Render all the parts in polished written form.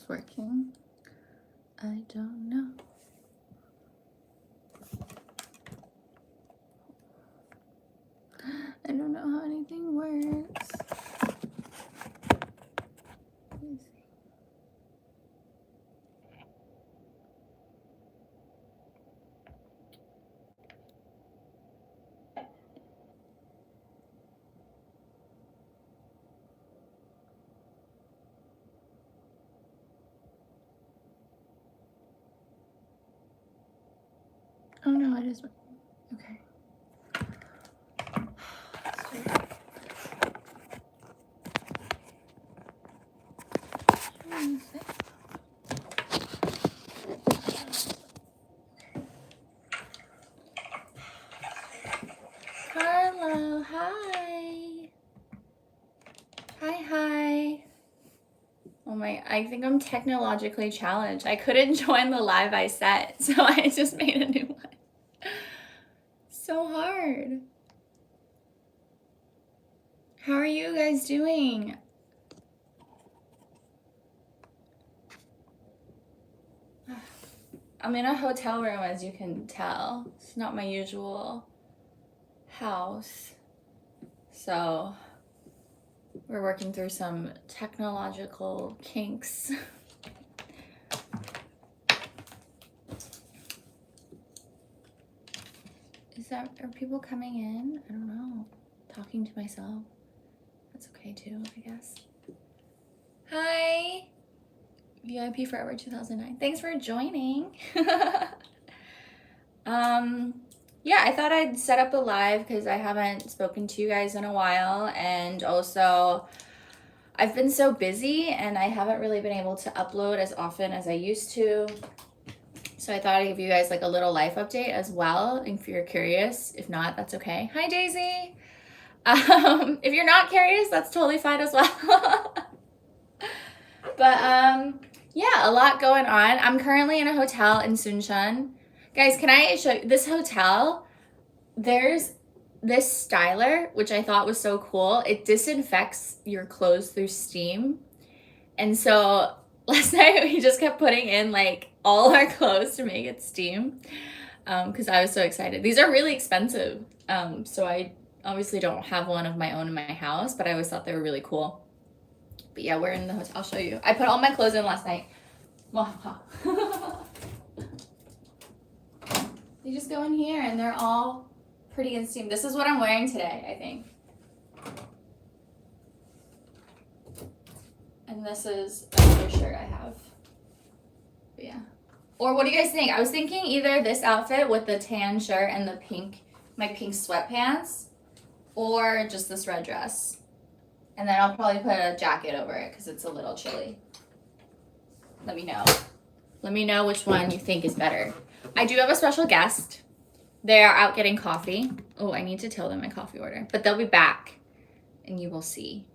it's working. I don't know. I don't know how anything works. Let me see. Oh no, it is working. Okay. Carlo, hi. Hi. Oh my, I think I'm technologically challenged. I couldn't join the live I set, so I just made a new one. So hard. How are you guys doing? I'm in a hotel room, as you can tell. It's not my usual house. So we're working through some technological kinks. Are people coming in? I don't know. Talking to myself. That's okay too, I guess. Hi. VIP Forever 2009. Thanks for joining. Yeah, I thought I'd set up a live because I haven't spoken to you guys in a while, and also I've been so busy and I haven't really been able to upload as often as I used to. So I thought I'd give you guys like a little life update as well, if you're curious. If not, that's okay. Hi, Daisy. If you're not curious, that's totally fine as well. But yeah, a lot going on. I'm currently in a hotel in Suncheon. Guys, can I show you this hotel? There's this styler, which I thought was so cool. It disinfects your clothes through steam. And so last night we just kept putting in like all our clothes to make it steam, because I was so excited. These are really expensive. So I obviously don't have one of my own in my house, but I always thought they were really cool. But yeah, we're in the hotel. I'll show you. I put all my clothes in last night. They just go in here and they're all pretty in steam. This is what I'm wearing today, I think. And this is another shirt I have. But yeah. Or what do you guys think? I was thinking either this outfit with the tan shirt and the my pink sweatpants, or just this red dress. And then I'll probably put a jacket over it because it's a little chilly. Let me know. Let me know which one you think is better. I do have a special guest. They are out getting coffee. Oh, I need to tell them my coffee order. But they'll be back and you will see.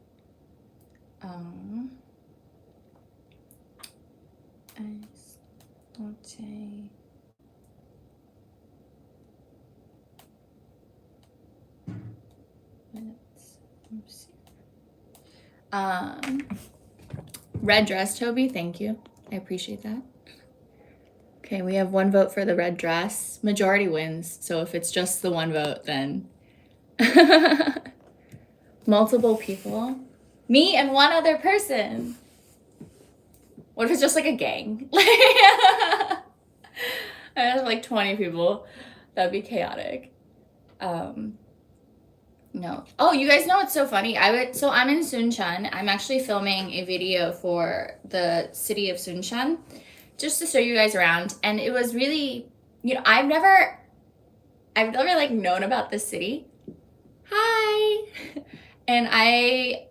Red dress, Toby, thank you. I appreciate that. Okay, we have one vote for the red dress. Majority wins, so if it's just the one vote, then multiple people. Me and one other person. What if it's just like a gang? I have like 20 people. That'd be chaotic. No. Oh, you guys know what's so funny? So I'm in Suncheon. I'm actually filming a video for the city of Suncheon just to show you guys around. And it was really, I've never like known about this city. Hi. And I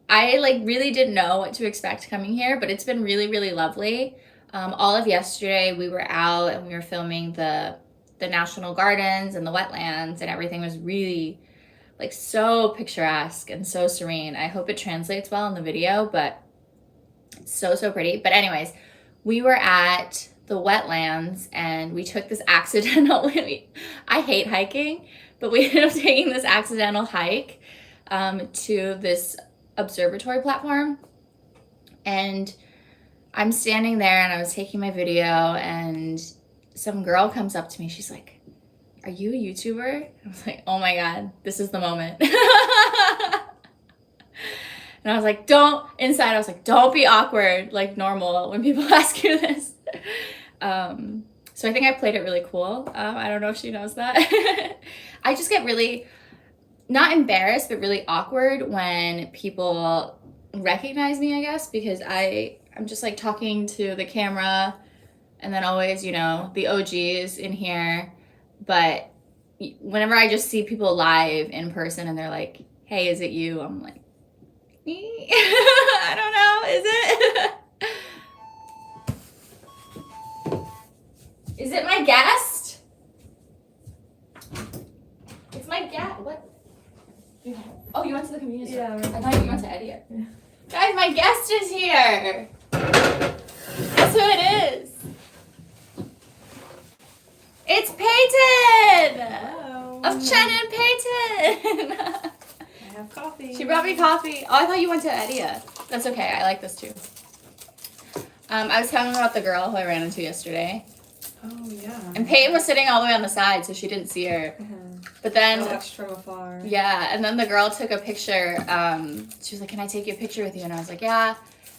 like really didn't know what to expect coming here, but it's been really, really lovely. All of yesterday we were out and we were filming the national gardens and the wetlands, and everything was really like so picturesque and so serene. I hope it translates well in the video, but it's so pretty. But anyways, we were at the wetlands and we took this accidental, I hate hiking, but we ended up taking this accidental hike to this observatory platform. And I'm standing there and I was taking my video and some girl comes up to me. She's like, "Are you a YouTuber?" I was like, "Oh my God, this is the moment." And I was like, inside I was like, don't be awkward like normal when people ask you this. So I think I played it really cool. I don't know if she knows that. I just get really, not embarrassed, but really awkward when people recognize me, I guess, because I'm just like talking to the camera and then always, you know, the OGs in here. But whenever I just see people live in person and they're like, "Hey, is it you?" I'm like, I don't know, is it? Is it my guest? It's my guest. What? Oh, you went to the convenience store? Yeah. I thought you went to Eddie. Yeah. Guys, my guest is here. Guess who it is? It's Peyton! Hello. Of Chen and Peyton! I have coffee. She brought me coffee. Oh, I thought you went to Edia. That's okay. I like this too. I was telling about the girl who I ran into yesterday. Oh, yeah. And Peyton was sitting all the way on the side, so she didn't see her. But then... I watched from afar. Yeah, and then the girl took a picture. She was like, "Can I take a picture with you?" And I was like, "Yeah,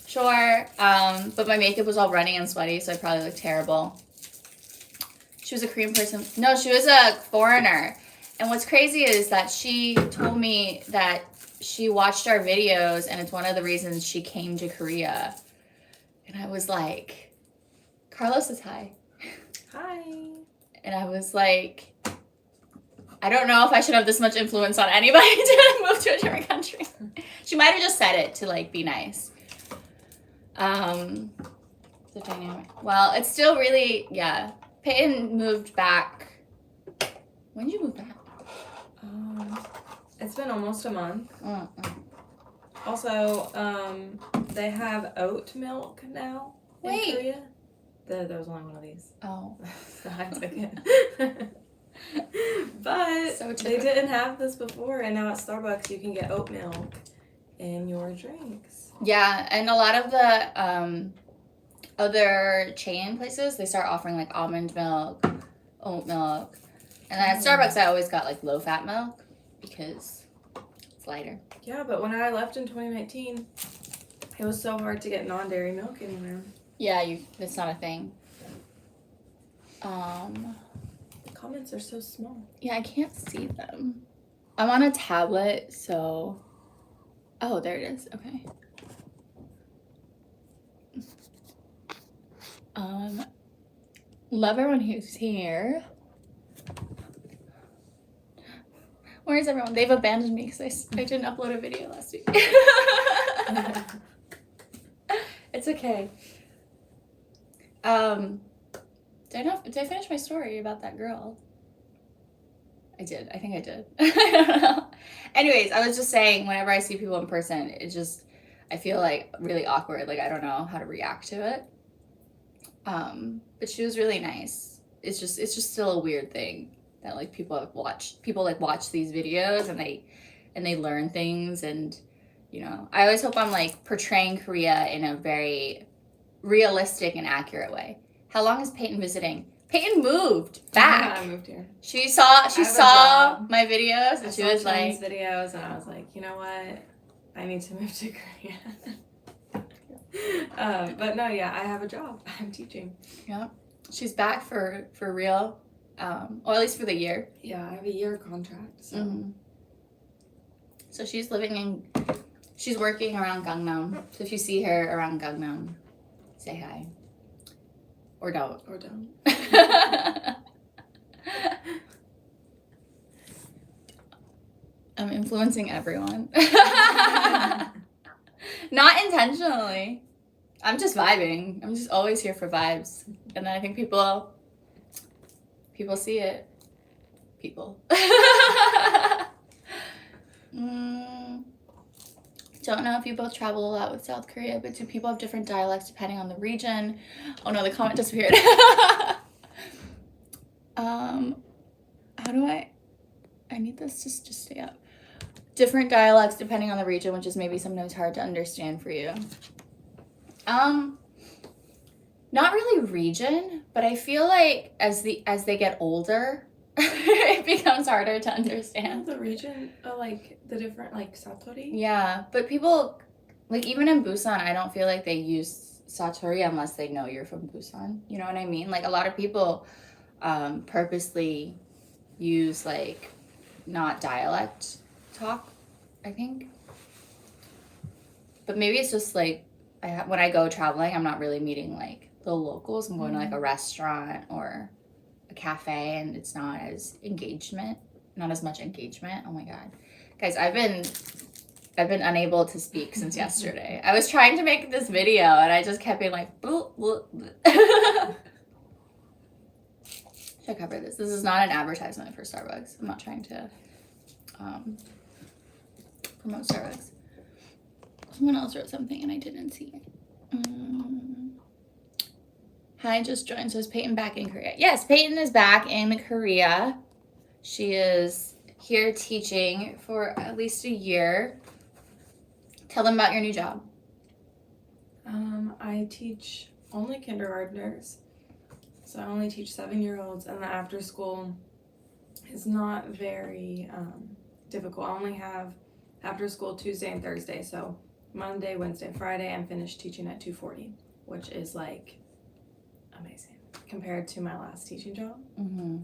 sure." But my makeup was all runny and sweaty, so I probably looked terrible. She was a Korean person. No, she was a foreigner. And what's crazy is that she told me that she watched our videos and it's one of the reasons she came to Korea. And I was like, Carlos says hi. Hi. And I was like, I don't know if I should have this much influence on anybody to move to a different country. She might have just said it to like be nice. The dynamic. Well, it's still really, yeah. Peyton moved back. When did you move back? It's been almost a month. Uh-uh. Also, they have oat milk now in Korea. There was only one of these. Oh. So I took it. But So they didn't have this before, and now at Starbucks you can get oat milk in your drinks. Yeah, and a lot of the other chain places, they start offering like almond milk, oat milk. And then at Starbucks I always got like low-fat milk because it's lighter. Yeah, but when I left in 2019, it was so hard to get non-dairy milk anywhere. Yeah, it's not a thing. The comments are so small. Yeah, I can't see them. I'm on a tablet, so... Oh, there it is. Okay. Love everyone who's here. Where is everyone? They've abandoned me because I didn't upload a video last week. It's okay. Did I finish my story about that girl? I did. I think I did. I don't know. Anyways, I was just saying, whenever I see people in person, I feel like really awkward. Like I don't know how to react to it. But she was really nice. It's just still a weird thing that like people watch these videos and they learn things, and you know, I always hope I'm like portraying Korea in a very realistic and accurate way. How long is Peyton visiting? Peyton moved back. Yeah, I moved here. She saw my videos and she was like videos, and I was like, you know what? I need to move to Korea. But no, yeah, I have a job. I'm teaching. Yeah. She's back for real. Or at least for the year. Yeah, I have a year contract. So. Mm-hmm. So she's working around Gangnam. So if you see her around Gangnam, say hi. Or don't. Or don't. I'm influencing everyone. Not intentionally. I'm just vibing. I'm just always here for vibes. And then I think people see it. People. Don't know if you both travel a lot with South Korea, but do people have different dialects depending on the region? Oh no, the comment disappeared. How do I need this to just stay up. Different dialects depending on the region, which is maybe sometimes hard to understand for you. not really region, but I feel like as they get older, it becomes harder to understand. The region, like the different like satori. Yeah, but people like even in Busan, I don't feel like they use satori unless they know you're from Busan. You know what I mean? Like a lot of people purposely use like not dialect talk, I think. But maybe it's just like when I go traveling, I'm not really meeting like the locals. I'm going to like a restaurant or a cafe, and it's not as much engagement. Oh my god, guys, I've been unable to speak since yesterday. I was trying to make this video, and I just kept being like, bloop, bloop, bloop. Should I cover this? This is not an advertisement for Starbucks. I'm not trying to promote Starbucks. Someone else wrote something and I didn't see it. Hi, just joined. So is Peyton back in Korea? Yes, Peyton is back in Korea. She is here teaching for at least a year. Tell them about your new job. I teach only kindergartners. So I only teach 7-year-olds, and the after school is not very difficult. I only have after school Tuesday and Thursday, so Monday, Wednesday, Friday, I'm finished teaching at 2:40, which is like amazing compared to my last teaching job,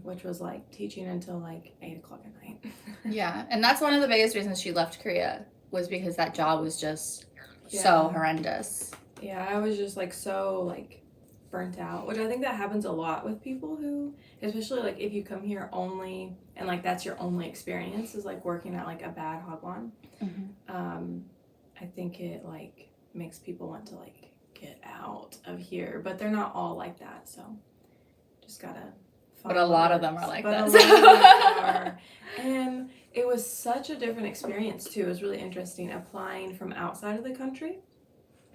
which was like teaching until like 8 o'clock at night. Yeah, and that's one of the biggest reasons she left Korea, was because that job was just so horrendous. Yeah, I was just like so like burnt out, which I think that happens a lot with people who, especially like if you come here only and like that's your only experience is like working at like a bad hagwon. I think it like makes people want to like get out of here, but they're not all like that, so just gotta but a lot of them are like that. A lot of them are. And it was such a different experience too. It was really interesting applying from outside of the country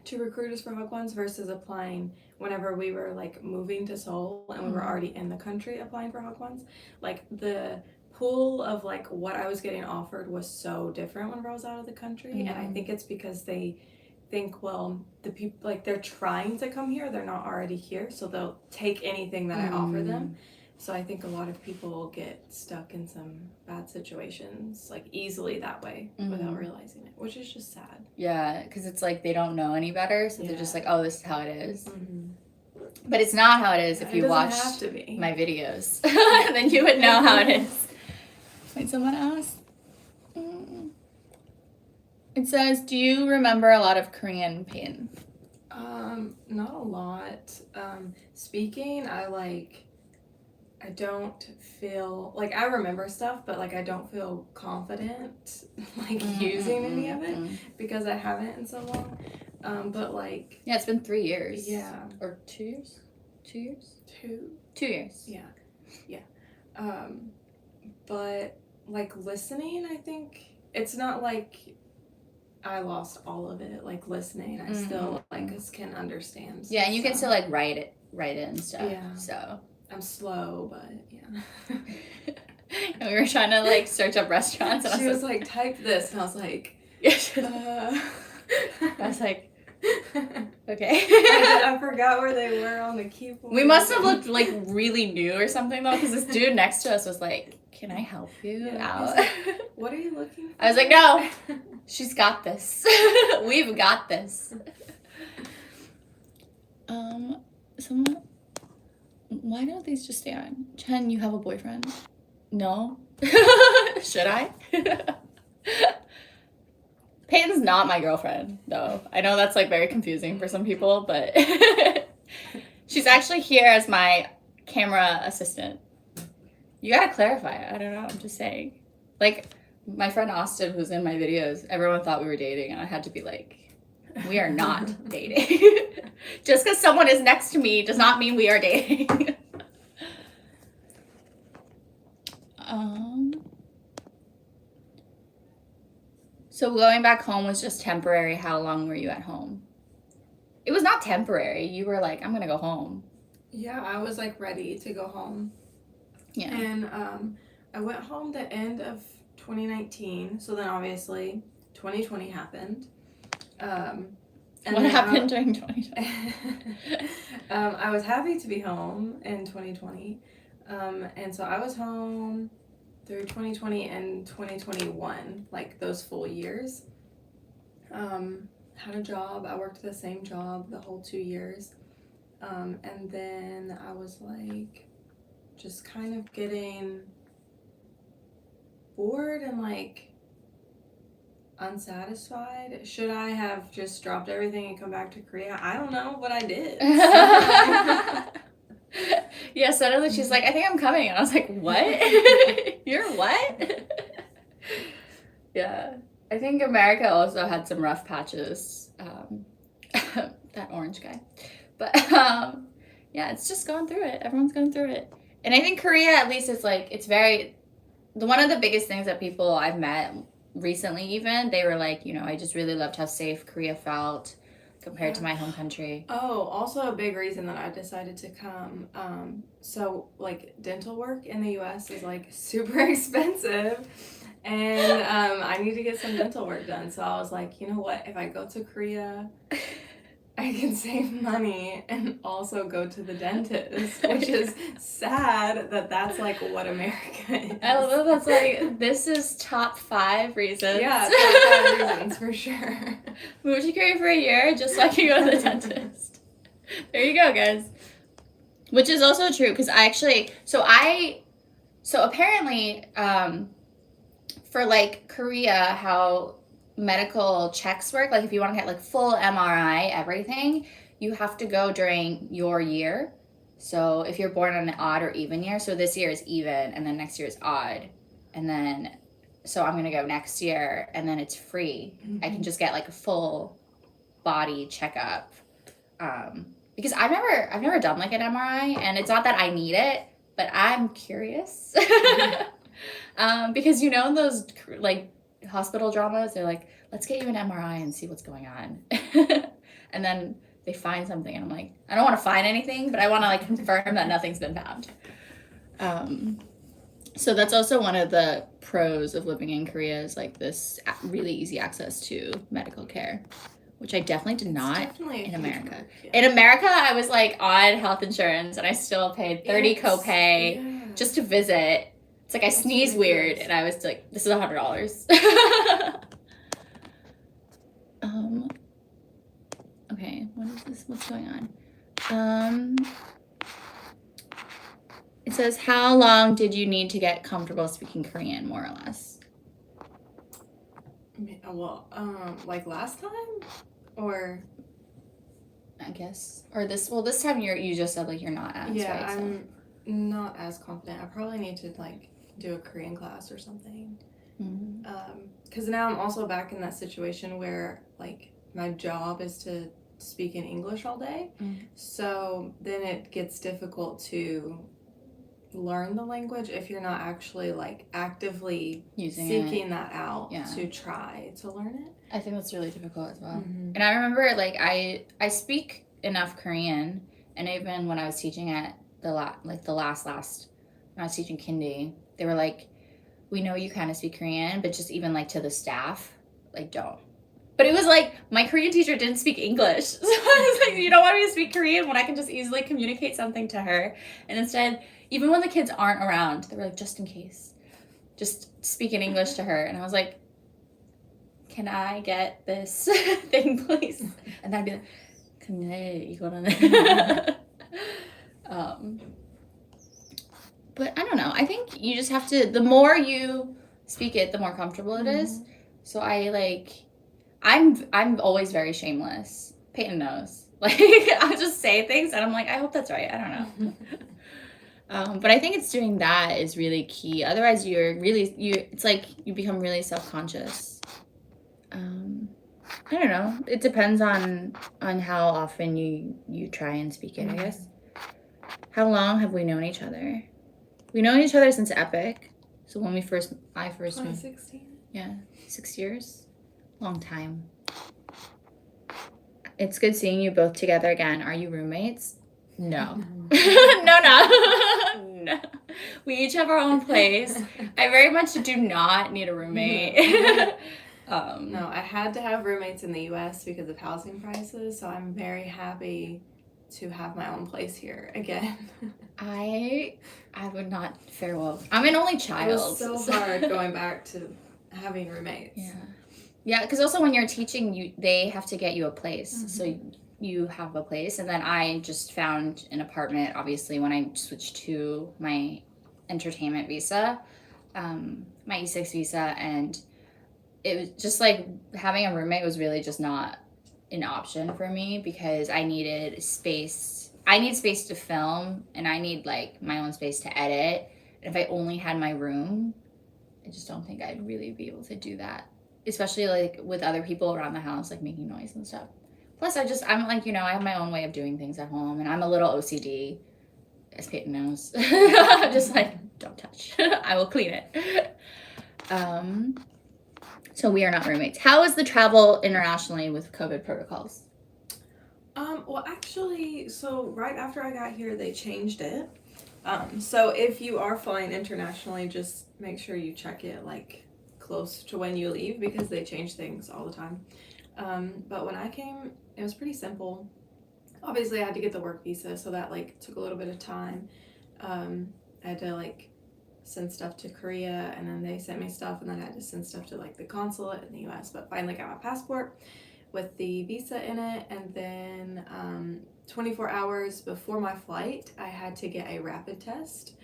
to recruiters for hagwons versus applying whenever we were like moving to Seoul and we were already in the country applying for hagwons. Like the pool of like what I was getting offered was so different whenever I was out of the country, and I think it's because they think, well, the people like they're trying to come here, they're not already here, so they'll take anything that I offer them. So I think a lot of people get stuck in some bad situations like easily that way without realizing it, which is just sad. Yeah, because it's like they don't know any better, so they're just like, oh, this is how it is. But it's not how it is if you watch my videos. Then you would know how it is. Wait, someone asked. It says, do you remember a lot of Korean, Peyton? Not a lot. Speaking, I don't feel like I remember stuff, but like I don't feel confident like using any of it because I haven't in so long. But like yeah, it's been 3 years. Yeah, or 2 years. 2 years. 2 years. Yeah. But like listening, I think it's not like I lost all of it. Like listening, I still like can understand. Yeah, and you can still like write it and stuff. Yeah. So. I'm slow, but yeah. And we were trying to like search up restaurants, and she was like, type this, and I was like, I was like, okay. I forgot where they were on the keyboard. We must have looked like really new or something though, because this dude next to us was like, "Can I help you out?" Like, what are you looking for? I was like, "No, she's got this. We've got this." Someone. Why don't these just stay on? Chen, you have a boyfriend? No? Should I? Peyton's not my girlfriend, though. I know that's like very confusing for some people, but she's actually here as my camera assistant. You gotta clarify it. I don't know. I'm just saying. Like, my friend Austin, who's in my videos, everyone thought we were dating, and I had to be like, we are not dating. Just because someone is next to me does not mean we are dating. So going back home was just temporary. How long were you at home? It was not temporary. You were like, I'm going to go home. Yeah, I was like ready to go home. Yeah. And I went home the end of 2019. So then obviously 2020 happened. What happened during 2020? I was happy to be home in 2020. And so I was home through 2020 and 2021, like those full years. Had a job. I worked the same job the whole 2 years. And then I was like just kind of getting bored and like unsatisfied. Should I have just dropped everything and come back to Korea? I don't know, but I did. Yeah, suddenly she's like, I think I'm coming. And I was like, what? You're what? Yeah. I think America also had some rough patches. That orange guy. But yeah, it's just going through it. Everyone's going through it. And I think Korea, at least, it's like, it's very, one of the biggest things that people I've met recently even, they were like, I just really loved how safe Korea felt compared to my home country. Oh, also a big reason that I decided to come. So like dental work in the U.S. is like super expensive, and I need to get some dental work done. So I was like, you know what? If I go to Korea, I can save money and also go to the dentist, which is sad that that's like what America is. I love that that's like, this is top 5 reasons. Yeah, top 5 reasons for sure. Move to Korea for a year just so I can go to the dentist. There you go, guys. Which is also true, because I actually, so apparently, for like Korea, how medical checks work, like if you want to get like full MRI, everything, you have to go during your year. So if you're born on an odd or even year, so this year is even, and then next year is odd, and then, so I'm going to go next year, and then it's free. Mm-hmm. I can just get like a full body checkup. Because I've never done like an MRI, and it's not that I need it, but I'm curious. Because those like hospital dramas, they're like, let's get you an MRI and see what's going on. And then they find something, and I'm like, I don't want to find anything, but I want to like confirm that nothing's been found. So that's also one of the pros of living in Korea, is like this really easy access to medical care, which I definitely did not in America. In America, I was like on health insurance, and I still paid $30 copay just to visit. It's like I sneezed weird, and I was like, this is $100. Okay, what is this? What's going on? It says, how long did you need to get comfortable speaking Korean, more or less? Well, like last time? Or I guess. Or this time you just said like you're not as, yeah, right? I'm not as confident. I probably need to like do a Korean class or something. Mm-hmm. Because now I'm also back in that situation where like my job is to speak in English all day. Mm-hmm. So then it gets difficult to learn the language if you're not actually like actively seeking that out to try to learn it. I think that's really difficult as well. Mm-hmm. And I remember like I speak enough Korean, and even when I was teaching at the last when I was teaching kindy, they were like, we know you kind of speak Korean, but just even like to the staff, like don't. But it was like my Korean teacher didn't speak English. So I was like, you don't want me to speak Korean when I can just easily communicate something to her. And instead, even when the kids aren't around, they were like, just in case, just speak in English to her. And I was like, can I get this thing, please? And I'd be like, 근데 이거는. But I don't know. I think you just have to, the more you speak it, the more comfortable it is. So I'm always very shameless. Peyton knows. Like, I'll just say things, and I'm like, I hope that's right. I don't know. But I think it's doing that is really key. Otherwise, it's like you become really self-conscious. I don't know. It depends on how often you try and speak it, I guess. How long have we known each other? We've known each other since Epic. So when I first moved. 2016. Yeah, 6 years. Long time. It's good seeing you both together again. Are you roommates? No. No. We each have our own place. I very much do not need a roommate. No, I had to have roommates in the U.S. because of housing prices, so I'm very happy to have my own place here again. I would not fare well. I'm an only child. It was so hard going back to having roommates. Yeah, because also when you're teaching, they have to get you a place. So you have a place. And then I just found an apartment, obviously, when I switched to my entertainment visa, my E6 visa. And it was just like having a roommate was really just not an option for me because I needed space. I need space to film and I need like my own space to edit. And if I only had my room, I just don't think I'd really be able to do that, especially like with other people around the house, like making noise and stuff. Plus, I'm like, I have my own way of doing things at home, and I'm a little OCD, as Peyton knows. I'm just like, don't touch. I will clean it. So we are not roommates. How is the travel internationally with COVID protocols? Well, actually, so right after I got here, they changed it. So if you are flying internationally, just make sure you check it like close to when you leave because they change things all the time. But when I came, it was pretty simple. Obviously, I had to get the work visa, so that like took a little bit of time. I had to like send stuff to Korea, and then they sent me stuff, and then I had to send stuff to like the consulate in the U.S. But finally got my passport with the visa in it, and then 24 hours before my flight, I had to get a rapid test,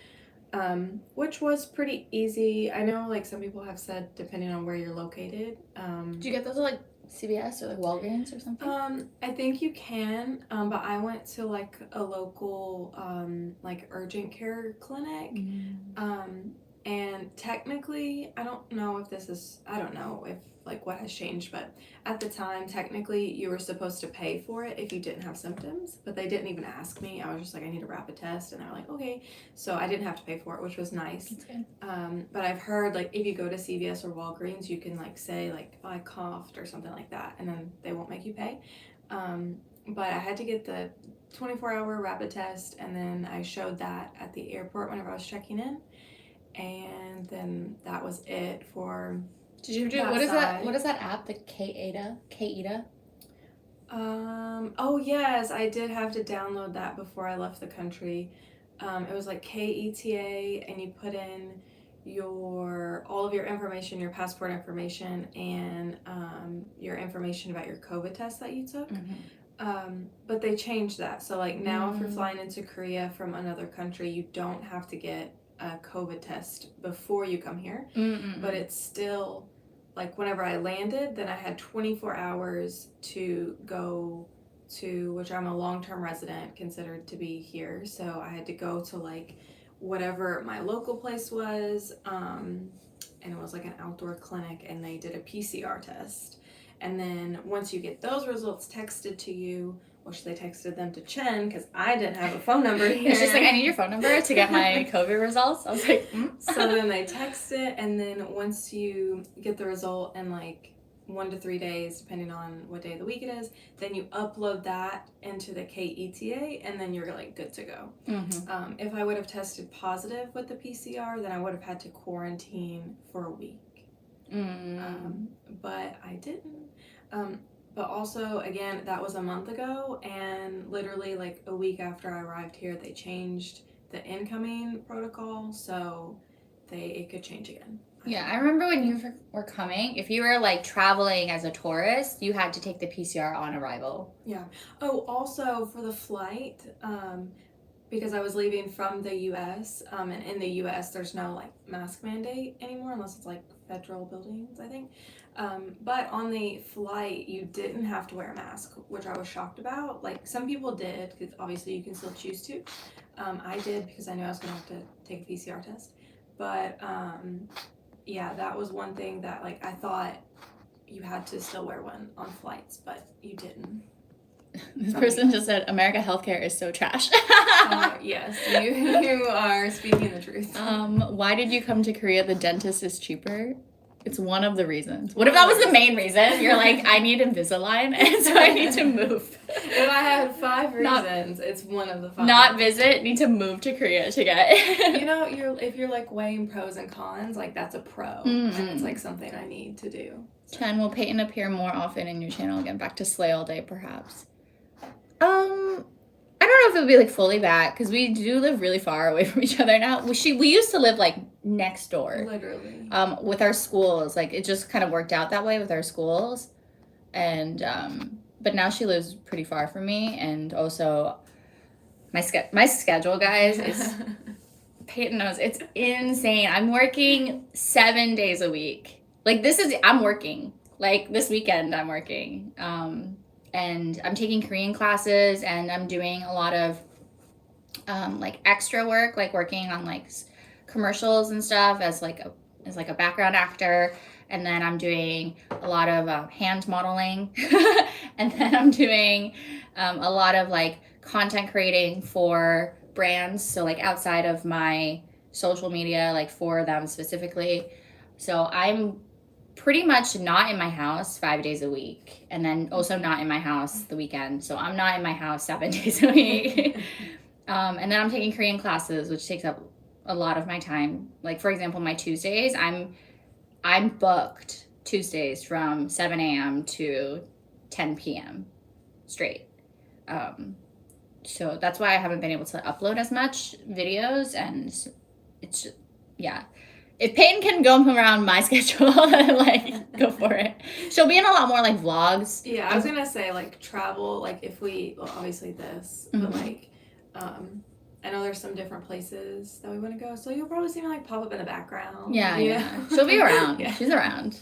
which was pretty easy. I know like some people have said depending on where you're located. Did you get those at like CVS or like Walgreens or something? I think you can, but I went to like a local like urgent care clinic. And technically, I don't know if like what has changed, but at the time, technically, you were supposed to pay for it if you didn't have symptoms, but they didn't even ask me. I was just like, I need a rapid test, and they were like, okay. So I didn't have to pay for it, which was nice. That's good. But I've heard like if you go to CVS or Walgreens, you can like say like, oh, I coughed or something like that, and then they won't make you pay. But I had to get the 24-hour rapid test, and then I showed that at the airport whenever I was checking in. And then that was it for. Did you do what is that? What is that app? The K-ETA? Oh yes, I did have to download that before I left the country. It was like KETA, and you put in all of your information, your passport information, and your information about your COVID test that you took. But they changed that, so like now if you're flying into Korea from another country, you don't have to get a COVID test before you come here, but it's still like whenever I landed, then I had 24 hours to go to, which I'm a long-term resident considered to be here, so I had to go to like whatever my local place was, and it was like an outdoor clinic, and they did a PCR test, and then once you get those results texted to you, which they texted them to Chen because I didn't have a phone number here. It's just like, I need your phone number to get my COVID results. I was like, So then they text it, and then once you get the result in like 1 to 3 days, depending on what day of the week it is, then you upload that into the KETA, and then you're like good to go. If I would have tested positive with the PCR, then I would have had to quarantine for a week. But I didn't. But also, again, that was a month ago, and literally like a week after I arrived here, they changed the incoming protocol, so it could change again. Yeah, I remember when you were coming, if you were like traveling as a tourist, you had to take the PCR on arrival. Yeah. Oh, also for the flight, because I was leaving from the U.S., and in the U.S. there's no like mask mandate anymore unless it's like federal buildings, I think. But on the flight, you didn't have to wear a mask, which I was shocked about. Like some people did, because obviously you can still choose to. I did because I knew I was going to have to take a PCR test. But yeah, that was one thing that like I thought you had to still wear one on flights, but you didn't. This person just said America healthcare is so trash. Yes, you are speaking the truth. Why did you come to Korea? The dentist is cheaper. It's one of the reasons. What if that was the main reason? You're like, I need Invisalign, and so I need to move. If I had 5 reasons, it's one of the 5. Not visit, need to move to Korea to get. If you're like weighing pros and cons, like that's a pro, and it's like something I need to do. Chen, will Peyton appear more often in your channel again? Back to Slay All Day, perhaps. I don't know if it would be like fully back because we do live really far away from each other now. We used to live like next door. Literally. With our schools, like it just kind of worked out that way with our schools, and but now she lives pretty far from me, and also my schedule, guys, is Peyton knows it's insane. I'm working 7 days a week. Like I'm working. Like this weekend, I'm working. And I'm taking Korean classes, and I'm doing a lot of like extra work, like working on like commercials and stuff as like a background actor. And then I'm doing a lot of hand modeling, and then I'm doing a lot of like content creating for brands. So like outside of my social media, like for them specifically. So I'm pretty much not in my house 5 days a week, and then also not in my house the weekend. So I'm not in my house 7 days a week. And then I'm taking Korean classes, which takes up a lot of my time. Like for example, my Tuesdays, I'm booked Tuesdays from 7 a.m. to 10 p.m. straight. So that's why I haven't been able to upload as much videos, and it's just, yeah. If Peyton can go around my schedule, like, go for it. She'll be in a lot more, like, vlogs. Yeah, I was going to say, like, travel, like, if obviously this, but, like, I know there's some different places that we want to go, so you'll probably see me, like, pop up in the background. Yeah. She'll be around. Yeah. She's around.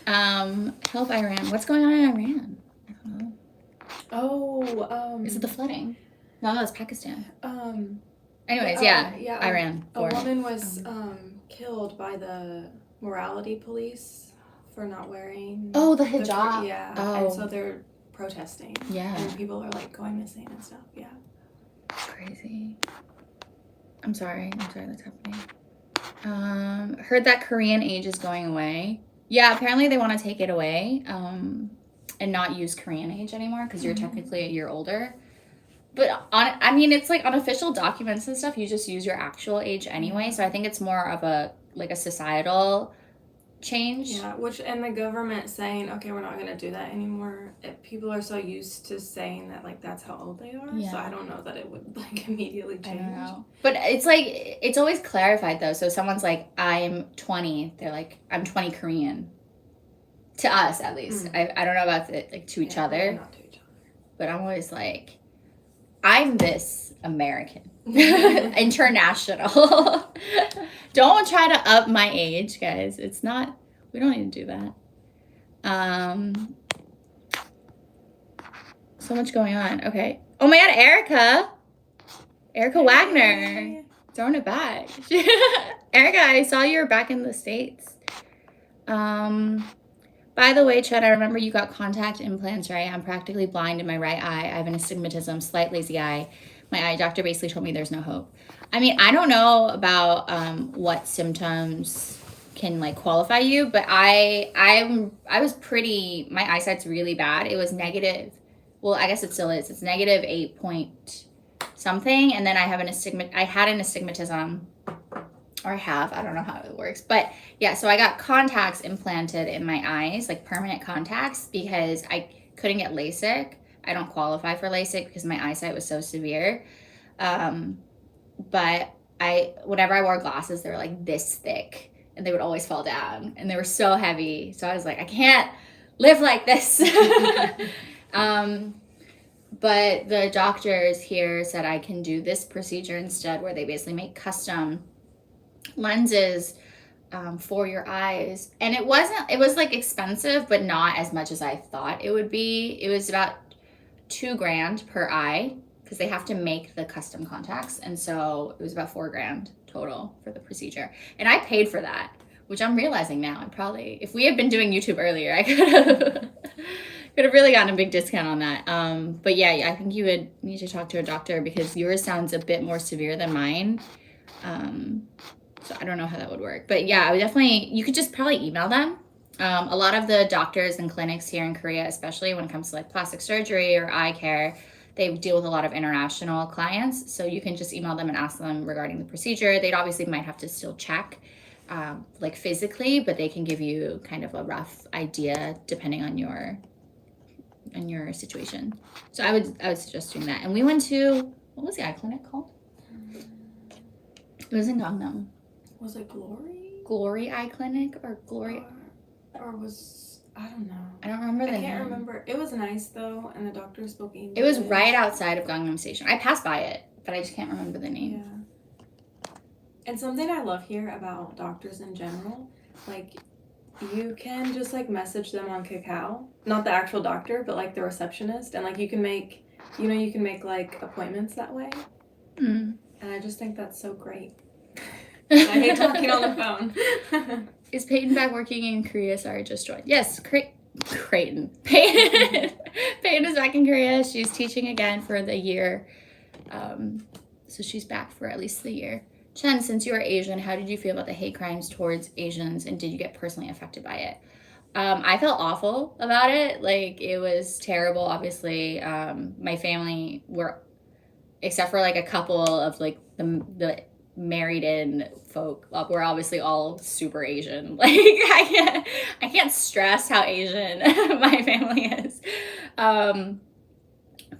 Help Iran. What's going on in Iran? I don't know. Is it the flooding? No, it's Pakistan. Anyways, Iran. A woman was, killed by the morality police for not wearing the hijab. And so they're protesting. Yeah. And people are like going missing and stuff. Yeah. Crazy. I'm sorry that's happening. Heard that Korean age is going away. Yeah, apparently they want to take it away and not use Korean age anymore because you're technically a year older. But it's like on official documents and stuff, you just use your actual age anyway. So I think it's more of a societal change. Yeah, and the government saying, okay, we're not going to do that anymore. People are so used to saying that, like, that's how old they are. Yeah. So I don't know that it would, like, immediately change. I don't know. But it's like, it's always clarified, though. So someone's like, I'm 20. They're like, I'm 20 Korean. To us, at least. I don't know about it, like, to each other. Not to each other. But I'm always like, I'm this American. International. Don't try to up my age, guys. It's not, we don't need to do that. So much going on. Okay. Oh my God, Erica Wagner. Throwing it back. Erica, I saw you were back in the States. By the way, Chad, I remember you got contact implants, right? I'm practically blind in my right eye. I have an astigmatism, slight lazy eye. My eye doctor basically told me there's no hope. I mean, I don't know about what symptoms can like qualify you, but I was pretty, my eyesight's really bad. It was negative. Well, I guess it still is. It's negative 8 point something, and then I had an astigmatism. Or I don't know how it works. But yeah, so I got contacts implanted in my eyes, like permanent contacts, because I couldn't get LASIK. I don't qualify for LASIK because my eyesight was so severe. But whenever I wore glasses, they were like this thick and they would always fall down and they were so heavy. So I was like, I can't live like this. But the doctors here said I can do this procedure instead, where they basically make custom lenses for your eyes. And it was like expensive, but not as much as I thought it would be. It was about $2,000 per eye because they have to make the custom contacts. And so it was about $4,000 total for the procedure. And I paid for that, which I'm realizing now. And probably, if we had been doing YouTube earlier, I could have really gotten a big discount on that. But yeah, I think you would need to talk to a doctor because yours sounds a bit more severe than mine. So I don't know how that would work. But yeah, I would definitely, you could just probably email them A lot of the doctors and clinics here in Korea, especially when it comes to like plastic surgery or eye care, they deal with a lot of international clients. So you can just email them and ask them regarding the procedure. They'd obviously might have to still check like physically, but they can give you kind of a rough idea depending on your situation. So I would suggest doing that. And we went to, what was the eye clinic called? It was in Gangnam. Was it Glory? Glory Eye Clinic or Glory? Or was, I don't know. I don't remember the name. I can't remember. It was nice though, and the doctor spoke English. It was right outside of Gangnam Station. I passed by it, but I just can't remember the name. Yeah. And something I love here about doctors in general, like, you can just like message them on Kakao, not the actual doctor, but like the receptionist, and like you can make like appointments that way. Mm. And I just think that's so great. I hate talking on the phone. Is Peyton back working in Korea? Sorry, just joined. Yes, Peyton. Peyton is back in Korea. She's teaching again for the year. So she's back for at least the year. Chen, since you are Asian, how did you feel about the hate crimes towards Asians, and did you get personally affected by it? I felt awful about it. Like, it was terrible. Obviously, my family were, except for like a couple of like the married in folk, we're obviously all super Asian. Like, I can't stress how Asian my family is.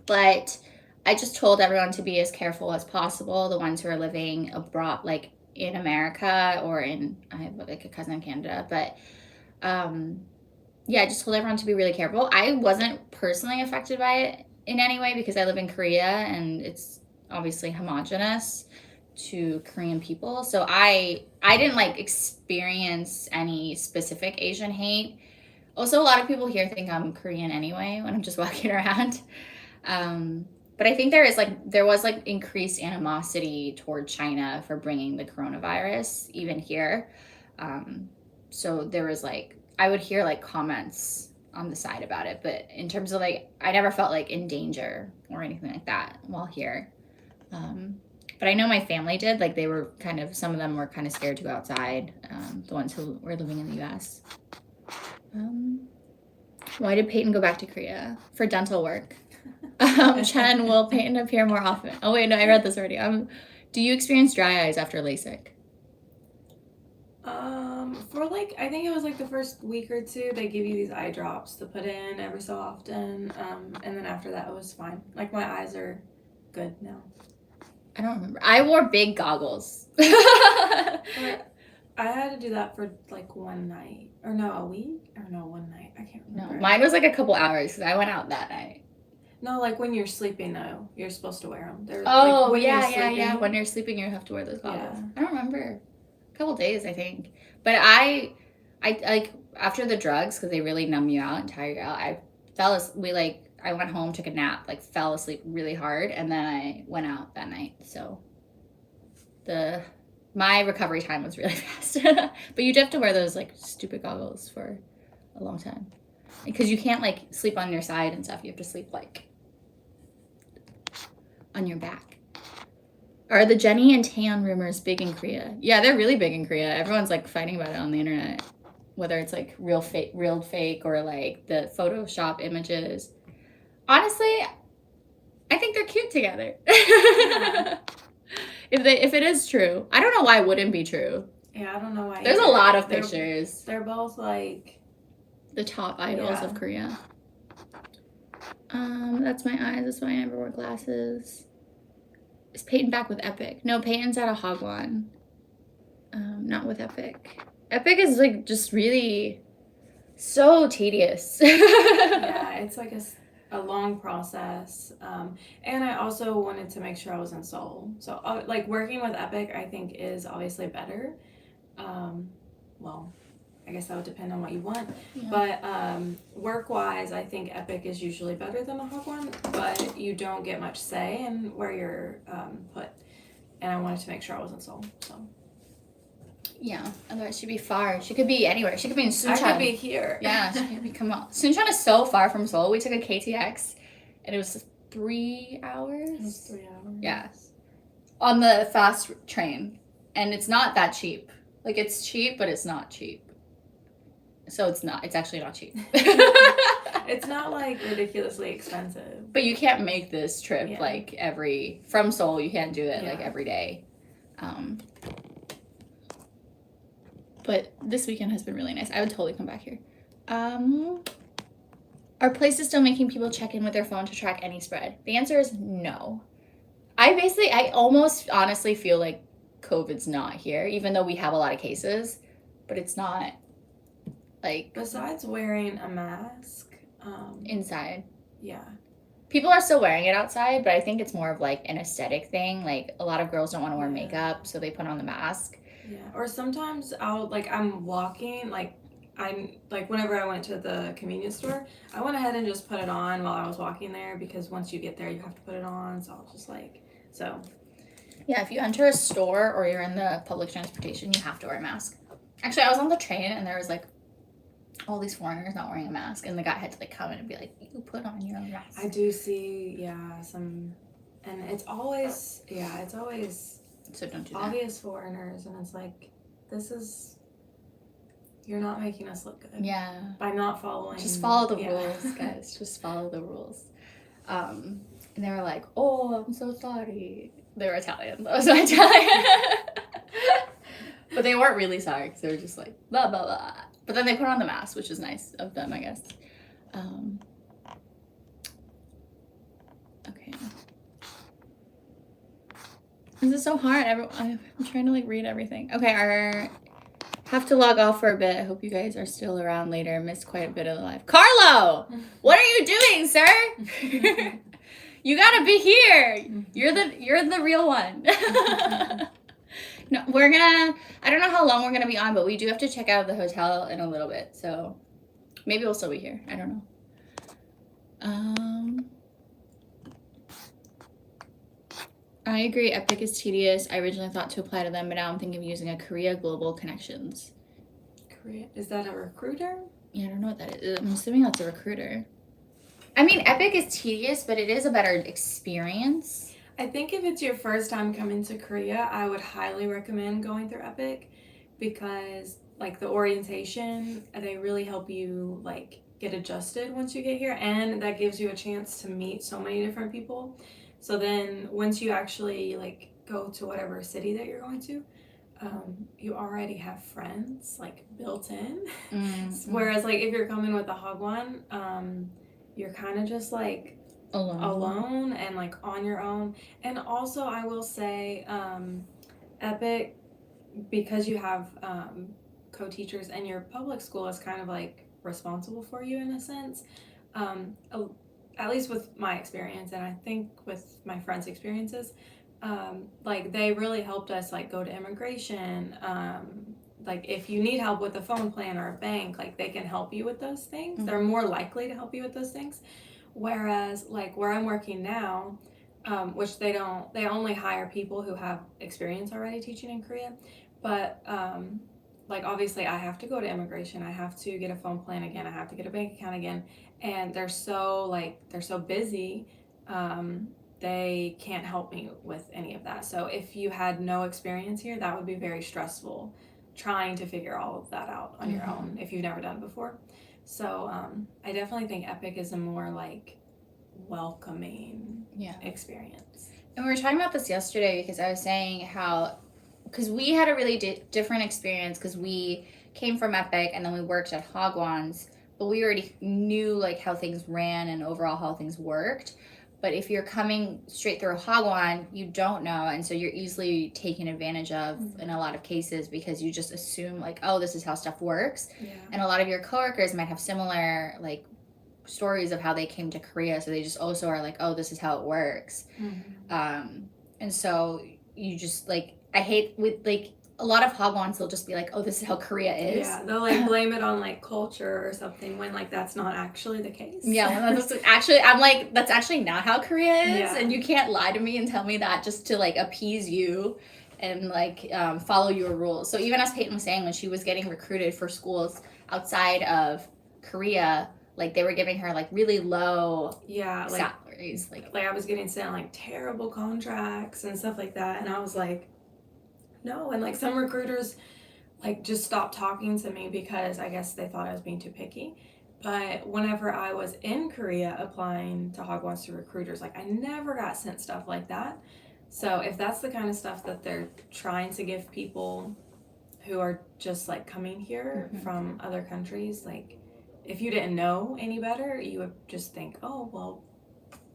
But I just told everyone to be as careful as possible. The ones who are living abroad, like in America, or I have like a cousin in Canada, but yeah, I just told everyone to be really careful. I wasn't personally affected by it in any way because I live in Korea and it's obviously homogenous to Korean people. So I didn't like experience any specific Asian hate. Also, a lot of people here think I'm Korean anyway when I'm just walking around. But I think there was increased animosity toward China for bringing the coronavirus even here. So there was I would hear comments on the side about it, but in terms of I never felt in danger or anything like that while here. But I know my family did. They were some of them were kind of scared to go outside, the ones who were living in the US. Why did Peyton go back to Korea? For dental work. Chen, will Peyton appear more often? Oh, wait, no, I read this already. Do you experience dry eyes after LASIK? For I think it was the first week or two, they give you these eye drops to put in every so often. And then after that, it was fine. My eyes are good now. I don't remember. I wore big goggles. I had to do that for one night. Or no, a week? Or no, one night. I can't remember. No, mine was a couple hours because I went out that night. No, when you're sleeping though, you're supposed to wear them. They're, yeah. When you're sleeping, you have to wear those goggles. Yeah. I don't remember. A couple days, I think. But I after the drugs, because they really numb you out and tire you out, I went home, took a nap, fell asleep really hard, and then I went out that night. So my recovery time was really fast. But you do have to wear those stupid goggles for a long time. Because you can't sleep on your side and stuff. You have to sleep on your back. Are the Jenny and Taeyeon rumors big in Korea? Yeah, they're really big in Korea. Everyone's fighting about it on the internet. Whether it's real fake or the Photoshop images. Honestly, I think they're cute together. If it is true. I don't know why it wouldn't be true. Yeah, I don't know why. There's a lot of pictures. They're both the top idols of Korea. That's my eyes. That's why I never wear glasses. Is Peyton back with Epic? No, Peyton's at a Hagwon. Not with Epic. Epic is just really so tedious. Yeah, it's a long process. And I also wanted to make sure I was in Seoul. So working with Epic, I think is obviously better. Well, I guess that would depend on what you want. Yeah. But work-wise, I think Epic is usually better than a Hagwon, but you don't get much say in where you're put. And I wanted to make sure I was in Seoul. So. Yeah, otherwise she'd be far. She could be anywhere. She could be in Suncheon. I could be here. Yeah, she could be come out. Suncheon is so far from Seoul. We took a KTX, and it was 3 hours. It was 3 hours. Yeah, on the fast train, and it's not that cheap. It's cheap, but it's not cheap. So it's actually not cheap. It's not like ridiculously expensive. But you can't make this trip like from Seoul, you can't do it like every day. But this weekend has been really nice. I would totally come back here. Are places still making people check in with their phone to track any spread? The answer is no. I almost honestly feel like COVID's not here, even though we have a lot of cases, but it's not like... Besides wearing a mask. Inside. Yeah. People are still wearing it outside, but I think it's more of like an aesthetic thing. Like a lot of girls don't want to wear makeup, so they put on the mask. Yeah. Or sometimes I'm walking, whenever I went to the convenience store, I went ahead and just put it on while I was walking there, because once you get there, you have to put it on. So I'll just Yeah, if you enter a store or you're in the public transportation, you have to wear a mask. Actually, I was on the train and there was like all these foreigners not wearing a mask, and the guy had to like come in and be like, you put on your own mask. I do see, some, and it's always, so don't do that. Obvious foreigners, and it's like, you're not making us look good. Yeah. By not following. Just follow the rules, guys. Just follow the rules. And they were like, oh, I'm so sorry. They were Italian, though, so Italian. But they weren't really sorry, because they were just like, blah, blah, blah. But then they put on the mask, which is nice of them, I guess. Okay. This is so hard. I'm trying to like read everything. Okay, have to log off for a bit. I hope you guys are still around later. Missed quite a bit of the live. Carlo, what are you doing, sir? You gotta be here. You're the real one. No, I don't know how long we're gonna be on, but we do have to check out the hotel in a little bit. So maybe we'll still be here. I don't know. I agree. Epic is tedious. I originally thought to apply to them, but now I'm thinking of using a Korea Global Connections. Korea? Is that a recruiter? Yeah, I don't know what that is. I'm assuming that's a recruiter. I mean, Epic is tedious, but it is a better experience. I think if it's your first time coming to Korea, I would highly recommend going through Epic, because like the orientation, they really help you like get adjusted once you get here, and that gives you a chance to meet so many different people. So then once you actually like go to whatever city that you're going to, you already have friends like built in. Mm-hmm. Whereas like if you're coming with a Hagwon, you're kind of just like alone and like on your own. And also I will say Epic, because you have co-teachers and your public school is kind of like responsible for you in a sense, at least with my experience, and I think with my friends' experiences, like they really helped us like go to immigration. Like if you need help with a phone plan or a bank, like they can help you with those things. Mm-hmm. They're more likely to help you with those things. Whereas like where I'm working now, which they only hire people who have experience already teaching in Korea. But like obviously I have to go to immigration. I have to get a phone plan again. I have to get a bank account again. And they're so busy. They can't help me with any of that. So if you had no experience here, that would be very stressful, trying to figure all of that out on your own if you've never done it before. So I definitely think Epic is a more like welcoming experience. And we were talking about this yesterday, because I was saying because we had a really different experience, because we came from Epic and then we worked at Hagwons, but we already knew like how things ran and overall how things worked. But if you're coming straight through a Hagwon, you don't know, and so you're easily taken advantage of in a lot of cases, because you just assume like, oh, this is how stuff works. Yeah. And a lot of your coworkers might have similar like stories of how they came to Korea, so they just also are like, oh, this is how it works. Mm-hmm. And so you just like, I hate with like a lot of Hagwons, they'll just be like, oh, this is how Korea is. Yeah, they'll like blame it on like culture or something, when like that's not actually the case. Yeah, I'm like, that's actually not how Korea is. Yeah. And you can't lie to me and tell me that just to like appease you and like follow your rules. So even as Peyton was saying, when she was getting recruited for schools outside of Korea, like they were giving her like really low salaries. Like I was getting sent like terrible contracts and stuff like that, and I was like, no. And like some recruiters like just stopped talking to me because I guess they thought I was being too picky. But whenever I was in Korea applying to Hogwarts to recruiters, like I never got sent stuff like that. So if that's the kind of stuff that they're trying to give people who are just like coming here from other countries, like if you didn't know any better, you would just think, oh, well,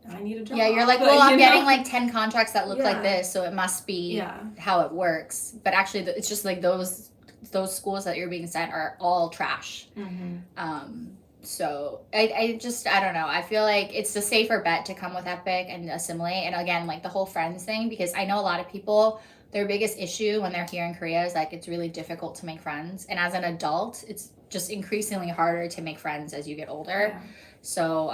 I need a job. Yeah, you're like, well, I'm getting like 10 contracts that look like this, so it must be how it works. But actually, it's just like those schools that you're being sent are all trash. So I don't know. I feel like it's a safer bet to come with Epic and assimilate. And again, like the whole friends thing, because I know a lot of people, their biggest issue when they're here in Korea is like it's really difficult to make friends. And as an adult, it's just increasingly harder to make friends as you get older. Yeah. So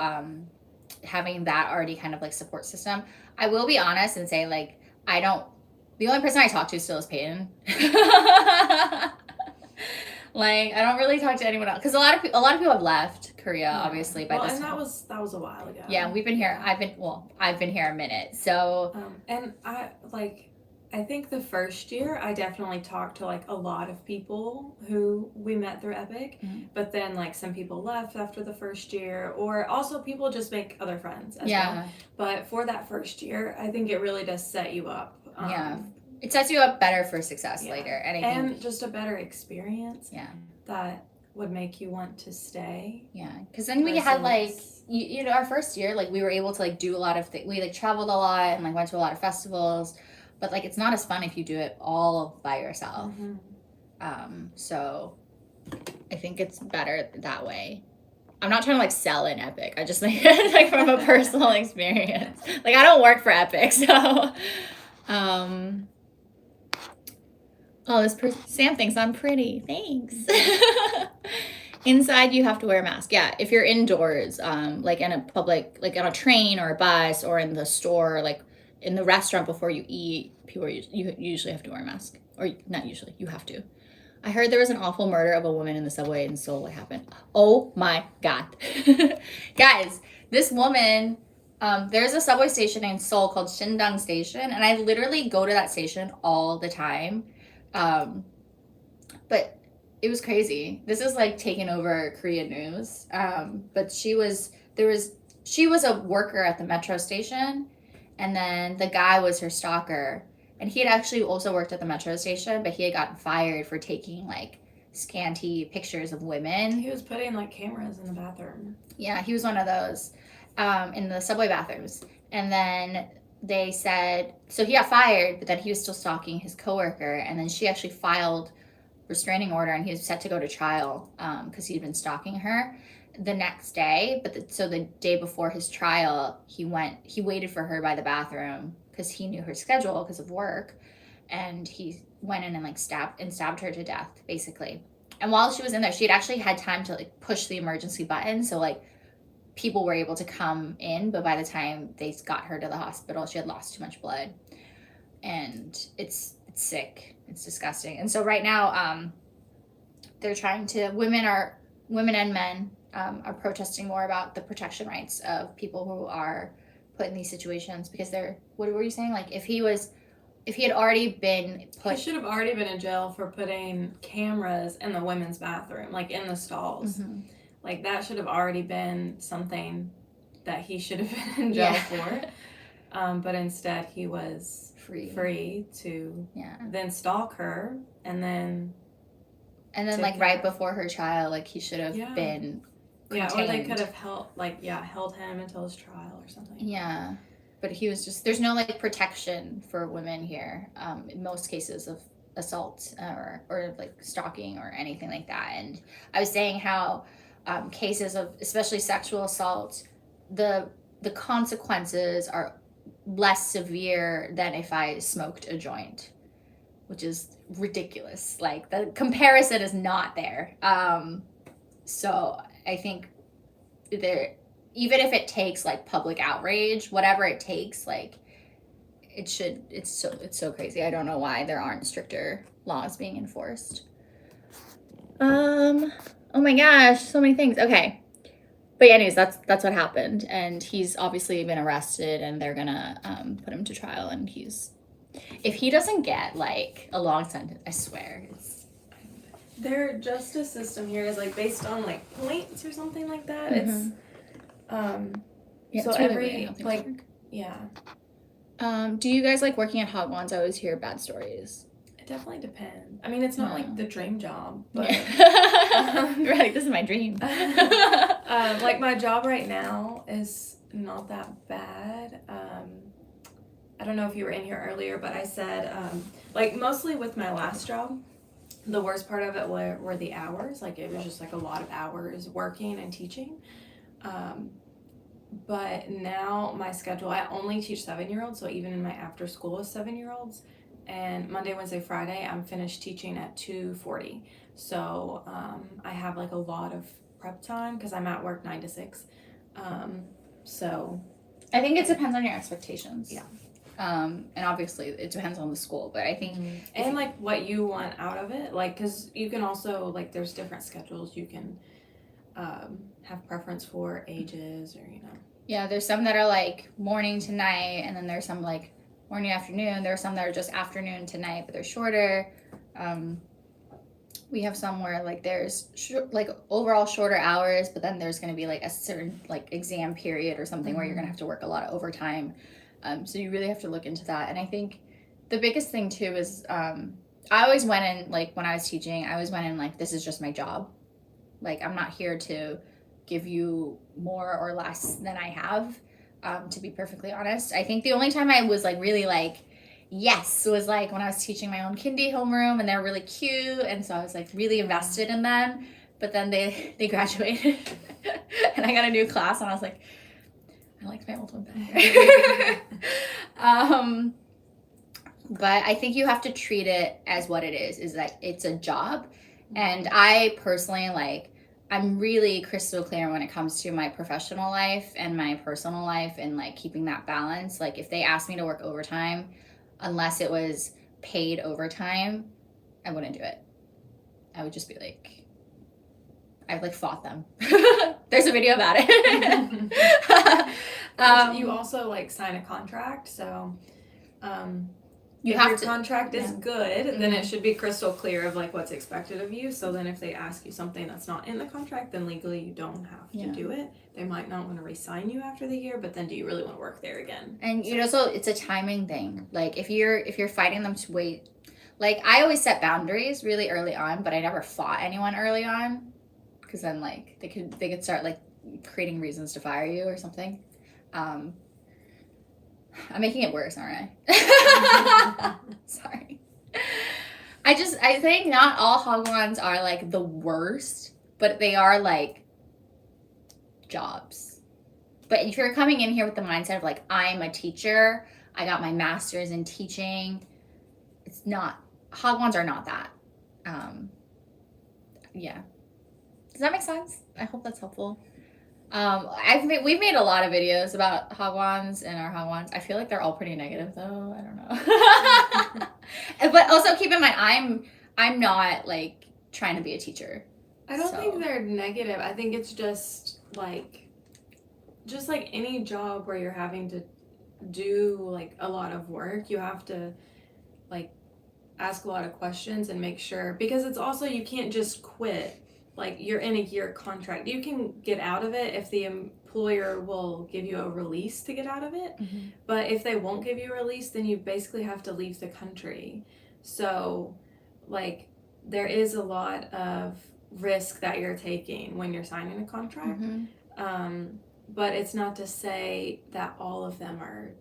having that already kind of like support system. I will be honest and say like the only person I talk to still is Peyton. Like I don't really talk to anyone else because a lot of people have left Korea, obviously by this time. And that was a while ago. Yeah, we've been here. I've been here a minute. So and I think the first year I definitely talked to like a lot of people who we met through Epic, but then like some people left after the first year, or also people just make other friends as well. But for that first year, I think it really does set you up. It sets you up better for success later. And just a better experience. Yeah. That would make you want to stay. Yeah. Because then we had like, you know, our first year, like we were able to like do a lot of things. We like traveled a lot and like went to a lot of festivals. But like it's not as fun if you do it all by yourself. So I think it's better that way. I'm not trying to like sell in Epic. I just think like from a personal experience. Like I don't work for Epic, so Sam thinks I'm pretty. Thanks. Inside you have to wear a mask. Yeah, if you're indoors, like in a public, like on a train or a bus or in the store, like in the restaurant before you eat, you usually have to wear a mask. Or not usually, you have to. I heard there was an awful murder of a woman in the subway in Seoul. What happened? Oh my God. Guys, this woman, there's a subway station in Seoul called Shindang Station, and I literally go to that station all the time. But it was crazy. This is like taking over Korean news. But she was a worker at the metro station, and then the guy was her stalker. And he had actually also worked at the metro station, but he had gotten fired for taking like scanty pictures of women. He was putting like cameras in the bathroom. Yeah, he was one of those in the subway bathrooms. And then they said, so he got fired, but then he was still stalking his coworker. And then she actually filed restraining order, and he was set to go to trial because he'd been stalking her the next day. But so the day before his trial, he waited for her by the bathroom because he knew her schedule because of work, and he went in and like stabbed her to death basically. And while she was in there, she had actually had time to like push the emergency button, so like people were able to come in, but by the time they got her to the hospital, she had lost too much blood. And it's sick, it's disgusting. And so right now they're trying to, women and men are protesting more about the protection rights of people who are put in these situations, because they're, what were you saying, like if he had already been put, he should have already been in jail for putting cameras in the women's bathroom, like in the stalls. Like that should have already been something that he should have been in jail for. But instead he was free to then stalk her, and then like right before her trial, like he should have been contained. Or they could have held him until his trial or something. Yeah, but he was just, there's no like protection for women here in most cases of assault or like stalking or anything like that. And I was saying how cases of especially sexual assault, the consequences are less severe than if I smoked a joint, which is ridiculous. Like the comparison is not there. So I think there, even if it takes like public outrage, whatever it takes, like it's so crazy. I don't know why there aren't stricter laws being enforced. Oh my gosh, so many things. Okay. But anyways, that's what happened. And he's obviously been arrested, and they're gonna put him to trial. And if he doesn't get like a long sentence, I swear, Their justice system here is like based on like points or something like that. Mhm. It's so it's really every weird how things like work. Do you guys like working at Hagwons? I always hear bad stories. it definitely depends. I mean, it's not like the dream job, but You're like, this is my dream. like my job right now is not that bad. I don't know if you were in here earlier, but I said like mostly with my last job, the worst part of it were the hours. Like it was just like a lot of hours working and teaching. But now my schedule, I only teach 7-year-olds, so even in my after school is 7-year-olds. And Monday, Wednesday, Friday, I'm finished teaching at 2:40. So I have like a lot of prep time because I'm at work 9 to 6. So I think it depends on your expectations. Yeah. And obviously it depends on the school, but I think and like what you want out of it, like because you can also like there's different schedules you can have preference for ages or yeah, there's some that are like morning to night, and then there's some like morning afternoon. There are some that are just afternoon to night, but they're shorter. We have some where like there's like overall shorter hours, but then there's going to be like a certain like exam period or something where you're going to have to work a lot of overtime. So you really have to look into that. And I think the biggest thing too is I always went in, like when I was teaching, I always went in like, this is just my job. Like I'm not here to give you more or less than I have, to be perfectly honest. I think the only time I was like really like, yes, was like when I was teaching my own kindy homeroom, and they're really cute. And so I was like really invested in them. But then they graduated and I got a new class, and I was like, I liked my old one better. But I think you have to treat it as what it is that it's a job. And I personally I'm really crystal clear when it comes to my professional life and my personal life, and like keeping that balance. Like if they asked me to work overtime, unless it was paid overtime, I wouldn't do it. I would just be like, I've like fought them. There's a video about it. You also like sign a contract, so you if have your to, contract is good, then it should be crystal clear of like what's expected of you. So then if they ask you something that's not in the contract, then legally you don't have to do it. They might not want to re-sign you after the year, but then do you really want to work there again? And you know, so it's a timing thing. Like if you're fighting them to wait, like I always set boundaries really early on, but I never fought anyone early on, because then like they could start like creating reasons to fire you or something. I'm making it worse, aren't I? Sorry. I think not all Hagwons are like the worst, but they are like jobs. But if you're coming in here with the mindset of like, I'm a teacher, I got my master's in teaching, it's not, Hagwons are not that. Yeah. Does that make sense? I hope that's helpful. We've made a lot of videos about Hagwons and our Hagwons. I feel like they're all pretty negative though. I don't know. But also keep in mind, I'm not like trying to be a teacher. I don't think they're negative. I think it's just like any job where you're having to do like a lot of work, you have to like ask a lot of questions and make sure, because it's also, you can't just quit. Like you're in a year contract. You can get out of it if the employer will give you a release to get out of it. Mm-hmm. But if they won't give you a release, then you basically have to leave the country. So like there is a lot of risk that you're taking when you're signing a contract. Mm-hmm. But it's not to say that all of them are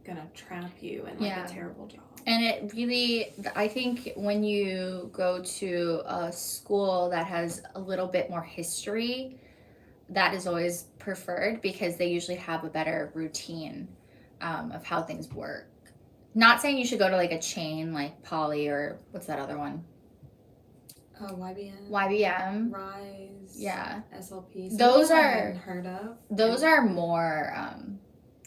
gonna trap you in like a terrible job. And it really, I think when you go to a school that has a little bit more history, that is always preferred, because they usually have a better routine of how things work. Not saying you should go to like a chain like Poly or what's that other one? Oh, YBM. Rise. Yeah. SLP. Those I are hadn't heard of. Those are more.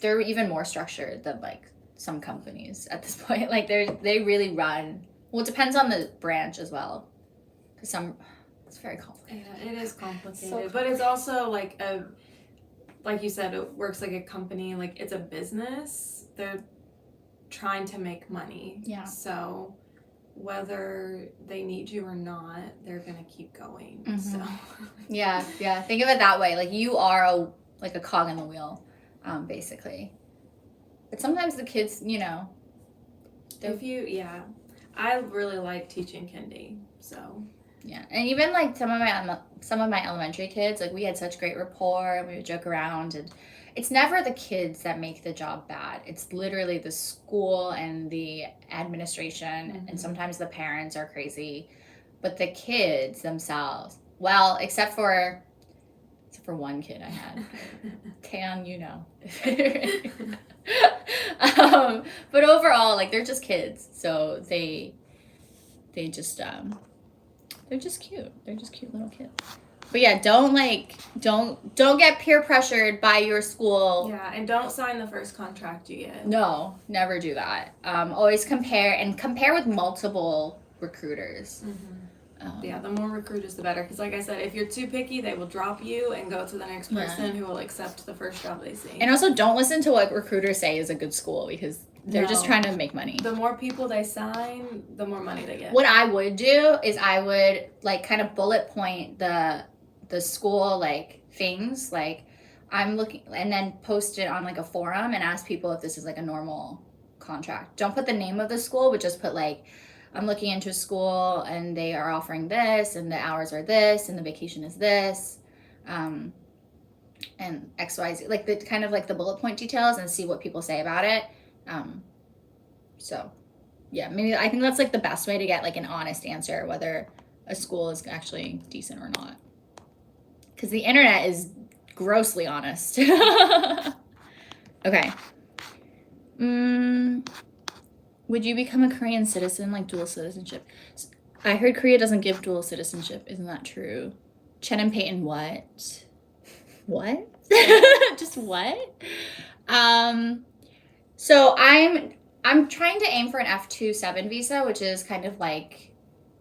They're even more structured than like some companies at this point. Like they really run. Well, it depends on the branch as well. Cause it's very complicated. Yeah, it is complicated, but it's also like like you said, it works like a company. Like it's a business. They're trying to make money. Yeah. So whether they need you or not, they're gonna keep going. Mhm. So Yeah. Think of it that way. Like you are a cog in the wheel, basically. But sometimes the kids, I really like teaching kindy. So yeah, and even like some of my elementary kids, like we had such great rapport, and we would joke around, and it's never the kids that make the job bad. It's literally the school and the administration, and sometimes the parents are crazy, but the kids themselves, well, except for one kid I had, Tan, but overall, like they're just kids, so they just they're just cute. They're just cute little kids. But yeah, don't get peer pressured by your school. Yeah, and don't sign the first contract you get. No, never do that. Always compare with multiple recruiters. Yeah, the more recruiters, the better. Because like I said, if you're too picky, they will drop you and go to the next person who will accept the first job they see. And also, don't listen to what recruiters say is a good school, because they're just trying to make money. The more people they sign, the more money they get. What I would do is I would like kind of bullet point the school like things, like I'm looking, and then post it on like a forum and ask people if this is like a normal contract. Don't put the name of the school, but just put like, I'm looking into a school and they are offering this and the hours are this and the vacation is this, and XYZ, like the kind of like the bullet point details, and see what people say about it. So yeah, maybe I think that's like the best way to get like an honest answer whether a school is actually decent or not, because the internet is grossly honest. Okay. Would you become a Korean citizen, like dual citizenship? I heard Korea doesn't give dual citizenship. Isn't that true? Chen and Peyton, what? What? Just what? So I'm trying to aim for an F27 visa, which is kind of like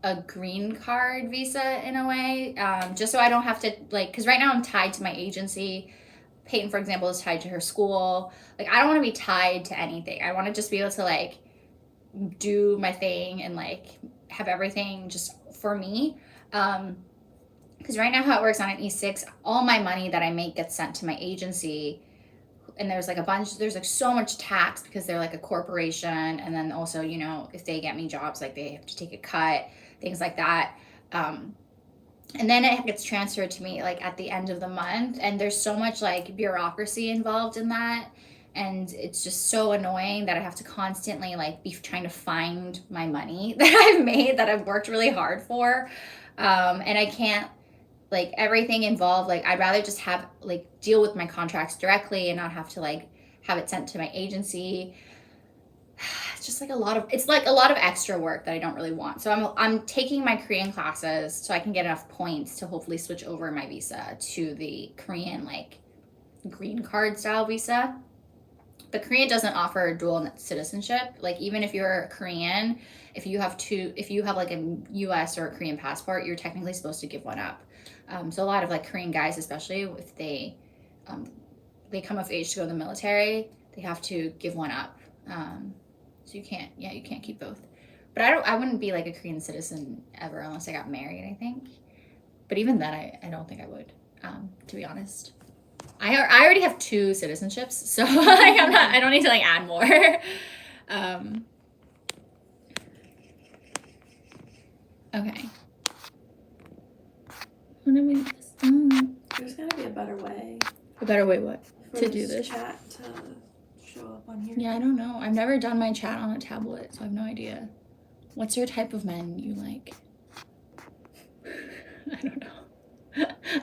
a green card visa in a way, just so I don't have to, like, because right now I'm tied to my agency. Peyton, for example, is tied to her school. Like, I don't want to be tied to anything. I want to just be able to, like, do my thing and, like, have everything just for me. Because right now how it works on an E6, all my money that I make gets sent to my agency. And there's like so much tax because they're like a corporation. And then also, if they get me jobs, like they have to take a cut, things like that. And then it gets transferred to me like at the end of the month. And there's so much like bureaucracy involved in that. And it's just so annoying that I have to constantly like be trying to find my money that I've made, that I've worked really hard for. And I can't, like, everything involved, like, I'd rather just have, like, deal with my contracts directly and not have to, like, have it sent to my agency. It's just like a lot of extra work that I don't really want. So I'm taking my Korean classes so I can get enough points to hopefully switch over my visa to the Korean, like, green card style visa. But Korea doesn't offer dual citizenship. Like, even if you're Korean, if you have like a US or a Korean passport, you're technically supposed to give one up. So a lot of like Korean guys, especially if they come of age to go to the military, they have to give one up. So you can't keep both. But I wouldn't be like a Korean citizen ever unless I got married, I think. But even then, I don't think I would, to be honest. I already have 2 citizenships, so like I don't need to like add more. Okay. There's gotta be a better way. A better way what? For to do this? Chat to show up on here. Yeah, I don't know. I've never done my chat on a tablet, so I have no idea. What's your type of men you like? I don't know.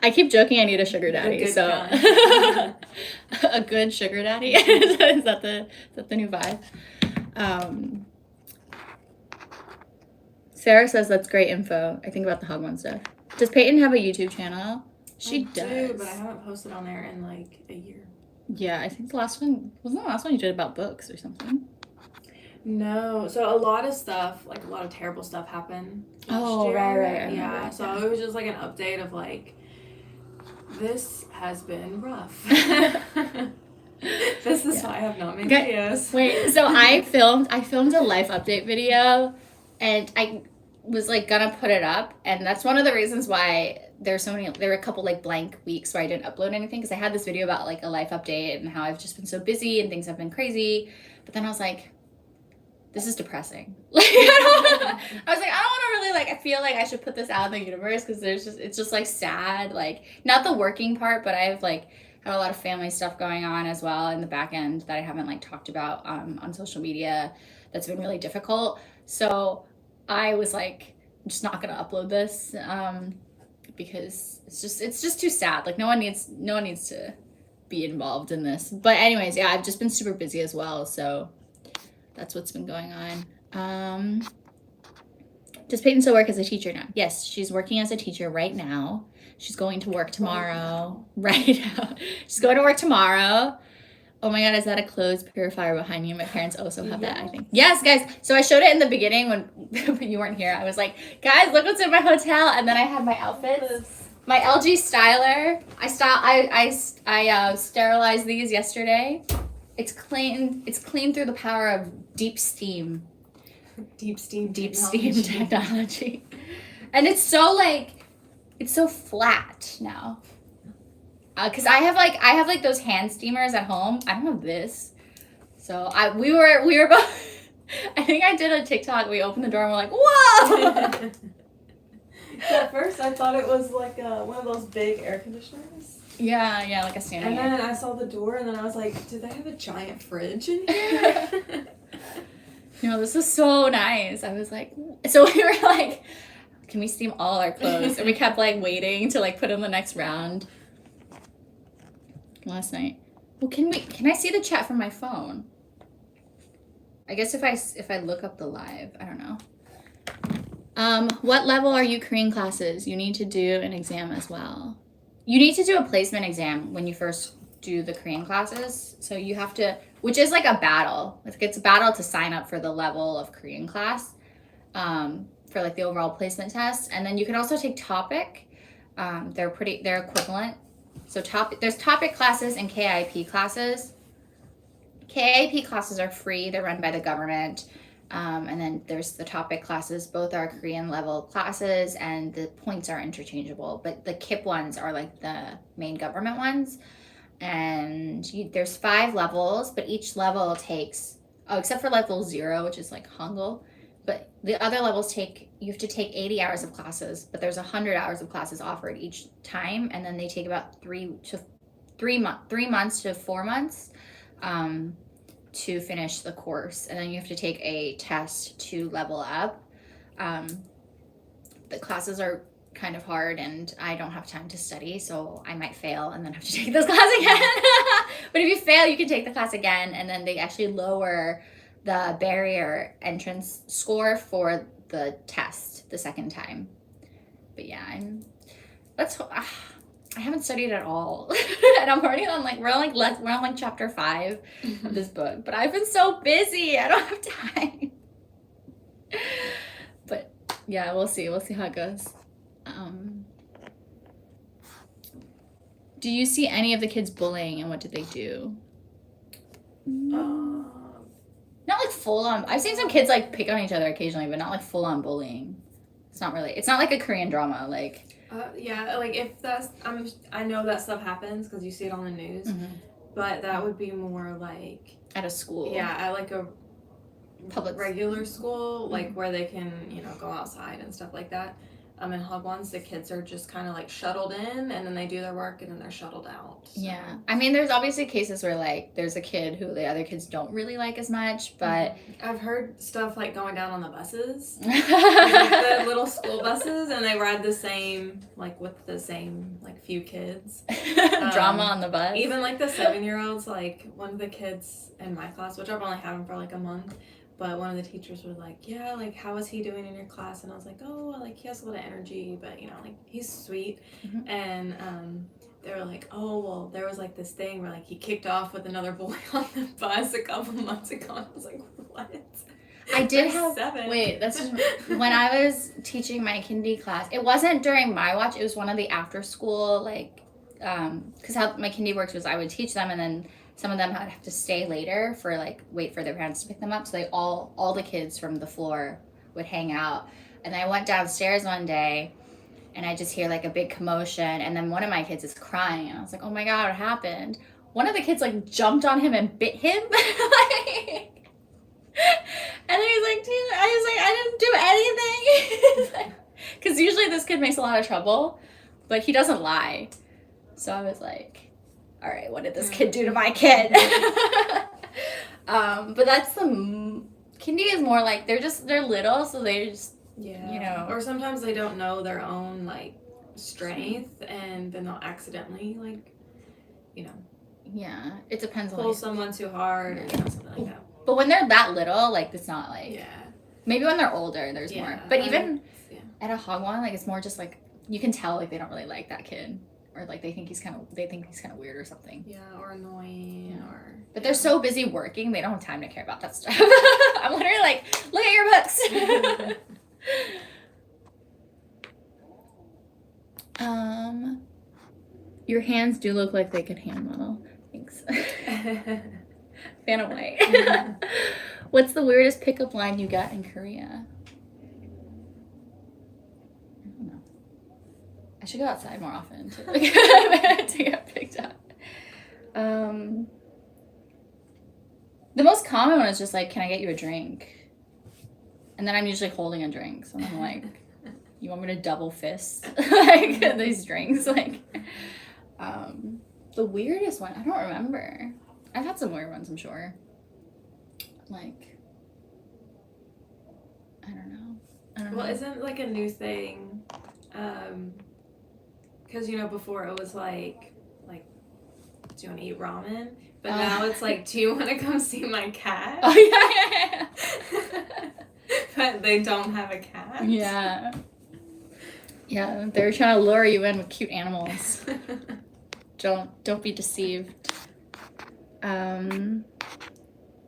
I keep joking I need a sugar daddy, so a good sugar daddy. Is that the new vibe? Sarah says that's great info. I think about the Hogwarts stuff. Does Peyton have a YouTube channel? She does. I do, but I haven't posted on there in like a year. Yeah, I think wasn't the last one you did about books or something? No, so a lot of stuff, like a lot of terrible stuff happened last year. Right. Yeah, so it was just like an update of like, this has been rough. This is why I have not made videos. Wait, so I filmed a life update video and I was like gonna put it up, and that's one of the reasons why there were a couple like blank weeks where I didn't upload anything, because I had this video about like a life update and how I've just been so busy and things have been crazy. But then I was like, this is depressing. Like, I was like, I don't want to really, like, I feel like I should put this out in the universe, because it's just like sad, like, not the working part, but I've like had a lot of family stuff going on as well in the back end that I haven't like talked about on social media. That's been really difficult. So I was like, I'm just not gonna upload this because it's just too sad. Like, no one needs to be involved in this. But anyways, yeah, I've just been super busy as well, so that's what's been going on. Does Peyton still work as a teacher now? Yes, she's working as a teacher right now. She's going to work tomorrow. Right now. She's going to work tomorrow. Oh my God, is that a clothes purifier behind you? My parents also have that, I think. Yes, guys. So I showed it in the beginning when you weren't here. I was like, guys, look what's in my hotel. And then I had my outfits. My LG styler. I sterilized these yesterday. It's clean through the power of deep steam technology. And it's so flat now. Cause I have those hand steamers at home. I don't have this. So we were both, I think I did a TikTok. We opened the door and we're like, whoa. At first I thought it was like one of those big air conditioners. Yeah, like a standing. And then I saw the door and then I was like, do they have a giant fridge in here? No, this is so nice. I was like, so we were like, can we steam all our clothes? And we kept like waiting to like put in the next round. Last night. Well, can I see the chat from my phone? I guess if I look up the live, I don't know. What level are you Korean classes? You need to do an exam as well. You need to do a placement exam when you first do the Korean classes. So you have to, which is like a battle. It's a battle to sign up for the level of Korean class, for like the overall placement test. And then you can also take topic. They're equivalent. So there's topic classes and KIP classes. KIP classes are free. They're run by the government. And then there's the topic classes. Both are Korean level classes, and the points are interchangeable. But the KIP ones are like the main government ones. And there's 5 levels, but each level takes, except for level 0, which is like Hangul. But the other levels you have to take 80 hours of classes, but there's 100 hours of classes offered each time. And then they take about 3 months to 4 months to finish the course. And then you have to take a test to level up. The classes are kind of hard and I don't have time to study, so I might fail and then have to take this class again. But if you fail, you can take the class again, and then they actually lower the barrier entrance score for the test the second time. But yeah, I haven't studied at all. And I'm already on we're on chapter 5 of this book, but I've been so busy. I don't have time. But yeah, we'll see how it goes. Do you see any of the kids bullying, and what did they do? Not like full on. I've seen some kids like pick on each other occasionally, but not like full on bullying. It's not like a Korean drama. Like yeah, like if that's I know that stuff happens because you see it on the news, but that would be more like at a school. Yeah, at like a public regular school, like where they can go outside and stuff like that. In Hagwons, the kids are just kind of like shuttled in, and then they do their work, and then they're shuttled out. So. Yeah, I mean, there's obviously cases where like there's a kid who the other kids don't really like as much, but I've heard stuff like going down on the buses, like the little school buses, and they ride the same with the same few kids. Drama on the bus. Even like the 7-year-olds, like one of the kids in my class, which I've only had him for like a month. But one of the teachers was like, yeah, like, how is he doing in your class? And I was like, oh, like, he has a lot of energy, but, like, he's sweet. And they were like, oh, well, there was, like, this thing where, like, he kicked off with another boy on the bus a couple months ago. And I was like, what? I did have, 7. Wait, that's when I was teaching my kindy class. It wasn't during my watch. It was one of the after school, because how my kindy works was I would teach them, and then some of them would have to stay later for wait for their parents to pick them up. So they all the kids from the floor would hang out. And I went downstairs one day and I just hear like a big commotion, and then one of my kids is crying, and I was like, oh my God, what happened? One of the kids like jumped on him and bit him. And then he's like, dude, I didn't do anything. Because usually this kid makes a lot of trouble, but he doesn't lie. So I was like, all right, what did this kid do to my kid? But that's kindy is more like they're little, so they just, you know. Or sometimes they don't know their own like strength, and then they'll accidentally like, you know. Yeah, it depends on pull someone too hard, or you know, something like that. But when they're that little, like it's not like. Yeah. Maybe when they're older, there's more. But even at a hagwon, like it's more just like you can tell like they don't really like that kid, or like they think he's kind of weird or something. Yeah, or annoying, or. But they're so busy working, they don't have time to care about that stuff. I'm literally like, look at your books. Your hands do look like they could hand model. Thanks. Fan of white. What's the weirdest pickup line you got in Korea? I don't know. I should go outside more often to get picked up. The most common one is just like, can I get you a drink? And then I'm usually holding a drink, so I'm like, you want me to double fist like these drinks? Like, the weirdest one, I don't remember. I've had some weird ones, I'm sure. Like, I don't know. Well, isn't like a new thing, because you know before it was like, do you want to eat ramen? But now it's like, do you want to come see my cat? Oh yeah. But they don't have a cat. Yeah. Yeah, they're trying to lure you in with cute animals. Don't be deceived.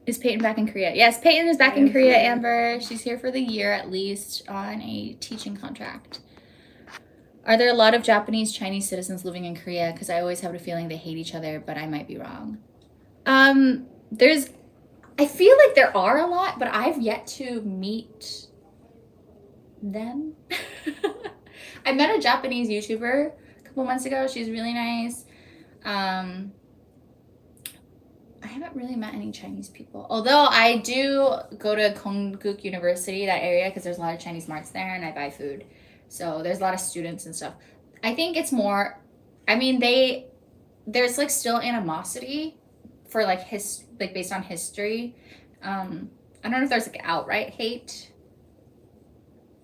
Is Peyton back in Korea? Yes, Peyton is back in Korea, Amber. She's here for the year at least on a teaching contract. Are there a lot of Japanese Chinese citizens living in Korea? Because I always have a feeling they hate each other, but I might be wrong. I feel like there are a lot, but I've yet to meet them. I met a Japanese YouTuber a couple months ago. She's really nice. I haven't really met any Chinese people. Although I do go to Konkuk University, that area, because there's a lot of Chinese marts there, and I buy food. So there's a lot of students and stuff. I think it's more, I mean, there's like still animosity for like based on history. I don't know if there's like outright hate,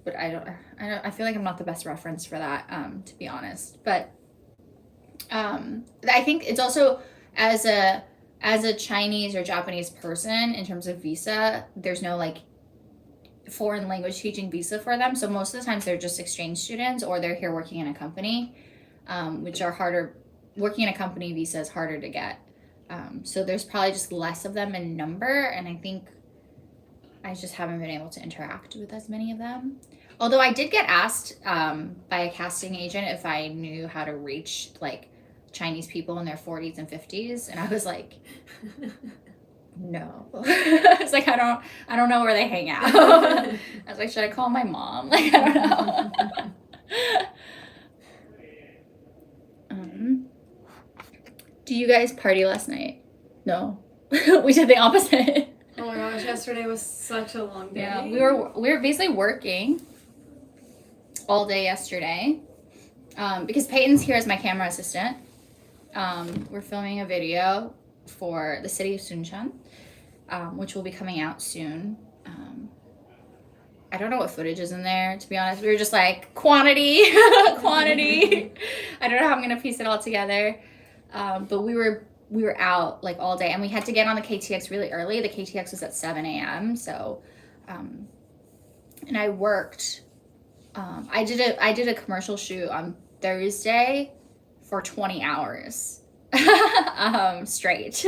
but I feel like I'm not the best reference for that, to be honest. But I think it's also as a Chinese or Japanese person, in terms of visa, there's no like foreign language teaching visa for them. So most of the times they're just exchange students, or they're here working in a company, which are harder. Working in a company visa is harder to get. So there's probably just less of them in number, and I think I just haven't been able to interact with as many of them. Although I did get asked by a casting agent if I knew how to reach like Chinese people in their 40s and 50s, and I was like, no. It's like I don't know where they hang out. I was like, should I call my mom? Like, I don't know. Do you guys party last night? No. We did the opposite. Oh my gosh, yesterday was such a long day. Yeah, we were basically working all day yesterday. Because Peyton's here as my camera assistant. We're filming a video for the city of Suncheon, which will be coming out soon. I don't know what footage is in there, to be honest. We were just like, quantity. I don't know how I'm going to piece it all together. But we were out like all day, and we had to get on the KTX really early. The KTX was at 7 a.m. So, and I worked. I did a commercial shoot on Thursday for 20 hours straight,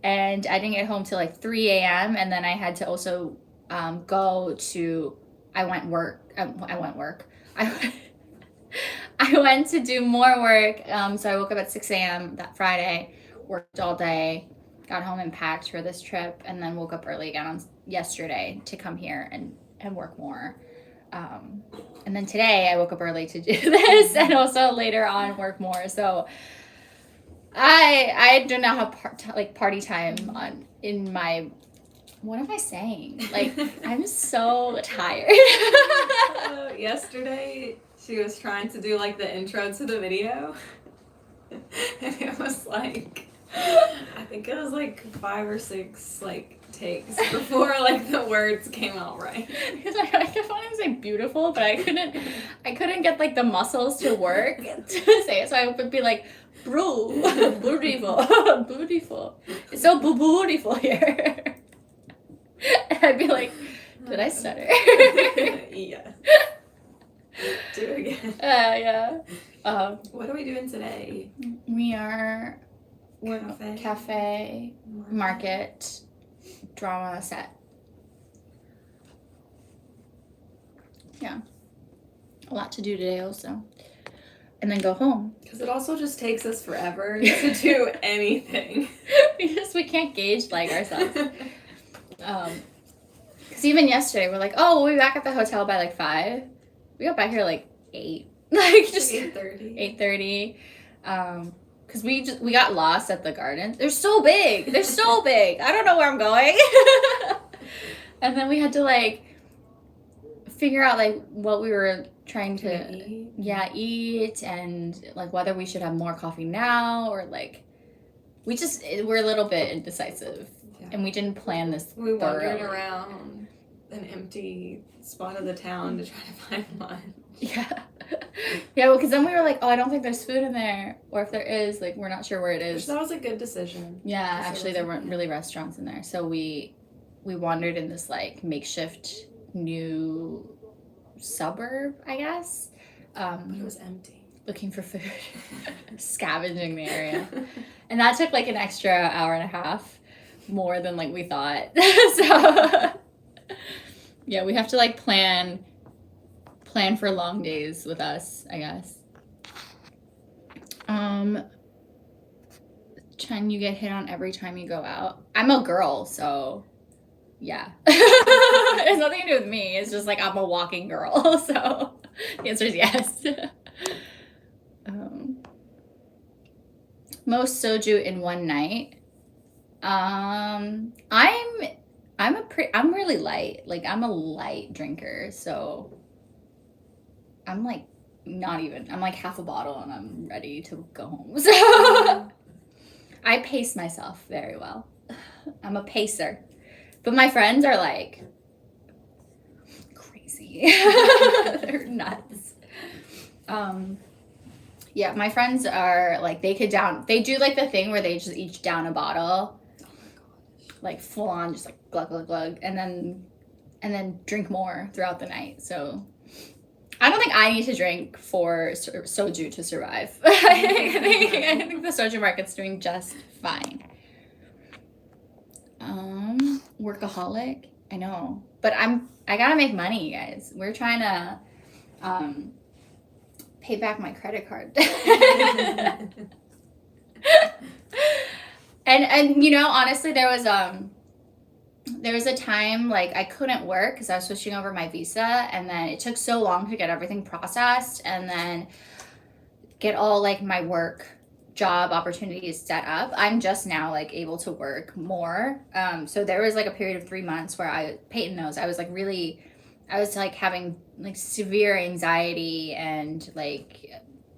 and I didn't get home till like 3 a.m. And then I had to also I went to do more work. So I woke up at 6 a.m. that Friday, worked all day, got home and packed for this trip, and then woke up early again on yesterday to come here and and work more. And then today I woke up early to do this, and also later on work more. So I do not have party time in my. What am I saying? Like, I'm so tired. Yesterday, she was trying to do like the intro to the video, and it was like, I think it was like 5 or 6 like takes before like the words came out right. Because I kept wanting to say beautiful, but I couldn't get like the muscles to work to say it. So I would be like, beautiful, beautiful. It's so beautiful here. And I'd be like, did I stutter? Yeah. Do it again. Yeah. What are we doing today? We're cafe, market, drama set. Yeah. A lot to do today also. And then go home. Because it also just takes us forever to do anything. we can't gauge like ourselves. Because even yesterday we're like, oh, we'll be back at the hotel by like 5. We got back here like 8. Like just 8:30. 8:30. Because we got lost at the gardens. They're so big. I don't know where I'm going. And then we had to like figure out like what we were trying to eat, and like whether we should have more coffee now, or like we're a little bit indecisive. Yeah. And we didn't plan this. We wandered around an empty spot of the town to try to find one. Yeah. Yeah, well, because then we were like, oh, I don't think there's food in there. Or if there is, like, we're not sure where it is. Which that was a good decision. Yeah, actually, there weren't really restaurants in there. So we wandered in this, like, makeshift new suburb, I guess. But it was empty. Looking for food. Scavenging the area. And that took, like, an extra hour and a half. More than, like, we thought. So, yeah, we have to, like, plan for long days with us, I guess. Chen, you get hit on every time you go out. I'm a girl, so yeah. It has nothing to do with me. It's just like I'm a walking girl, so the answer is yes. Most soju in one night. I'm really light. Like, I'm a light drinker, so I'm like I'm like half a bottle and I'm ready to go home. So I pace myself very well. I'm a pacer. But my friends are like crazy. They're nuts. Yeah, my friends are like, they do like the thing where they just each down a bottle. Oh my gosh. Like full on, just like glug, glug, glug. And then drink more throughout the night. So I don't think I need to drink for soju to survive. I think the soju market's doing just fine. Workaholic, I know, but I gotta make money, you guys. We're trying to pay back my credit card. and you know, honestly, there was a time like I couldn't work because I was switching over my visa, and then it took so long to get everything processed and then get all like my work job opportunities set up. I'm just now like able to work more. So there was like a period of 3 months where Peyton knows, I was like having like severe anxiety and like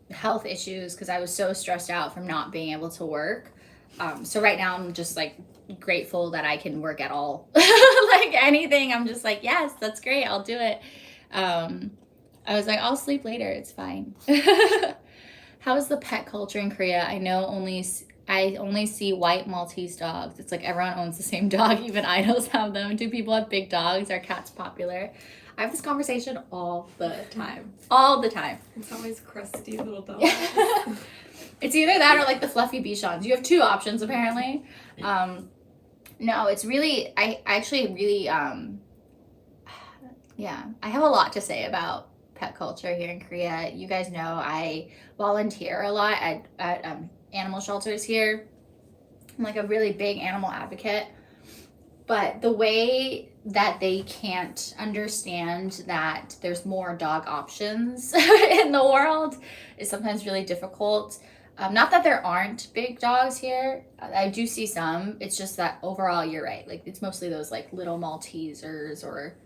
health issues because I was so stressed out from not being able to work. So right now I'm just like grateful that I can work at all. Like anything, I'm just like, yes, that's great, I'll do it. I was like, I'll sleep later, it's fine. How is the pet culture in Korea? I only see white Maltese dogs. It's like everyone owns the same dog, even idols have them. Do people have big dogs? Are cats popular? I have this conversation all the time. It's always crusty little dogs. It's either that or like the fluffy Bichons. You have 2 options apparently. No, it's really, I actually really, yeah, I have a lot to say about pet culture here in Korea. You guys know I volunteer a lot at animal shelters here. I'm like a really big animal advocate. But the way that they can't understand that there's more dog options in the world is sometimes really difficult. Not that there aren't big dogs here. I do see some. It's just that overall, you're right. Like, it's mostly those, like, little Maltesers, or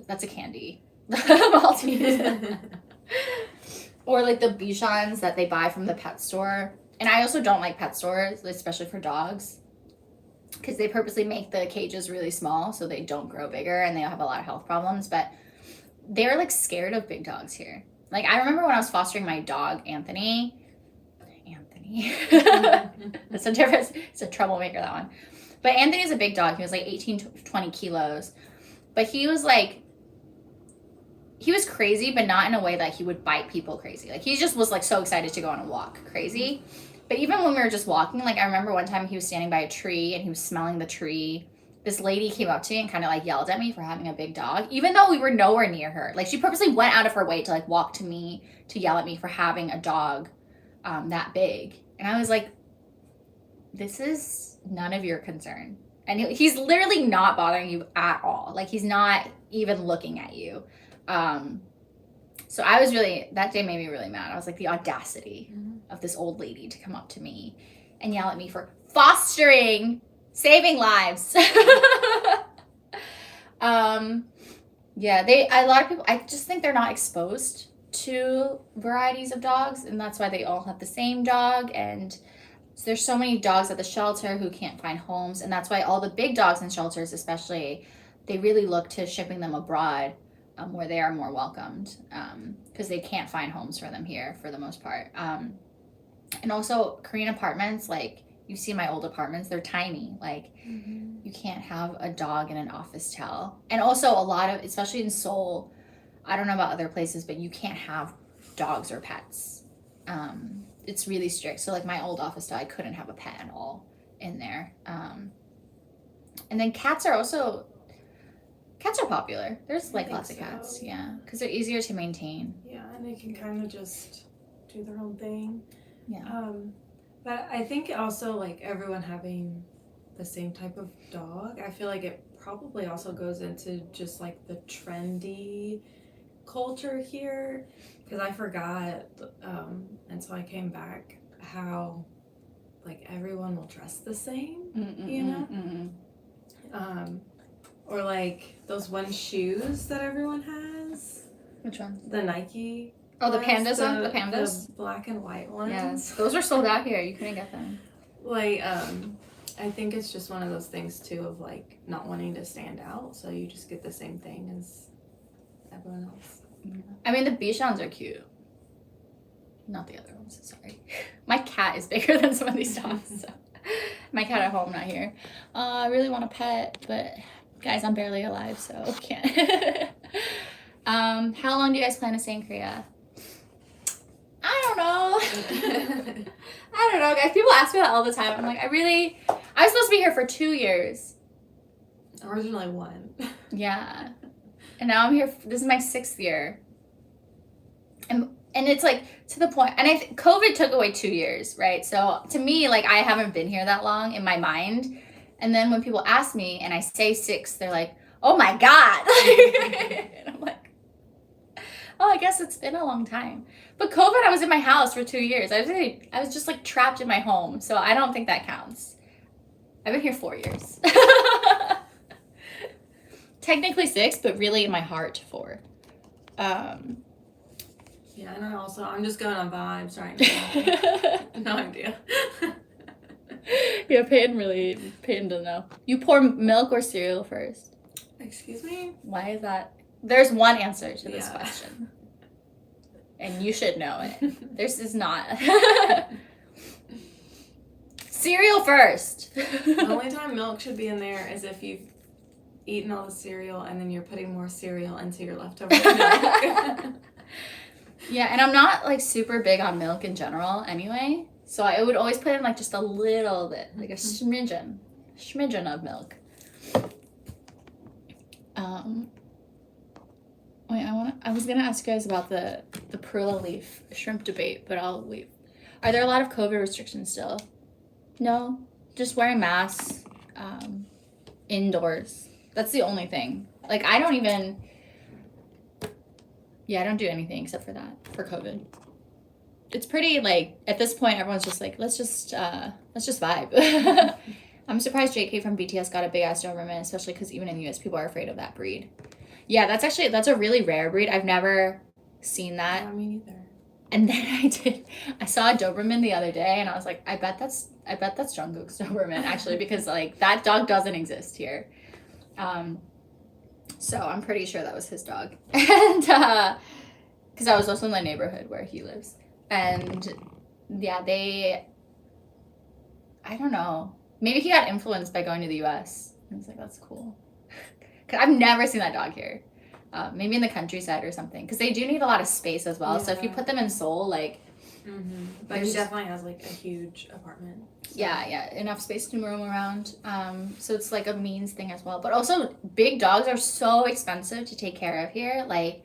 that's a candy. Maltese. Or, like, the Bichons that they buy from the pet store. And I also don't like pet stores, especially for dogs, because they purposely make the cages really small so they don't grow bigger and they have a lot of health problems. But they're, like, scared of big dogs here. Like, I remember when I was fostering my dog, Anthony. That's a difference. It's a troublemaker, that one. But Anthony's a big dog. He was like 18 to 20 kilos. But he was crazy, but not in a way that he would bite people crazy. Like, he just was like so excited to go on a walk crazy. But even when we were just walking, like, I remember one time he was standing by a tree and he was smelling the tree. This lady came up to me and kind of like yelled at me for having a big dog, even though we were nowhere near her. Like, she purposely went out of her way to like walk to me to yell at me for having a dog that big. And I was like, this is none of your concern. And he's literally not bothering you at all. Like, he's not even looking at you. So I was really, that day made me really mad. I was like, the audacity of this old lady to come up to me and yell at me for saving lives. Yeah, a lot of people, I just think they're not exposed to varieties of dogs, and that's why they all have the same dog. And so there's so many dogs at the shelter who can't find homes, and that's why all the big dogs in shelters, especially, they really look to shipping them abroad, where they are more welcomed, because they can't find homes for them here for the most part. And also Korean apartments, like, you see my old apartments, they're tiny. Like, you can't have a dog in an office towel. And also a lot of, especially in Seoul, I don't know about other places, but you can't have dogs or pets. It's really strict. So, like, my old office dog, I couldn't have a pet at all in there. And then cats are popular. There's, like, lots of cats, yeah, because they're easier to maintain. Yeah, and they can kind of just do their own thing. Yeah. But I think also, like, everyone having the same type of dog, I feel like it probably also goes into just, like, the trendy culture here, because I forgot until I came back how, like, everyone will dress the same, you know? Or, like, those one shoes that everyone has. Which one? The Nike. Oh, the pandas one? The pandas? The black and white ones. Yes. Those are sold out here. You couldn't get them. Like, I think it's just one of those things, too, of, like, not wanting to stand out. So you just get the same thing as everyone else. I mean, the Bichons are cute. Not the other ones, sorry. My cat is bigger than some of these dogs. So. My cat at home, not here. I really want a pet, but guys, I'm barely alive, so can't. How long do you guys plan to stay in Korea? I don't know. I don't know, guys. People ask me that all the time. I'm like, I was supposed to be here for 2 years. Originally 1. Yeah. And now I'm here, this is my 6th year. And it's like, to the point, and I think COVID took away 2 years, right? So to me, like, I haven't been here that long in my mind. And then when people ask me and I say 6, they're like, oh my God. And I'm like, oh, I guess it's been a long time. But COVID, I was in my house for 2 years. I was just like trapped in my home. So I don't think that counts. I've been here 4 years. Technically 6, but really in my heart 4. Yeah, and I'm just going on vibes right now. No idea. Yeah, Peyton doesn't know. You pour milk or cereal first? Excuse me? Why is that? There's one answer to this question. And you should know it. This is not. Cereal first. The only time milk should be in there is if you've eaten all the cereal and then you're putting more cereal into your leftover milk. Yeah, and I'm not, like, super big on milk in general anyway. So I would always put in, like, just a little bit, like a smidgen of milk. Wait, I was gonna ask you guys about the perla leaf shrimp debate, but I'll wait. Are there a lot of COVID restrictions still? No, just wearing masks indoors. That's the only thing. Like, I don't even... Yeah, I don't do anything except for that, for COVID. It's pretty, like, at this point, everyone's just like, let's just vibe. I'm surprised JK from BTS got a big-ass Doberman, especially because even in the US, people are afraid of that breed. Yeah, that's a really rare breed. I've never seen that. Yeah, me neither. And then I saw a Doberman the other day, and I was like, I bet that's Jungkook's Doberman, actually, because, like, that dog doesn't exist here. So I'm pretty sure that was his dog. And, because I was also in the neighborhood where he lives. And, yeah, I don't know. Maybe he got influenced by going to the US. I was like, that's cool. Because I've never seen that dog here. Maybe in the countryside or something. Because they do need a lot of space as well. Yeah. So if you put them in Seoul, like... Mm-hmm. But he definitely has, like, a huge apartment. So. Yeah. Enough space to roam around. So it's, like, a means thing as well. But also, big dogs are so expensive to take care of here. Like,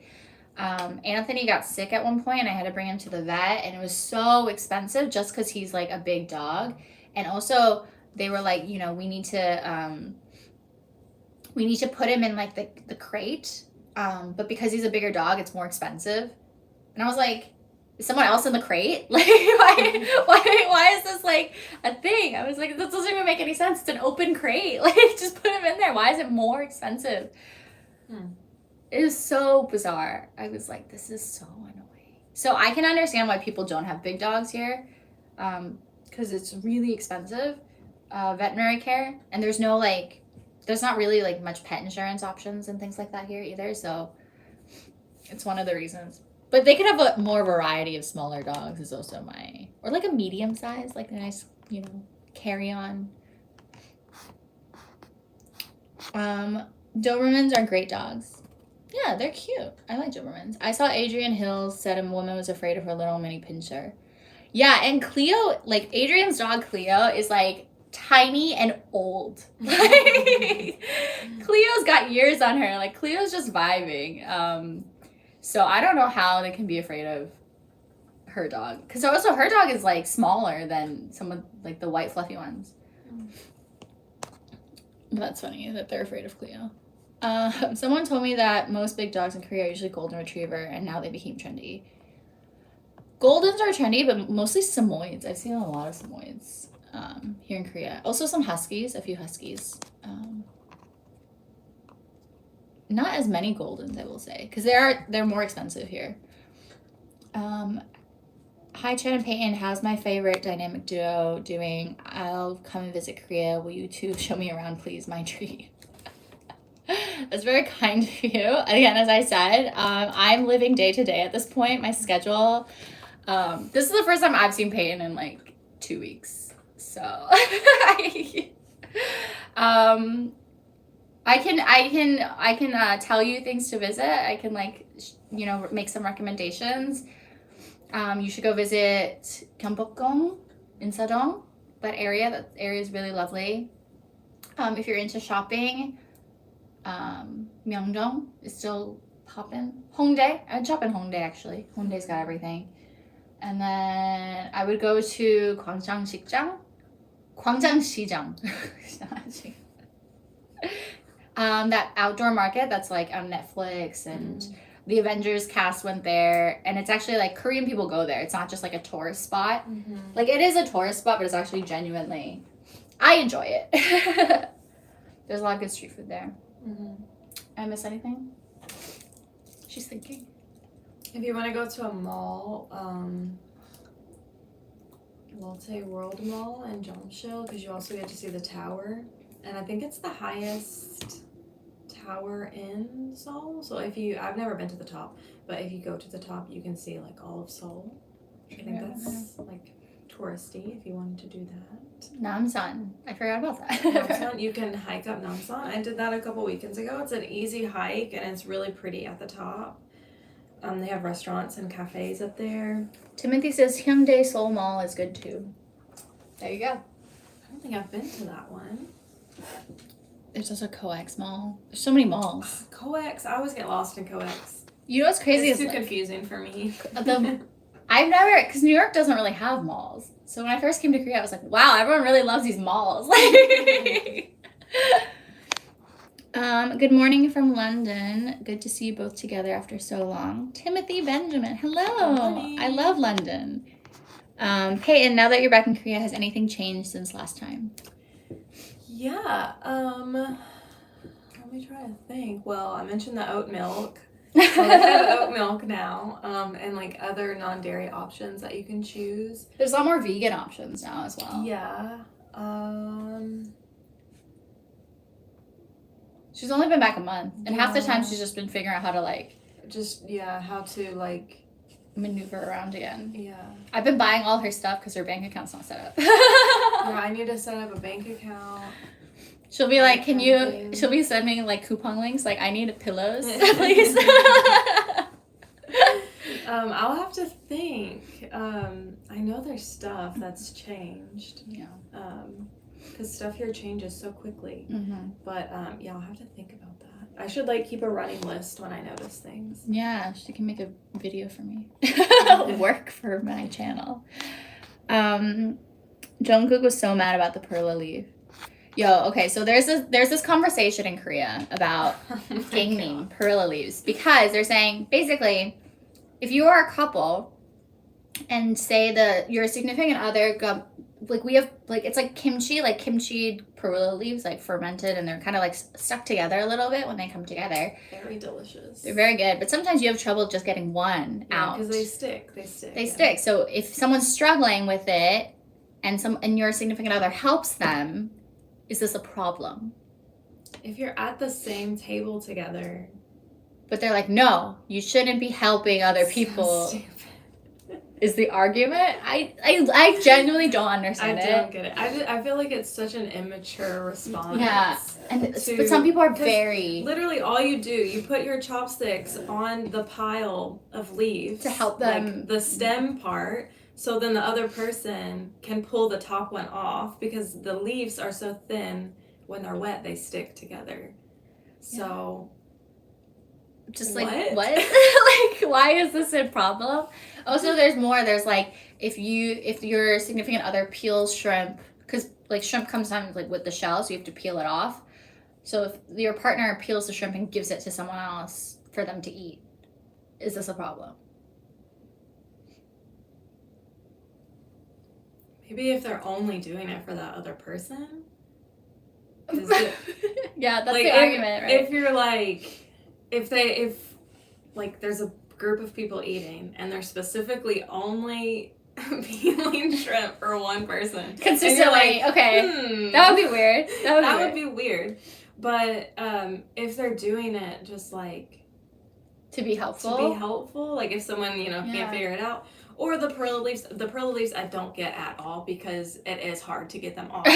Anthony got sick at one point, and I had to bring him to the vet. And it was so expensive just because he's, like, a big dog. And also, they were like, you know, we need to put him in, like, the crate. But because he's a bigger dog, it's more expensive. And I was like, is someone else in the crate? Like, why is this, like, a thing? I was like, this doesn't even make any sense. It's an open crate. Like, just put him in there. Why is it more expensive? It is so bizarre. I was like, this is so annoying. So I can understand why people don't have big dogs here. Because it's really expensive, veterinary care. And there's no, like... There's not really, like, much pet insurance options and things like that here either, so it's one of the reasons. But they could have a more variety of smaller dogs is also my... Or, like, a medium size, like a nice, you know, carry-on. Dobermans are great dogs. Yeah, they're cute. I like Dobermans. I saw Adrian Hills said a woman was afraid of her little mini pinscher. Yeah, and Cleo, like, Adrian's dog Cleo is, like, tiny and old. Like, Cleo's got years on her. Like, Cleo's just vibing. So I don't know how they can be afraid of her dog. Because also her dog is, like, smaller than some of, like, the white fluffy ones. But that's funny that they're afraid of Cleo. Someone told me that most big dogs in Korea are usually golden retriever, and now they became trendy. Goldens are trendy, but mostly Samoyeds. I've seen a lot of Samoyeds. Here in Korea. Also some huskies, a few huskies. Not as many Goldens, I will say, because they're more expensive here. Hi, Chen and Peyton. How's my favorite dynamic duo doing? I'll come and visit Korea. Will you two show me around, please? My treat. That's very kind of you. Again, as I said, I'm living day to day at this point. My schedule. This is the first time I've seen Peyton in, like, 2 weeks. So I can tell you things to visit. I can, like, you know, make some recommendations. You should go visit Gyeongbokgung in Sadong. That area is really lovely. If you're into shopping, Myeongdong is still poppin'. Hongdae, I'd shop in Hongdae actually. Hongdae's got everything. And then I would go to 광장시장. That outdoor market that's, like, on Netflix, and the Avengers cast went there, and it's actually, like, Korean people go there. It's not just, like, a tourist spot. Like, it is a tourist spot, but it's actually genuinely, I enjoy it. There's a lot of good street food there. I miss anything? She's thinking. If you want to go to a mall, Lotte World Mall in Jeongsil, because you also get to see the tower, and I think it's the highest tower in Seoul. So I've never been to the top, but if you go to the top, you can see, like, all of Seoul. I think that's, like, touristy if you wanted to do that. Namsan. I forgot about that. Namsan, you can hike up Namsan. I did that a couple weekends ago. It's an easy hike, and it's really pretty at the top. They have restaurants and cafes up there. Timothy says Hyundai Seoul Mall is good too. There you go. I don't think I've been to that one. There's also Coex Mall. There's so many malls. Coex. I always get lost in Coex. You know what's crazy? It's too confusing for me. I've never, because New York doesn't really have malls. So when I first came to Korea, I was like, wow, everyone really loves these malls. Good morning from London. Good to see you both together after so long. Timothy Benjamin, hello. Morning. I love London. Peyton, now that you're back in Korea, has anything changed since last time? Yeah. Let me try to think. Well, I mentioned the oat milk. So I have oat milk now, and like other non-dairy options that you can choose. There's a lot more vegan options now as well. Yeah. She's only been back a month, and half the time Yeah. she's just been figuring out how to how to like maneuver around again. yeah. I've been buying all her stuff because her bank account's not set up. Yeah, I need to set up a bank account. She'll be like, Something. she'll be sending like coupon links, like, I need pillows, please. I'll have to think. I know there's stuff that's changed. Yeah. Because stuff here changes so quickly. Mm-hmm. But yeah, I'll have to think about that. I should like keep a running list when I notice things. Yeah, she can make a video for me. Work for my channel. Jungkook was so mad about the perla leaf. Yo, okay, so there's this conversation in Korea about gaming perla leaves because they're saying basically, if you are a couple and say your significant other we have like it's like kimchi perla leaves like fermented and they're kind of like stuck together a little bit when they come together. Very delicious. They're very good, but sometimes you have trouble just getting one out because they stick. They stick. So if someone's struggling with it and your significant other helps them, is this a problem? If you're at the same table together. But they're like, no, you shouldn't be helping other people. So stupid. Is the argument? I genuinely don't understand it. I don't get it. I feel like it's such an immature response. Yeah, but some people are very... Literally all you do, you put your chopsticks on the pile of leaves. To help them. Like the stem part, so then the other person can pull the top one off because the leaves are so thin, when they're wet, they stick together. So... Just like what? Like, why is this a problem? Also, there's more. There's like if your significant other peels shrimp, because like shrimp comes down like with the shell, so you have to peel it off. So if your partner peels the shrimp and gives it to someone else for them to eat, is this a problem? Maybe if they're only doing it for that other person. Yeah, that's like, the argument, right? If you're like. If like there's a group of people eating and they're specifically only peeling shrimp for one person consistently, like, okay, that would be weird. That would be weird. But if they're doing it just like to be helpful, like if someone can't figure it out, or the perla leaves I don't get at all because it is hard to get them off.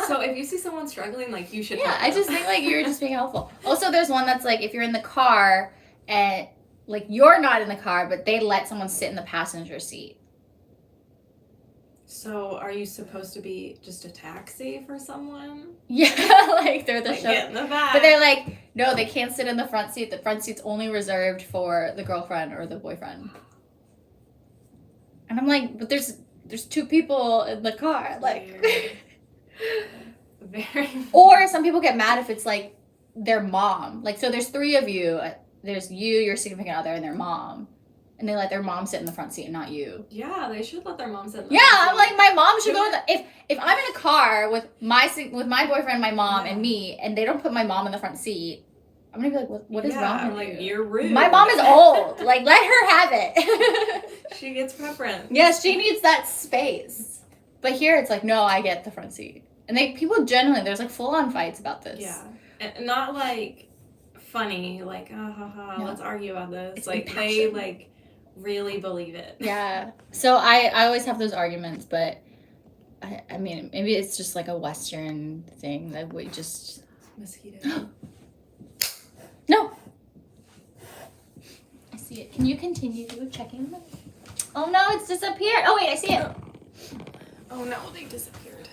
So if you see someone struggling, like you should help them. I just think like you're just being helpful. Also, there's one that's like if you're in the car and like you're not in the car, but they let someone sit in the passenger seat. So are you supposed to be just a taxi for someone? Yeah, like they're the like, show. Get in the back. But they're like, no, they can't sit in the front seat. The front seat's only reserved for the girlfriend or the boyfriend. And I'm like, but there's two people in the car, like. Very. Or some people get mad if it's like their mom. Like, so there's three of you. There's you, your significant other, and their mom. And they let their mom sit in the front seat and not you. Yeah, they should let their mom sit in the front seat. I'm like, my mom should go in the... If I'm in a car with my boyfriend, my mom, and me, and they don't put my mom in the front seat, I'm going to be like, what is wrong with you? You're rude. My mom is old. Like, let her have it. She gets preference. Yes, she needs that space. But here it's like, no, I get the front seat. And people genuinely, there's like full-on fights about this. Yeah. And not like funny, like, let's argue about this. It's like, they like really believe it. Yeah. So I always have those arguments, but I mean, maybe it's just like a Western thing that we just... Mosquito. No. I see it. Can you continue checking them? Oh no, it's disappeared. Oh wait, I see it. Oh no, they disappeared.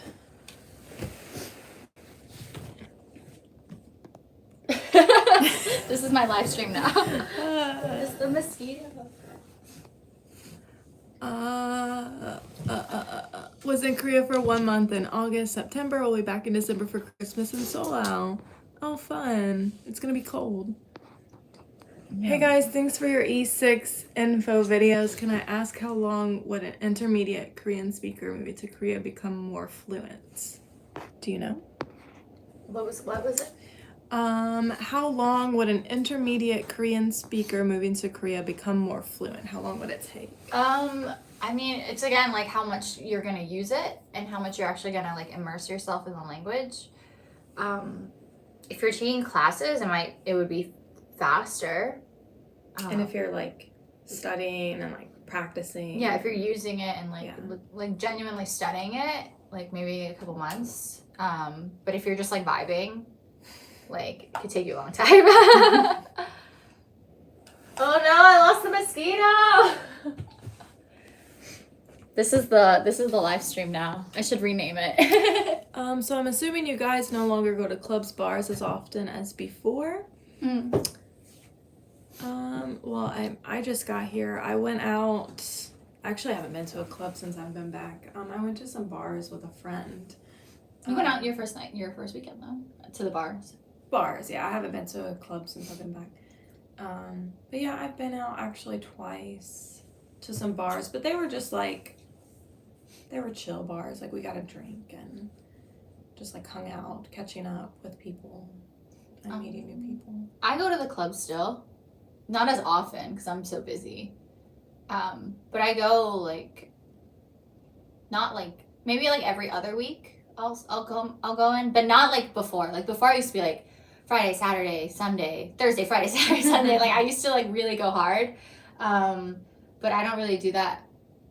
This is my live stream now. It's the mosquito. Was in Korea for 1 month in August, September. We'll be back in December for Christmas in Seoul. Oh, fun. It's going to be cold. Yeah. Hey guys, thanks for your E6 info videos. Can I ask how long would an intermediate Korean speaker moving to Korea become more fluent? Do you know? What was it? How long would an intermediate Korean speaker moving to Korea become more fluent? How long would it take? I mean, it's again like how much you're gonna use it and how much you're actually gonna like immerse yourself in the language. If you're taking classes, it would be faster. And if you're like studying and like practicing. Yeah, if you're using it and Yeah. like genuinely studying it, like maybe a couple months. But if you're just like vibing, like it could take you a long time. Oh no, I lost the mosquito. This is the live stream now. I should rename it. So I'm assuming you guys no longer go to clubs, bars as often as before. Well, I just got here. I went out. Actually, I haven't been to a club since I've been back. I went to some bars with a friend. You went out your first weekend though, to the bars. Bars, yeah. I haven't been to a club since I've been back. But yeah, I've been out actually twice to some bars, but they were just like, they were chill bars. Like we got a drink and just like hung out, catching up with people and meeting new people. I go to the club still, not as often because I'm so busy. But I go like, not like maybe like every other week. I'll go in, but not like before. Like before, I used to be like Friday, Saturday, Sunday, Thursday, Friday, Saturday, Sunday. Like I used to like really go hard, but I don't really do that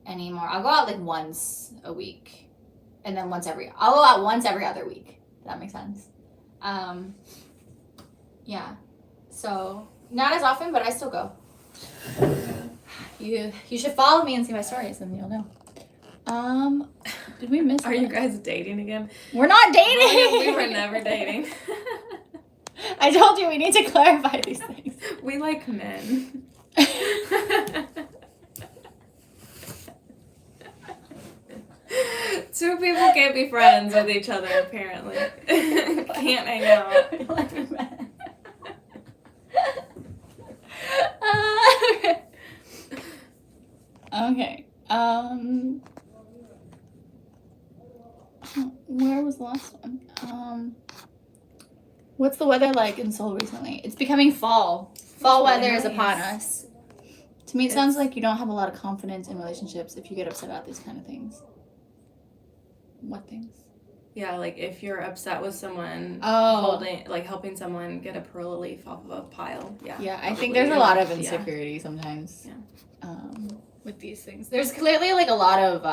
anymore. I'll go out like once a week, and then I'll go out once every other week. If that makes sense. Yeah. So not as often, but I still go. You should follow me and see my stories, and you'll know. Did we miss? Are you guys dating again? We're not dating. We were never dating. I told you we need to clarify these things. We like men. Two people can't be friends with each other, apparently. Can't hang out. We like men. Okay. Where was the last one? What's the weather like in Seoul recently? It's becoming fall. Fall weather is upon us. To me, it sounds like you don't have a lot of confidence in relationships if you get upset about these kind of things. What things? Yeah, like if you're upset with someone helping someone get a perla leaf off of a pile. Yeah. Yeah, I think there's a lot of insecurity sometimes. Yeah. With these things. There's clearly like a lot of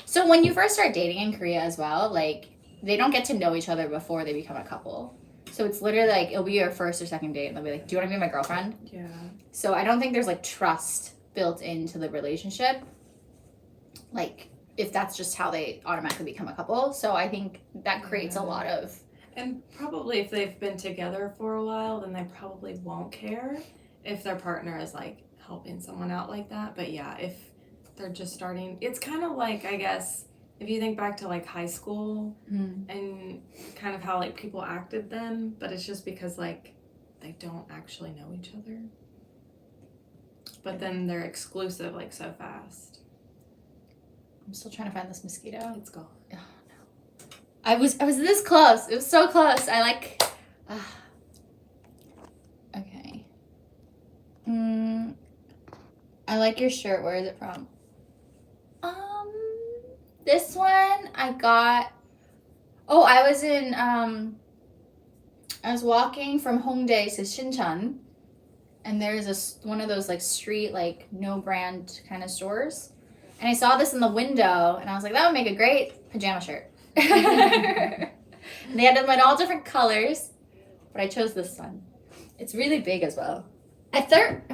so when you first start dating in Korea as well, like they don't get to know each other before they become a couple. So it's literally like it'll be your first or second date and they'll be like, "Do you want to be my girlfriend?" Yeah. So I don't think there's like trust built into the relationship. Like if that's just how they automatically become a couple. So I think that creates a lot of... And probably if they've been together for a while, then they probably won't care if their partner is like helping someone out like that. But yeah, if they're just starting, it's kind of like, I guess, if you think back to like high school and kind of how like people acted then, but it's just because like they don't actually know each other. But then they're exclusive like so fast. I'm still trying to find this mosquito. It's gone. Oh no. I was this close. It was so close. I like okay. I like your shirt. Where is it from? This one I got. Oh, I was walking from Hongdae to Suncheon, and there's one of those like street like no brand kind of stores. And I saw this in the window, and I was like, that would make a great pajama shirt. And they had them in all different colors, but I chose this one. It's really big as well. At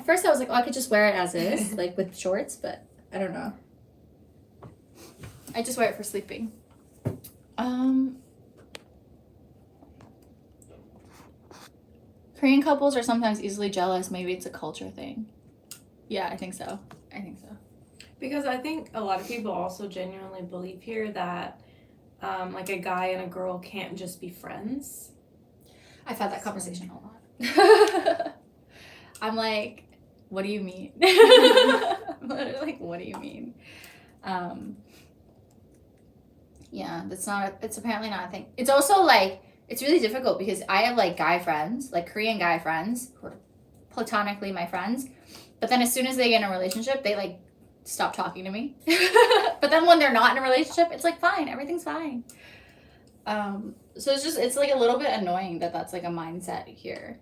first I was like, oh, I could just wear it as is, like with shorts, but I don't know. I just wear it for sleeping. Korean couples are sometimes easily jealous. Maybe it's a culture thing. Yeah, I think so. Because I think a lot of people also genuinely believe here that like a guy and a girl can't just be friends. I've had that conversation a lot. I'm like, what do you mean? I'm literally like, what do you mean? Yeah, it's apparently not a thing. It's also like, it's really difficult because I have like guy friends, like Korean guy friends, who are platonically my friends. But then as soon as they get in a relationship, they like stop talking to me. But then when they're not in a relationship, it's like fine, everything's fine. So it's like a little bit annoying that that's like a mindset here.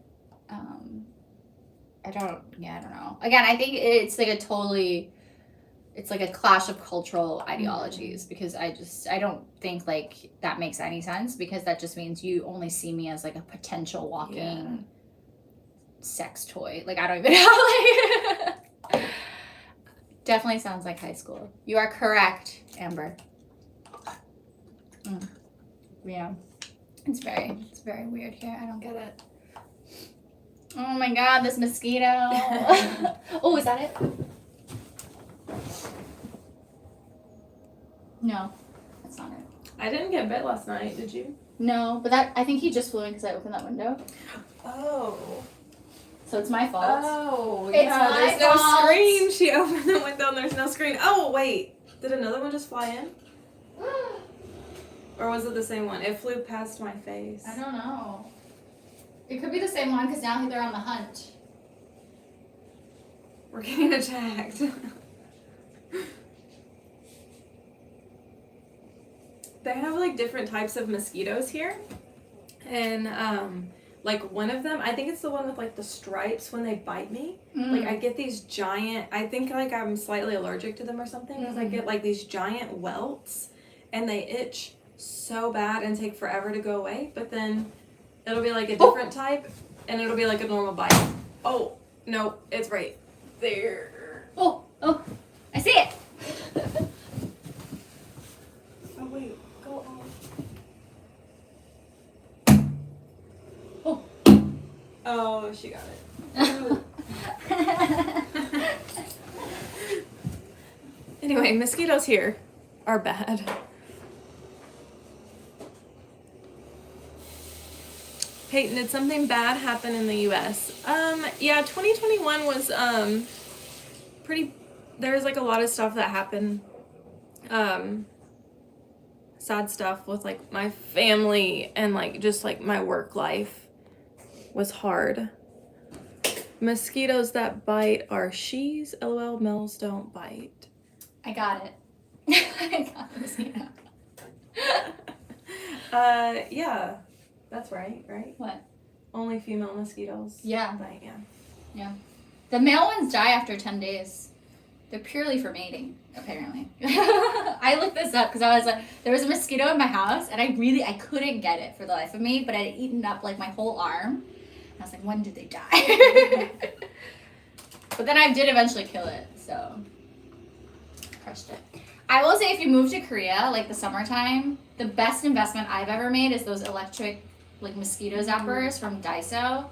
I don't know. Again, I think it's like it's like a clash of cultural ideologies because I don't think like that makes any sense because that just means you only see me as like a potential walking sex toy. Like I don't even know. Like, definitely sounds like high school. You are correct, Amber. Yeah. It's very weird here. I don't get it. Oh my god, this mosquito. Oh, is that it? No, that's not it. I didn't get bit last night, did you? No, but I think he just flew in because I opened that window. Oh. So it's my fault. Oh, It's yeah, my there's no fault. screen. She opened the window and there's no screen. Oh, wait. Did another one just fly in? Or was it the same one? It flew past my face. I don't know. It could be the same one because now they're on the hunt. We're getting attacked. They have like different types of mosquitoes here. And like one of them, I think it's the one with like the stripes when they bite me. Like I get these giant, I think like I'm slightly allergic to them or something because I get like these giant welts and they itch so bad and take forever to go away. But then it'll be like a different type and it'll be like a normal bite. Oh, no, it's right there. Oh, I see it. Oh, wait, go on. Oh, she got it. Anyway, mosquitoes here are bad. Peyton, did something bad happen in the U.S.? Yeah, 2021 was pretty. There was like a lot of stuff that happened. Sad stuff with like my family and like just like my work life was hard. Mosquitoes that bite are she's. LOL, males don't bite. I got it. I got the mosquito. Yeah. That's right? What? Only female mosquitoes. Yeah. Bite, Yeah. The male ones die after 10 days. They're purely for mating, apparently. I looked this up because I was like, there was a mosquito in my house and I couldn't get it for the life of me, but I had eaten up like my whole arm. And I was like, when did they die? But then I did eventually kill it, so crushed it. I will say if you move to Korea, like the summertime, the best investment I've ever made is those electric like mosquito zappers from Daiso.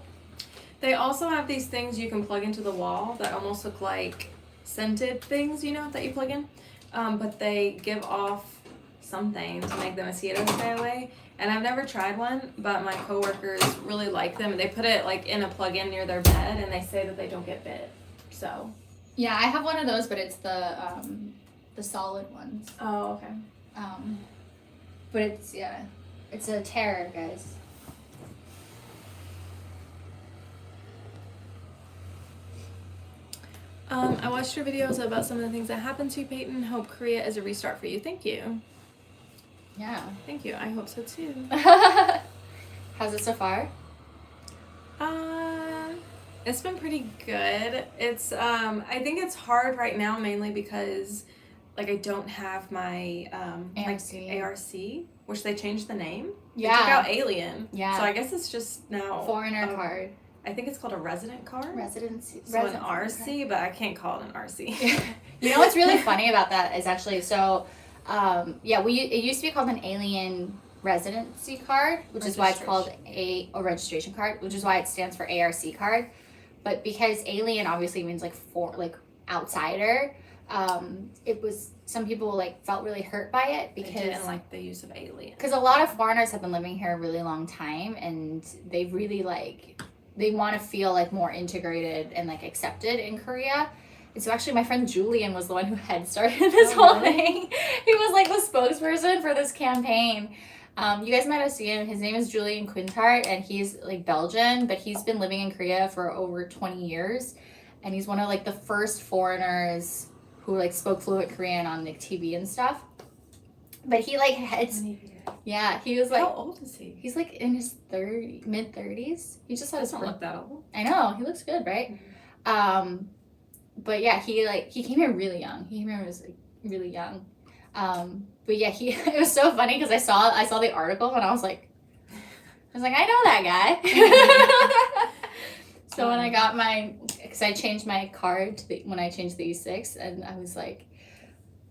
They also have these things you can plug into the wall that almost look like scented things, you know, that you plug in. But they give off something to make the mosquitoes stay away. And I've never tried one, but my coworkers really like them. And they put it like in a plug-in near their bed, and they say that they don't get bit. So. Yeah, I have one of those, but it's the solid ones. Oh, okay. But it's a terror, guys. I watched your videos about some of the things that happened to you, Peyton. Hope Korea is a restart for you. Thank you. Yeah. Thank you. I hope so too. How's it so far? It's been pretty good. It's I think it's hard right now mainly because like I don't have my ARC, which they changed the name. Yeah. They took out Alien. Yeah. So I guess it's just now Foreigner card. I think it's called a resident card. Residency. So an RC, but I can't call it an RC. You know what's really funny about that is actually it used to be called an Alien residency card, which is why it's called a registration card, which is why it stands for ARC card. But because Alien obviously means like outsider, it was, some people like felt really hurt by it They because didn't like the use of alien. a lot of foreigners have been living here a really long time, and they really like, they want to feel like more integrated and like accepted in Korea. And so actually my friend Julian was the one who had started this whole thing. He was like the spokesperson for this campaign. You guys might have seen him. His name is Julian Quintart, and he's like Belgian, but he's been living in Korea for over 20 years. And he's one of like the first foreigners who like spoke fluent Korean on like TV and stuff. But he like yeah, he was like, how old is he? He's like in his mid-30s. He just has Doesn't look that old. I know, he looks good, right? Mm-hmm. But yeah, he came here really young. He came here when he was like really young. But yeah, it was so funny because I saw the article and I was like, I know that guy. So when I got because I changed my card when I changed the E6, and I was like,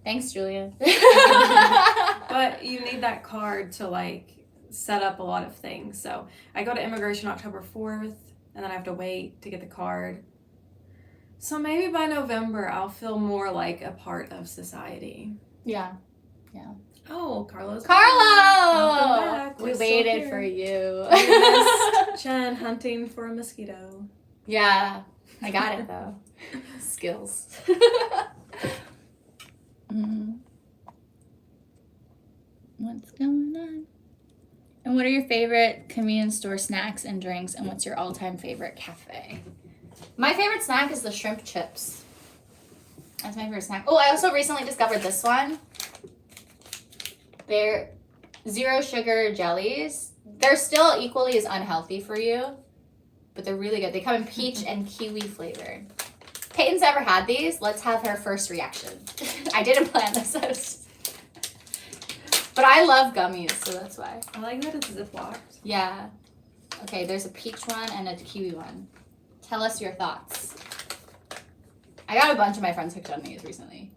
thanks, Julian. But you need that card to like set up a lot of things. So I go to immigration October 4th, and then I have to wait to get the card. So maybe by November I'll feel more like a part of society. Yeah. Oh, Carlos! Carlo! Back. We waited for you. We missed Chen hunting for a mosquito. Yeah, I got it though. Skills. What's going on? And what are your favorite convenience store snacks and drinks, and what's your all-time favorite cafe? My favorite snack is the shrimp chips. That's my favorite snack. Oh, I also recently discovered this one. They're 0 sugar jellies. They're still equally as unhealthy for you, but they're really good. They come in peach and kiwi flavored. Peyton's never had these. Let's have her first reaction. I didn't plan this. But I love gummies, so that's why. I like that it's Ziplocked. Yeah. Okay, there's a peach one and a kiwi one. Tell us your thoughts. I got a bunch of my friends hooked on these recently.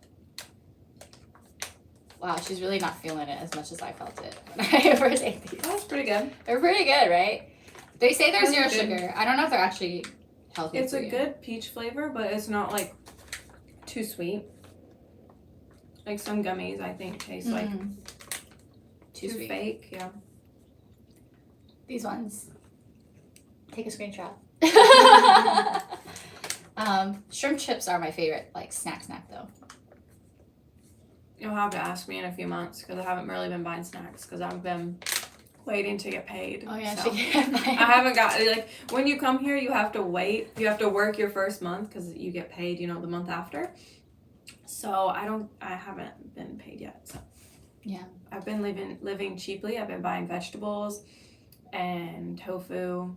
Wow, she's really not feeling it as much as I felt it when I first ate these. That's pretty good. They're pretty good, right? They say they're That's 0 good. sugar. I don't know if they're actually healthy It's for a you. good peach flavor, but it's not like too sweet. Like some gummies, I think, taste like Too sweet. fake. Yeah. These ones. Take a screenshot. Shrimp chips are my favorite, like snack though. You'll have to ask me in a few months because I haven't really been buying snacks because I've been waiting to get paid. Oh yeah, so. she can't buy I haven't got like when you come here, you have to wait. You have to work your first month because you get paid, the month after. So I haven't been paid yet. So yeah, I've been living cheaply. I've been buying vegetables and tofu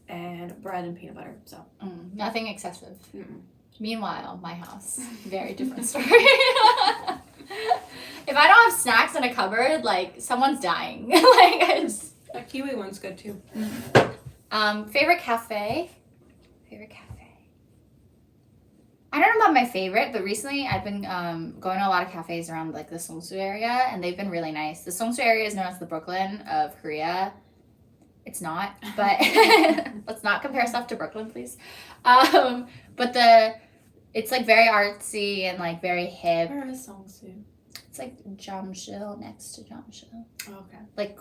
and bread and peanut butter. So nothing excessive. Mm-mm. Meanwhile, my house, very different story. If I don't have snacks in a cupboard, like someone's dying. A kiwi one's good too. Favorite cafe? I don't know about my favorite, but recently I've been going to a lot of cafes around like the Songsu area, and they've been really nice. The Songsu area is known as the Brooklyn of Korea. It's not, but let's not compare stuff to Brooklyn, please. But it's like very artsy and like very hip. Where is Songsu? It's like Jamsil, next to Jamsil. Oh, okay. Like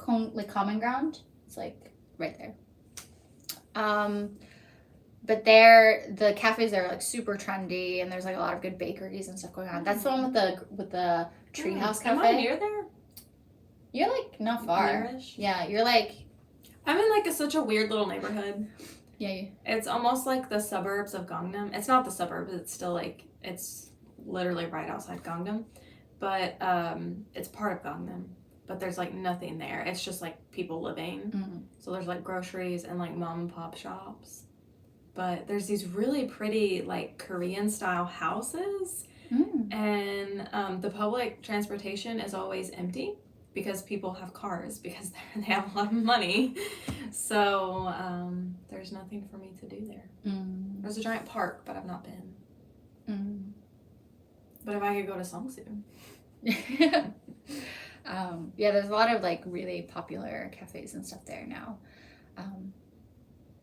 Common Ground. It's like right there. But the cafes are like super trendy, and there's like a lot of good bakeries and stuff going on. That's the one with the Treehouse Cafe. Am I near there? You're like not far. Nearish? Yeah, you're like. I'm in like such a weird little neighborhood. Yeah. It's almost like the suburbs of Gangnam. It's not the suburbs. It's still like it's literally right outside Gangnam, but it's part of Gangnam. But there's like nothing there. It's just like people living. Mm-hmm. So there's like groceries and like mom and pop shops. But there's these really pretty like Korean style houses, and the public transportation is always empty because people have cars because they have a lot of money. So there's nothing for me to do there. There's a giant park, but I've not been. But if I could go to Songsu. Yeah, there's a lot of like really popular cafes and stuff there now.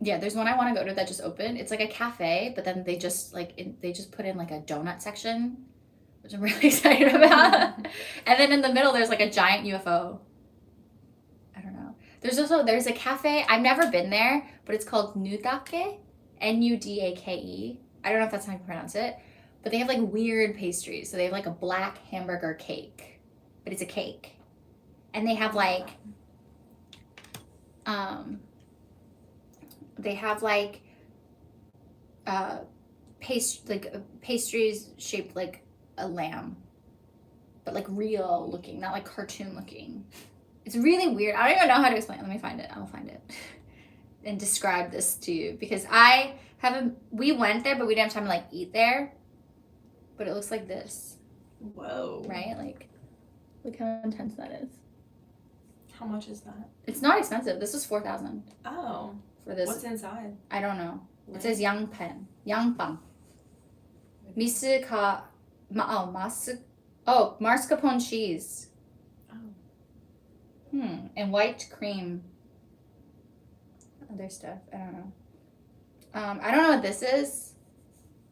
Yeah, there's one I want to go to that just opened. It's like a cafe, but then they just put in like a donut section. which I'm really excited about. And then in the middle, there's like a giant UFO. I don't know. There's a cafe. I've never been there, but it's called Nudake, Nudake. I don't know if that's how you pronounce it, but they have like weird pastries. So they have like a black hamburger cake, but it's a cake, and they have like, pastries shaped like a lamb, but like real looking, not like cartoon looking. It's really weird. I don't even know how to explain it. Let me find it. I'll find it and describe this to you, because we went there, but we didn't have time to like eat there. But it looks like this. Whoa. Right? Like, look how intense that is. How much is that? It's not expensive. This was 4,000. Oh. For this. What's inside? I don't know. It says 양pan. Mascarpone cheese. Oh. And white cream. Other stuff. I don't know. I don't know what this is,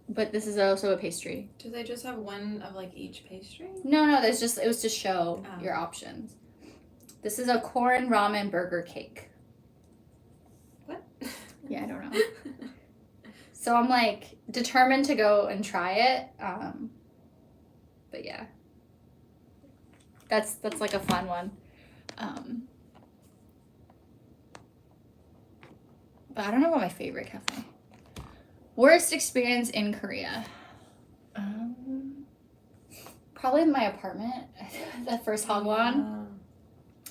but this is also a pastry. Do they just have one of like each pastry? No, it was to show your options. This is a corn ramen burger cake. What? Yeah, I don't know. So I'm like determined to go and try it. But yeah. That's like a fun one. But I don't know about my favorite cafe. Worst experience in Korea. Probably my apartment. The first Hagwon.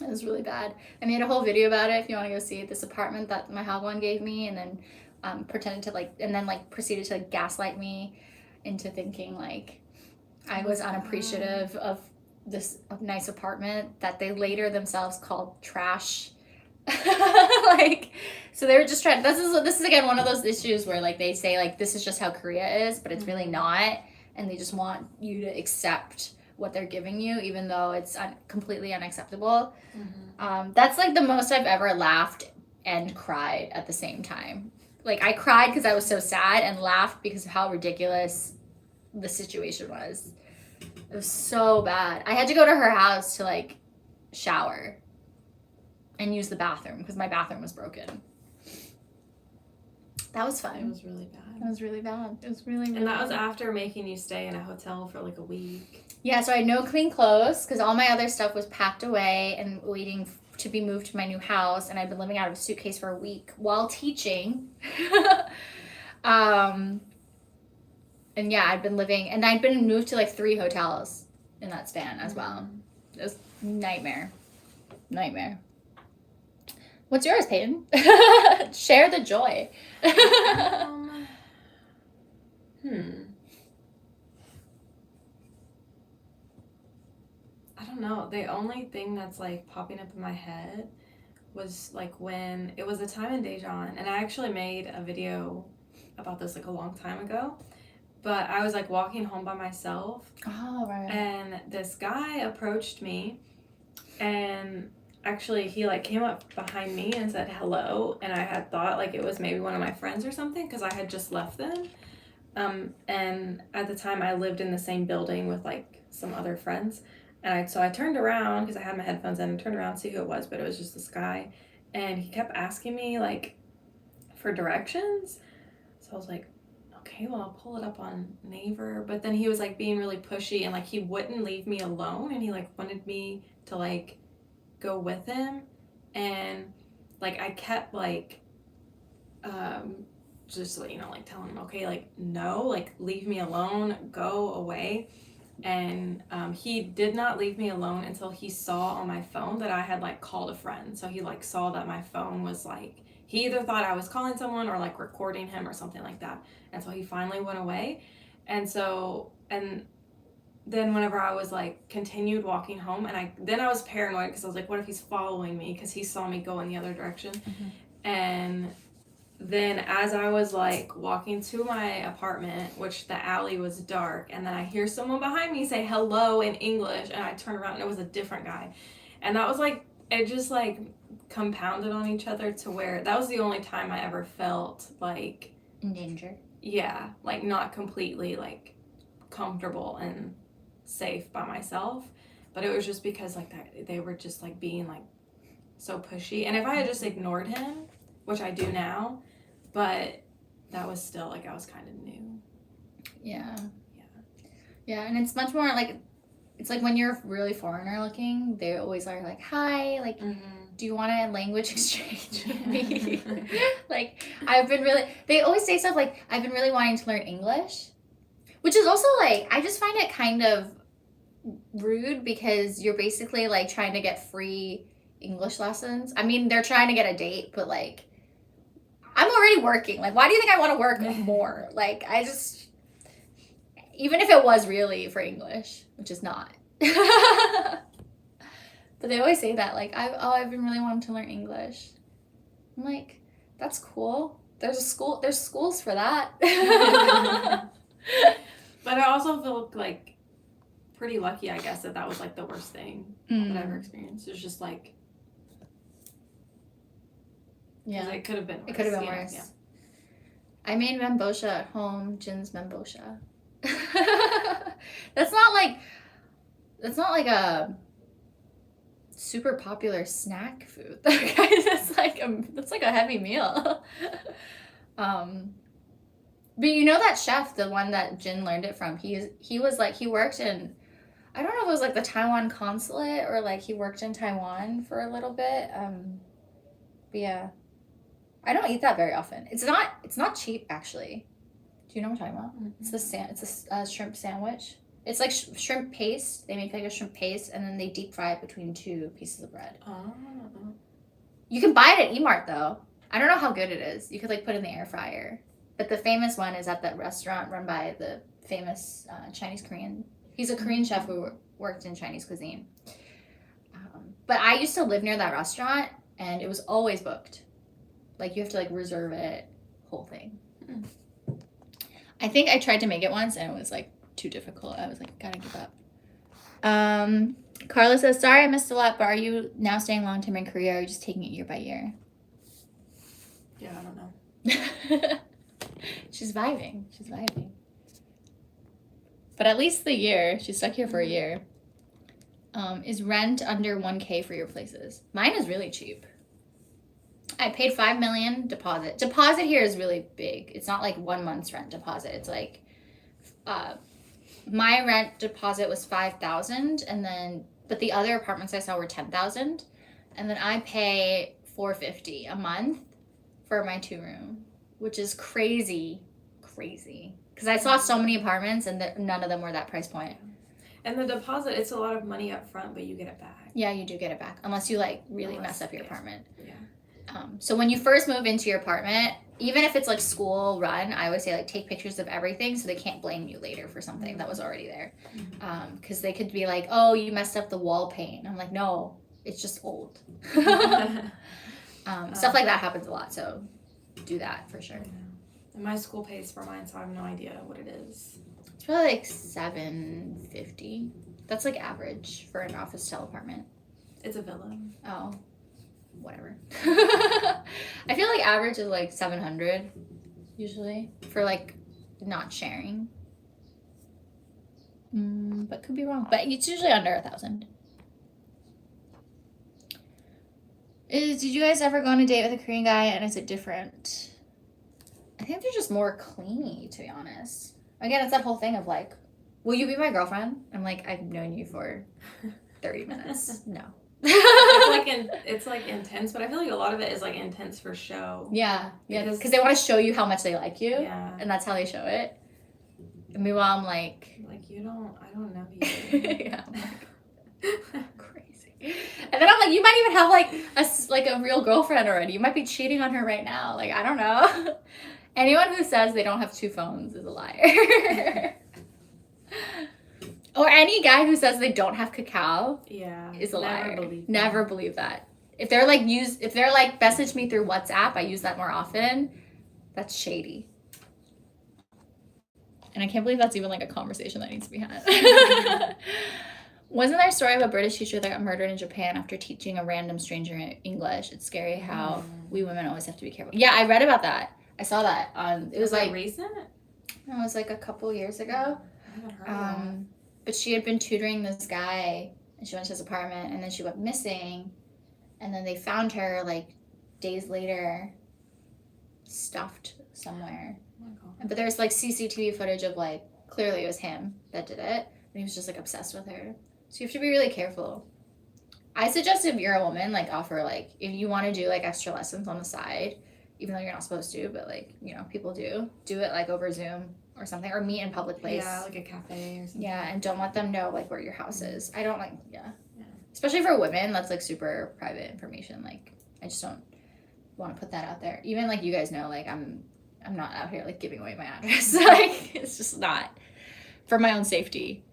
It was really bad. I made a whole video about it if you want to go see it. This apartment that my Hagwon gave me, and then proceeded to gaslight me into thinking like I was unappreciative of this nice apartment that they later themselves called trash. So they were just trying. This is again one of those issues where like they say like this is just how Korea is, but it's really not, and they just want you to accept what they're giving you, even though it's completely unacceptable. That's like the most I've ever laughed and cried at the same time. Like I cried because I was so sad, and laughed because of how ridiculous the situation was. It was so bad. I had to go to her house to like shower and use the bathroom because my bathroom was broken. That was fun. It was really bad. It was really bad. It was really, really And that was bad. after making you stay in a hotel for like a week. Yeah, so I had no clean clothes because all my other stuff was packed away and waiting to be moved to my new house, and I'd been living out of a suitcase for a week while teaching. And yeah, I'd been moved to like 3 hotels in that span as well. It was nightmare. What's yours, Peyton? Share the joy. I don't know. The only thing that's like popping up in my head was like when it was a time in Daejeon, and I actually made a video about this like a long time ago. But I was like walking home by myself. Oh, right. And this guy approached me, and actually he like came up behind me and said hello, and I had thought like it was maybe one of my friends or something because I had just left them. And at the time I lived in the same building with like some other friends, and so I turned around because I had my headphones in and turned around to see who it was, but it was just this guy, and he kept asking me like for directions. So I was like, okay, well, I'll pull it up on Naver. But then he was like being really pushy, and like he wouldn't leave me alone, and he like wanted me to like go with him, and like I kept like just like, you know, like telling him, okay, like no, like leave me alone, go away. And he did not leave me alone until he saw on my phone that I had like called a friend. So he like saw that my phone was like, he either thought I was calling someone or like recording him or something like that. And so he finally went away. And then whenever I was like continued walking home, and I was paranoid because I was like, what if he's following me because he saw me go in the other direction. And then as I was like walking to my apartment, which the alley was dark, and then I hear someone behind me say hello in English, and I turn around and it was a different guy. And that was like, it just like compounded on each other to where that was the only time I ever felt like in danger. Yeah, like not completely like comfortable and safe by myself. But it was just because like that they were just like being like so pushy. And if I had just ignored him, which I do now, but that was still like I was kind of new. Yeah. Yeah, and it's much more like, it's like when you're really foreigner looking, they always are like, hi, like, do you want a language exchange with me? Like, they always say stuff like, I've been really wanting to learn English, which is also like, I just find it kind of rude because you're basically like trying to get free English lessons. I mean, they're trying to get a date, but like, I'm already working. Like, why do you think I want to work more? Like, even if it was really for English, which is not. But they always say that, like, I've been really wanting to learn English. I'm like, that's cool. There's schools for that. But I also feel like pretty lucky, I guess, that was like the worst thing that I ever experienced. It was just like, yeah, it could have been worse. It could have been worse. Yeah. I made membosha at home, Jin's membosha. That's not like a super popular snack food. That's like a heavy meal. But you know that chef, the one that Jin learned it from, he was like, he worked in, I don't know if it was like the Taiwan consulate or like he worked in Taiwan for a little bit. But yeah, I don't eat that very often. It's not cheap actually. Do you know what I'm talking about? Mm-hmm. It's a shrimp sandwich. It's like shrimp paste. They make like a shrimp paste and then they deep fry it between two pieces of bread. Oh. You can buy it at Emart though. I don't know how good it is. You could like put it in the air fryer. But the famous one is at that restaurant run by the famous Chinese Korean. He's a Korean chef who worked in Chinese cuisine. But I used to live near that restaurant and it was always booked. Like you have to like reserve it, whole thing. Mm. I think I tried to make it once and it was like too difficult. I was like, gotta give up. Carla says, sorry I missed a lot, but are you now staying long term in Korea or are you just taking it year by year? Yeah, I don't know. She's vibing. But at least the year, she's stuck here for a year. Is rent under 1K for your places? Mine is really cheap. I paid $5 million deposit. Deposit here is really big. It's not like 1 month's rent deposit. It's like, my rent deposit was $5,000, but the other apartments I saw were $10,000, and then I pay $450 a month for my 2-room, which is crazy, because I saw so many apartments and none of them were that price point. And the deposit, it's a lot of money up front, but you get it back. Yeah, you do get it back unless you like really mess up your apartment. Yeah. So when you first move into your apartment, even if it's like school run, I always say like take pictures of everything so they can't blame you later for something that was already there. Because they could be like, oh, you messed up the wall paint. I'm like, no, it's just old. Stuff like that happens a lot, so do that for sure. And my school pays for mine, so I have no idea what it is. It's probably like $750. That's like average for an office style apartment. It's a villa. Oh. Whatever. I feel like average is like $700 usually for like not sharing. But could be wrong. But it's usually under $1,000. Did you guys ever go on a date with a Korean guy and is it different? I think they're just more clingy, to be honest. Again, it's that whole thing of like, will you be my girlfriend? I'm like, I've known you for 30 minutes. No. It's like intense, but I feel like a lot of it is like intense for show. Yeah, because they want to show you how much they like you, and that's how they show it. And meanwhile, I'm like I don't know you. Yeah, I'm like, crazy. And then I'm like, you might even have like a real girlfriend already. You might be cheating on her right now. Like I don't know. Anyone who says they don't have 2 phones is a liar. Or any guy who says they don't have cacao is a liar. Never believe that. If they're like message me through WhatsApp, I use that more often. That's shady. And I can't believe that's even like a conversation that needs to be had. Wasn't there a story of a British teacher that got murdered in Japan after teaching a random stranger English? It's scary how we women always have to be careful. Yeah, I read about that. I saw that on. It was like recent. It was like a couple years ago. I haven't heard of that. but she had been tutoring this guy, and she went to his apartment, and then she went missing, and then they found her like days later, stuffed somewhere. Oh my God. But there's like CCTV footage of like clearly it was him that did it, and he was just like obsessed with her. So you have to be really careful. I suggest if you're a woman, like offer like if you want to do like extra lessons on the side, even though you're not supposed to, but like people do it like over Zoom or something, or meet in public place. Yeah, like a cafe or something. Yeah, and don't let them know like where your house is. I don't especially for women, that's like super private information. Like I just don't want to put that out there. Even like you guys know, like I'm not out here like giving away my address. Like it's just not for my own safety.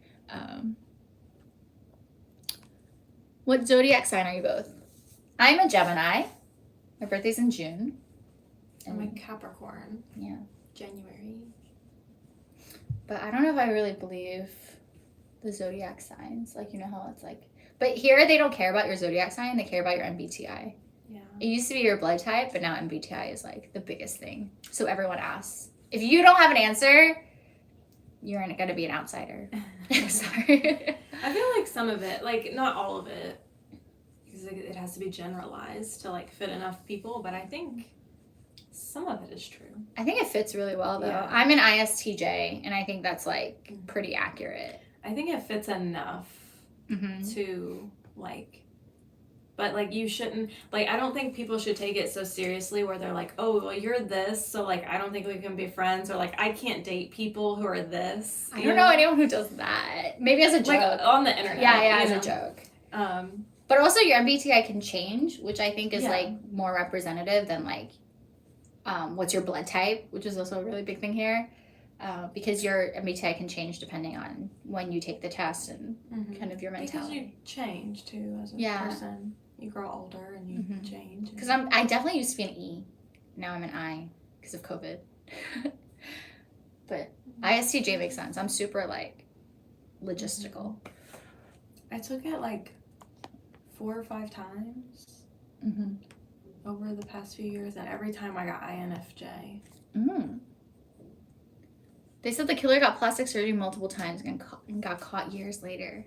What zodiac sign are you both? I'm a Gemini. My birthday's in June. I'm a Capricorn. Yeah. January. But I don't know if I really believe the zodiac signs. Like, you know how it's like... But here, they don't care about your zodiac sign. They care about your MBTI. Yeah. It used to be your blood type, but now MBTI is, like, the biggest thing. So everyone asks. If you don't have an answer, you're going to be an outsider. Sorry. I feel like some of it, like, not all of it, because it has to be generalized to, like, fit enough people, but I think some of it is true. I think it fits really well, though. Yeah. I'm an ISTJ, and I think that's, like, pretty accurate. I think it fits enough to, like, but, like, you shouldn't, like, I don't think people should take it so seriously where they're like, oh, well, you're this, so, like, I don't think we can be friends, or, like, I can't date people who are this. I don't know anyone who does that. Maybe as a joke. Like, on the internet. Yeah, as a joke. Um, But also your MBTI can change, which I think is, Yeah. like, more representative than, like, what's your blood type, which is also a really big thing here. Because your MBTI can change depending on when you take the test and kind of your mentality. Because you change, too, as a person. You grow older and you change. Because I definitely used to be an E. Now I'm an I because of COVID. But ISTJ makes sense. I'm super, like, logistical. I took it, like, 4 or 5 times over the past few years, and every time I got INFJ. They said the killer got plastic surgery multiple times and got caught years later.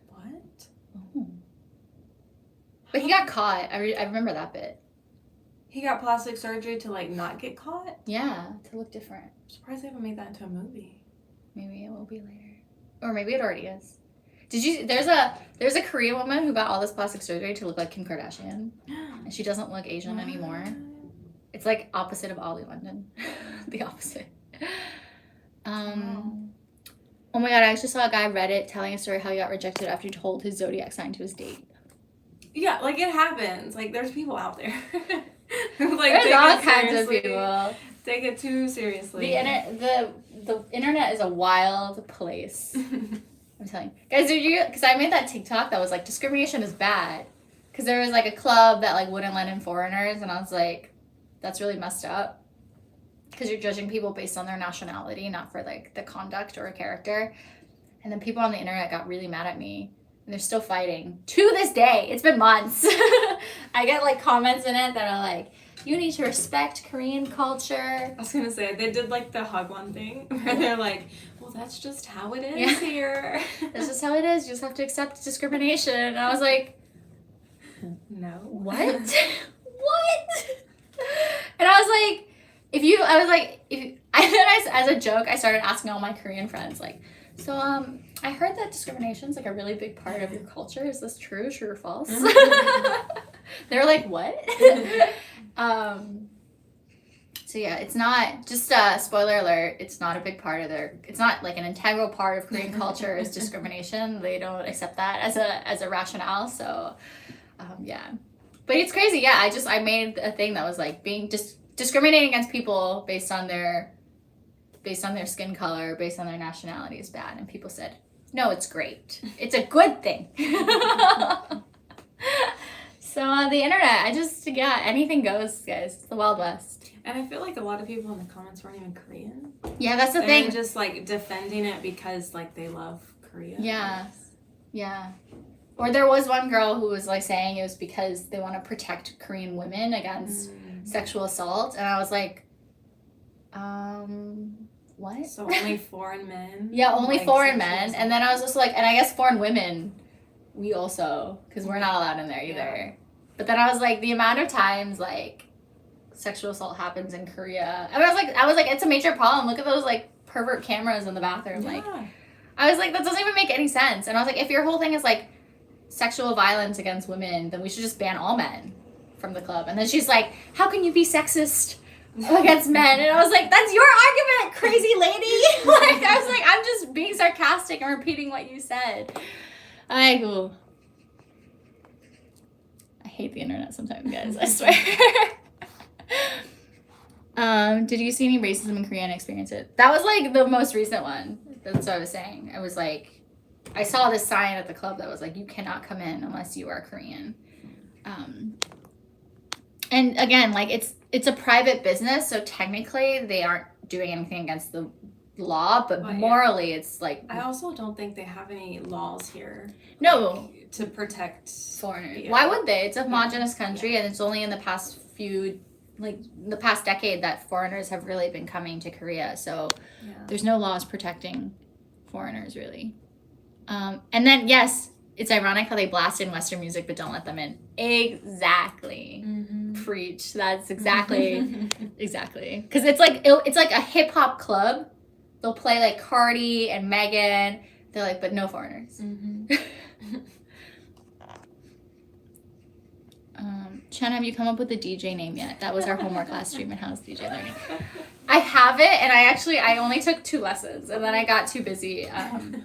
What? Oh. But he got caught. I remember that bit. He got plastic surgery to, like, not get caught? Yeah, to look different. I'm surprised they haven't made that into a movie. Maybe it will be later. Or maybe it already is. There's a Korean woman who got all this plastic surgery to look like Kim Kardashian. And she doesn't look Asian anymore. It's like opposite of Ollie London. The opposite. Wow. Oh my god, I actually saw a guy Reddit telling a story how he got rejected after he told his zodiac sign to his date. Yeah, like, it happens. Like, there's people out there. Like, there's all kinds of people. Take it too seriously. The internet is a wild place. I'm telling you. Guys, because I made that TikTok that was like, discrimination is bad. Because there was like a club that like wouldn't let in foreigners, and I was like, that's really messed up. Because you're judging people based on their nationality, not for like the conduct or a character. And then people on the internet got really mad at me. And they're still fighting. To this day. It's been months. I get like comments in it that are like, you need to respect Korean culture. I was gonna say, they did like the Hagwon thing, where they're like, well, that's just how it is here. That's just how it is. You just have to accept discrimination. And I was like, no. What? What? And I was like, as a joke, I started asking all my Korean friends, like, so, I heard that discrimination is like a really big part of your culture. Is this true or false? They were like, what? So yeah, it's not, just spoiler alert, it's not a big part of it's not like an integral part of Korean culture is discrimination. They don't accept that as a rationale, so yeah. But it's crazy, yeah, I made a thing that was like being discriminating against people based on their skin color, based on their nationality is bad, and people said, no, it's great. It's a good thing. So the internet, anything goes, guys. It's the Wild West. And I feel like a lot of people in the comments weren't even Korean. Yeah, that's the They're thing. just like defending it because like they love Korea. Yeah. Yeah. Or there was one girl who was like saying it was because they want to protect Korean women against sexual assault, and I was like, what? So only foreign men? Yeah, only Like, foreign sexual men. assault? And then I was just like, and I guess foreign women, we also, because we're not allowed in there either. Yeah. But then I was like, the amount of times like sexual assault happens in Korea. I was like, it's a major problem. Look at those like pervert cameras in the bathroom. Yeah. Like, I was like, that doesn't even make any sense. And I was like, if your whole thing is like sexual violence against women, then we should just ban all men from the club. And then she's like, how can you be sexist against men? And I was like, that's your argument, crazy lady. Like, I was like, I'm just being sarcastic and repeating what you said. I hate the internet sometimes, guys, I swear. Did you see any racism in Korea and experience it? That was like the most recent one. That's what I was saying. I was like, I saw this sign at the club that was like, you cannot come in unless you are Korean. And again, like it's a private business, so technically they aren't doing anything against the law, but morally it's like, I also don't think they have any laws here. No. Like, to protect foreigners. Yeah. Why would they? It's a homogenous country, and it's only in the past the past decade that foreigners have really been coming to Korea. So there's no laws protecting foreigners really. And then yes, it's ironic how they blast in Western music but don't let them in. Exactly. Preach. That's exactly exactly. Because it's like a hip hop club. They'll play like Cardi and Megan. They're like, but no foreigners. Chen, have you come up with a DJ name yet? That was our homework last stream and how's DJ learning. I have it, and I only took 2 lessons, and then I got too busy.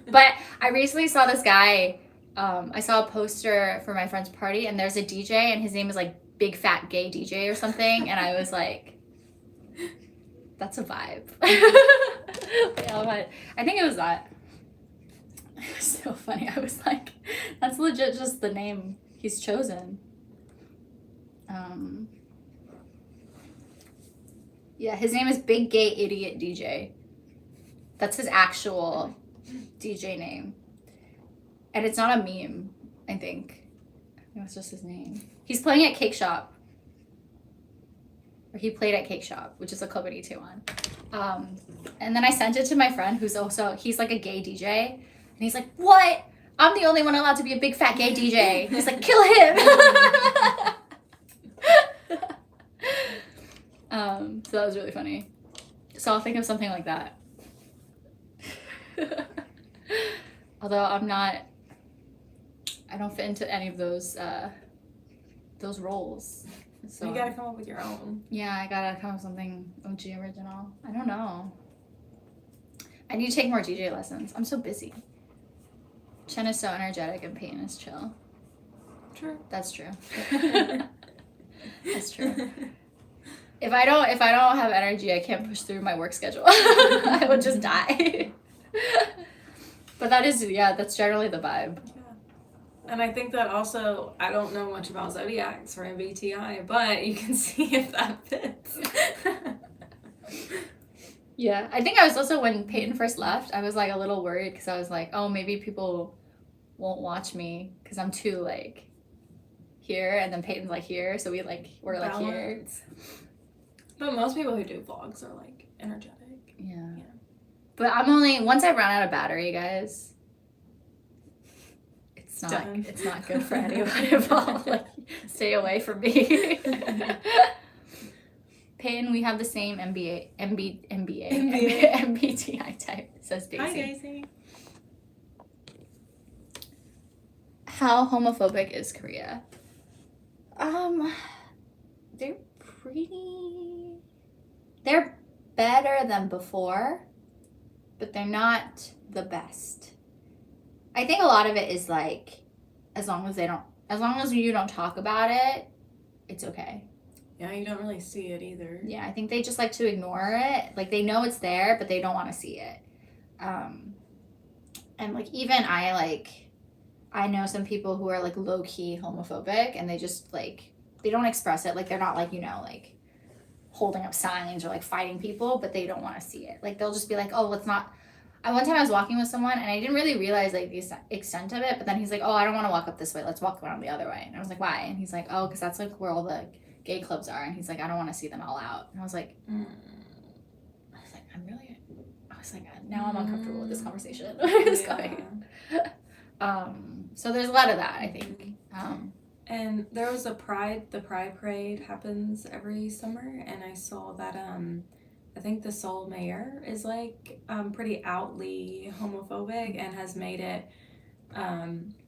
But I recently saw this guy. I saw a poster for my friend's party, and there's a DJ, and his name is like Big Fat Gay DJ or something, and I was like, that's a vibe. I think it was that. It was so funny. I was like, that's legit just the name he's chosen. Yeah, his name is Big Gay Idiot DJ. That's his actual DJ name. And it's not a meme, I think. That's just his name. He's playing at Cake Shop. Or he played at Cake Shop, which is a club in Itaewon. And then I sent it to my friend who's he's like a gay DJ. And he's like, what? I'm the only one allowed to be a big fat gay DJ. He's like, kill him. So that was really funny. So I'll think of something like that. Although I don't fit into any of those roles. So you gotta come up with your own. Yeah, I gotta come up with something OG original. I don't know. I need to take more DJ lessons. I'm so busy. Chen is so energetic and Peyton is chill. True. That's true. That's true. If I don't have energy, I can't push through my work schedule. I would just die. But that's generally the vibe. Yeah. And I think that also, I don't know much about zodiacs or MBTI, but you can see if that fits. Yeah, I think I was also, when Peyton first left, I was like a little worried because I was like, oh, maybe people won't watch me because I'm too like here, and then Peyton's like here, so we're like here. But most people who do vlogs are like energetic. Yeah. But once I run out of battery, guys, it's not good for anyone involved. Like, stay away from me. Peyton, we have the same MBTI type, says Daisy. Hi, Daisy. How homophobic is Korea? They're better than before, but they're not the best. I think a lot of it is like, as long as you don't talk about it, it's okay. Yeah, you don't really see it either. Yeah, I think they just like to ignore it. Like, they know it's there, but they don't want to see it. And like, even I know some people who are like low-key homophobic, and they just like, they don't express it. Like, they're not like, like holding up signs or like fighting people, but they don't want to see it. Like, they'll just be like, oh, let's not. One time I was walking with someone, and I didn't really realize like the extent of it, but then he's like, oh, I don't want to walk up this way. Let's walk around the other way. And I was like, why? And he's like, oh, because that's like where all the gay clubs are. And he's like, I don't want to see them all out. And I was like, I'm was like, now I'm uncomfortable with this conversation. Where is Yeah. going? So there's a lot of that, I think. And there was the Pride Parade happens every summer, and I saw that I think the Seoul mayor is like pretty outly homophobic and has made it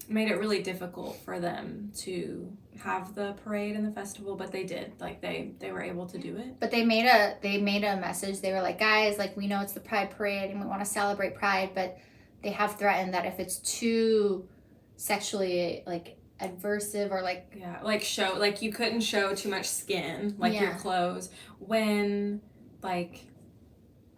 really difficult for them to have the parade and the festival, but they did. Like they were able to do it. But they made a message. They were like, guys, like, we know it's the Pride Parade and we want to celebrate Pride, but they have threatened that if it's too sexually like adversive or like You couldn't show too much skin, like your clothes when like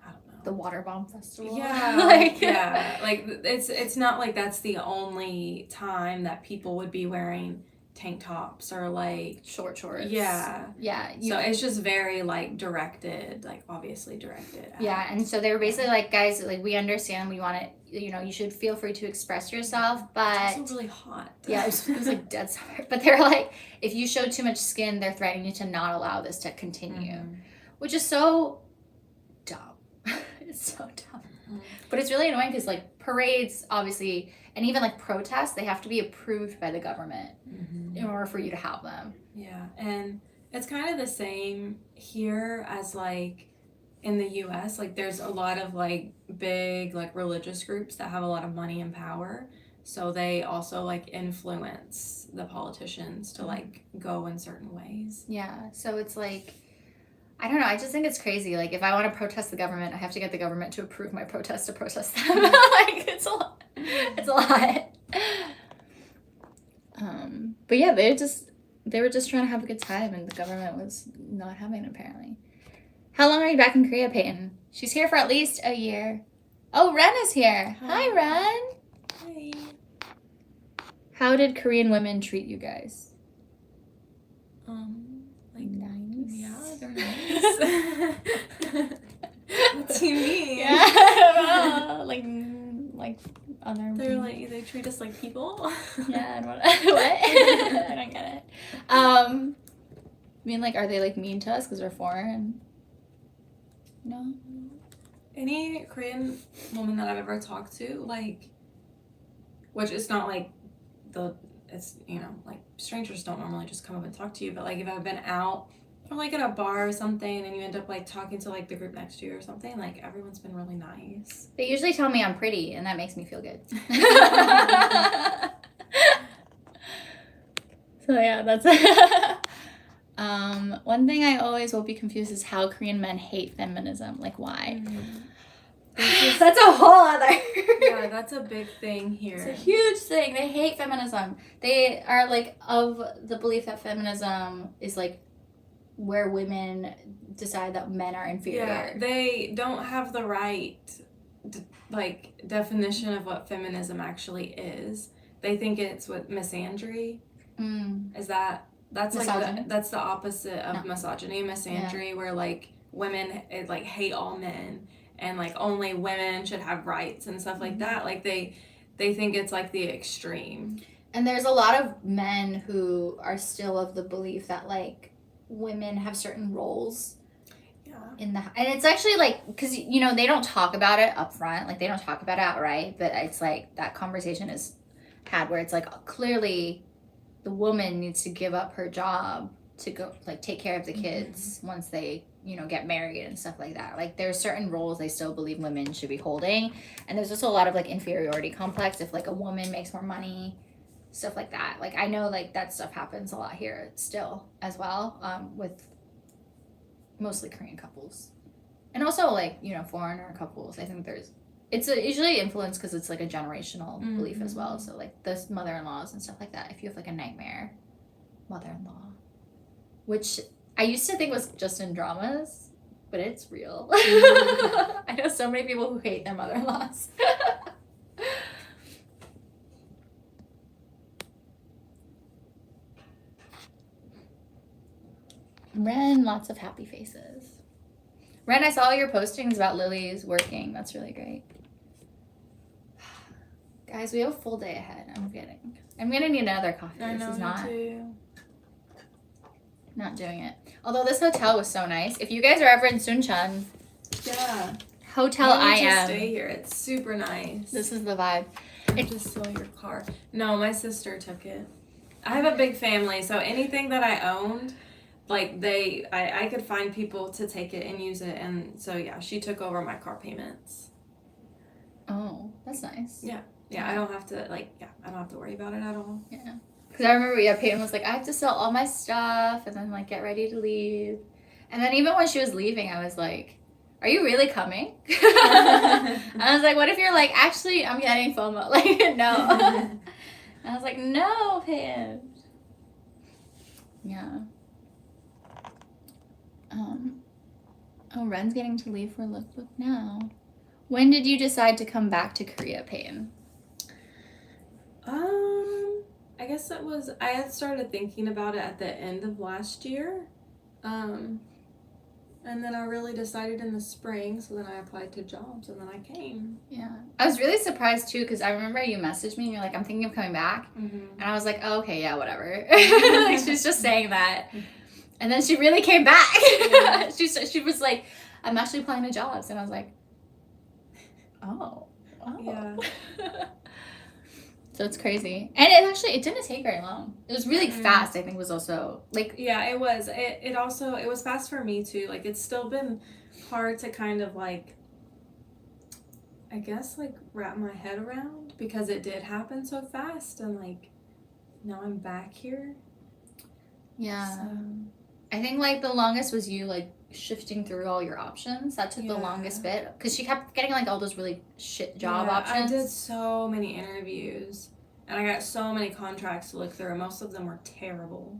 I don't know, the water bomb festival. like it's not like that's the only time that people would be wearing tank tops or like short shorts. So it's just very like directed, like obviously directed at. And so they were basically like, guys, like, we understand, we want it, you should feel free to express yourself, but it's also really hot. it was like dead summer. But they're like, if you show too much skin, they're threatening you to not allow this to continue, which is so dumb. It's so dumb. But it's really annoying because like parades, obviously, and even like protests, they have to be approved by the government in order for you to have them. Yeah, and it's kind of the same here as like in the US. Like there's a lot of like big like religious groups that have a lot of money and power. So they also like influence the politicians to like go in certain ways. Yeah, so it's like, I don't know, I just think it's crazy. Like, if I want to protest the government, I have to get the government to approve my protest to protest them. Like, it's a lot. It's a lot. But yeah, they were just trying to have a good time, and the government was not having it, apparently. How long are you back in Korea, Peyton? She's here for at least a year. Oh, Ren is here. Hi, Ren. Hi. How did Korean women treat you guys? Like nice. Yeah, they're nice. What do you mean? Yeah, like other. They're like, they treat us like people. Yeah, and what? I don't get it. I mean, like, are they like mean to us because we're foreign? No. Any Korean woman that I've ever talked to, like, which it's not like it's, like, strangers don't normally just come up and talk to you, but like if I've been out or like at a bar or something and you end up like talking to like the group next to you or something, like everyone's been really nice. They usually tell me I'm pretty, and that makes me feel good. So yeah, that's one thing I always will be confused is how Korean men hate feminism. Like, why? That's a whole other. Yeah, that's a big thing here. It's a huge thing. They hate feminism. They are like of the belief that feminism is like where women decide that men are inferior. Yeah, they don't have the right definition of what feminism actually is. They think it's what misandry is. That's misogyny? like that's the opposite of misogyny. Misandry, where like women like hate all men and like only women should have rights and stuff like that. Like they think it's like the extreme. And there's a lot of men who are still of the belief that like women have certain roles in the, and it's actually like, because they don't talk about it up front, like they don't talk about it outright, but it's like that conversation is had where it's like clearly the woman needs to give up her job to go like take care of the kids once they get married and stuff like that. Like there's certain roles they still believe women should be holding, and there's also a lot of like inferiority complex if like a woman makes more money, stuff like that. Like I know like that stuff happens a lot here still as well, with mostly Korean couples, and also like foreigner couples. I think it's usually influenced because it's like a generational belief as well. So like the mother-in-laws and stuff like that, if you have like a nightmare mother-in-law, which I used to think was just in dramas, but it's real. I know so many people who hate their mother-in-laws. Ren, lots of happy faces. Ren, I saw your postings about Lily's working. That's really great. Guys, we have a full day ahead. I'm gonna need another coffee. I know, this is too. not doing it. Although this hotel was so nice. If you guys are ever in Suncheon, Hotel You I need to am. stay here. It's super nice. This is the vibe. You just steal your car. No, my sister took it. I have a big family, so anything that I owned, like I could find people to take it and use it, and so yeah, she took over my car payments. Oh, that's nice. Yeah, I don't have to I don't have to worry about it at all. Yeah. Because I remember, Peyton was like, I have to sell all my stuff and then, like, get ready to leave. And then even when she was leaving, I was like, are you really coming? I was like, what if you're like, actually, I'm getting FOMO. Like, no. I was like, no, Peyton. Yeah. Oh, Ren's getting to leave for lookbook now. When did you decide to come back to Korea, Peyton? I guess I had started thinking about it at the end of last year. And then I really decided in the spring, so then I applied to jobs and then I came. Yeah. I was really surprised too, because I remember you messaged me and you're like, I'm thinking of coming back. Mm-hmm. And I was like, oh, okay, yeah, whatever. Like, she's just saying that. And then she really came back. Yeah. She was like, I'm actually applying to jobs. And I was like, oh. Yeah. So it's crazy. And it didn't take very long. It was really fast, I think, was also like. Yeah, it was. It was fast for me too. Like, it's still been hard to kind of like, I guess, like, wrap my head around because it did happen so fast, and like now I'm back here. Yeah. So. I think like the longest was you like shifting through all your options. That took the longest bit because she kept getting like all those really shit job options. I did so many interviews and I got so many contracts to look through. Most of them were terrible.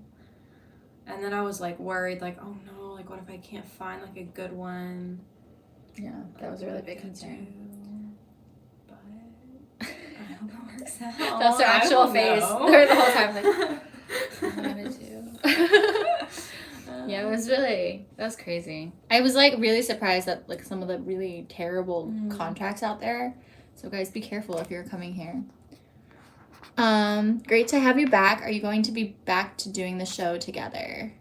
And then I was like worried, like, oh no, like what if I can't find like a good one? Yeah, that was a really big concern. But I hope it works out. That's her actual face. Her the whole time like, what am I gonna do? Yeah, that was crazy. I was like really surprised at like some of the really terrible contracts out there. So guys, be careful if you're coming here. Great to have you back. Are you going to be back to doing the show together?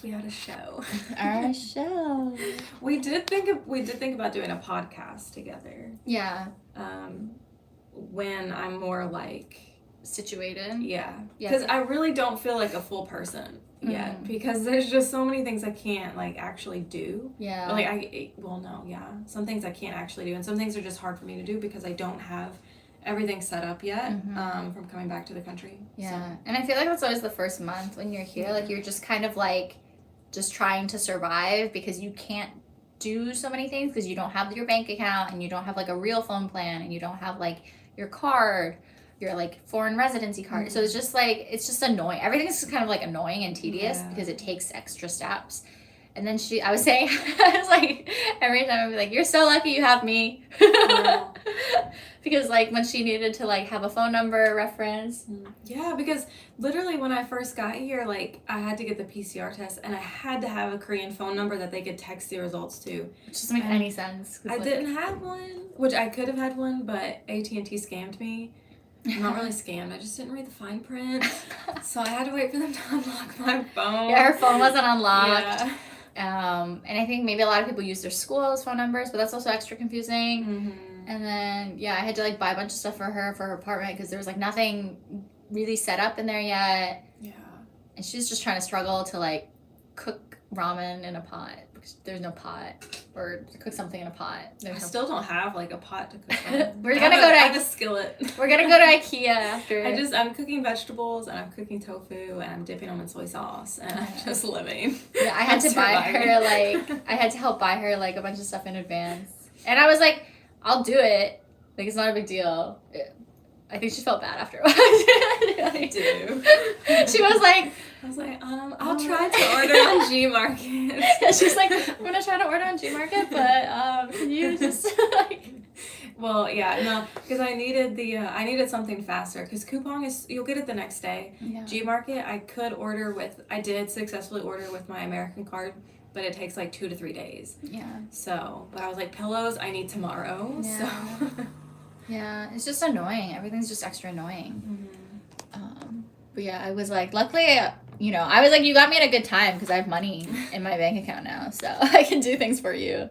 We had a show. Our show. We did think about doing a podcast together. Yeah. When I'm more like situated. Yeah. Because I really don't feel like a full person yet because there's just so many things I can't like actually do. Yeah. But, like some things I can't actually do and some things are just hard for me to do because I don't have everything set up yet from coming back to the country. Yeah. So. And I feel like that's always the first month when you're here. Like you're just kind of like just trying to survive because you can't do so many things because you don't have your bank account and you don't have like a real phone plan and you don't have like your card, your like foreign residency card. So it's just annoying. Everything's kind of like annoying and tedious because it takes extra steps. And then I was saying, I was like, every time I'd be like, you're so lucky you have me. Because like when she needed to like have a phone number reference. Yeah, because literally when I first got here, like I had to get the PCR test and I had to have a Korean phone number that they could text the results to. Which doesn't make any sense. I didn't have one, which I could have had one, but AT&T scammed me. I'm not really scammed. I just didn't read the fine print. So I had to wait for them to unlock my phone. Yeah, her phone wasn't unlocked. Yeah. And I think maybe a lot of people use their school's phone numbers, but that's also extra confusing. Mm-hmm. And then, I had to, like, buy a bunch of stuff for her apartment because there was, like, nothing really set up in there yet. Yeah. And she's just trying to struggle to, like, cook ramen in a pot because there's no pot. Or cook something in a pot. I still don't have, like, a pot to cook ramen. We're going to go to... I have a skillet. We're going to go to IKEA after. I'm cooking vegetables, and I'm cooking tofu, and I'm dipping them in soy sauce, and I'm just living. Yeah, I had to buy her, like... I had to help buy her, like, a bunch of stuff in advance. And I was like... I'll do it. Like, it's not a big deal. I think she felt bad after a while. I do. She was like... I was like, I'll try to order on Gmarket. She's like, I'm going to try to order on Gmarket, but can you just, like... Well, yeah, no, because I needed something faster, because coupon you'll get it the next day. Yeah. Gmarket, I did successfully order with my American card, but it takes like 2 to 3 days. Yeah. So, but I was like, pillows, I need tomorrow. Yeah. So. Yeah, it's just annoying. Everything's just extra annoying. But yeah, I was like, luckily, I was like, you got me at a good time because I have money in my bank account now, so I can do things for you.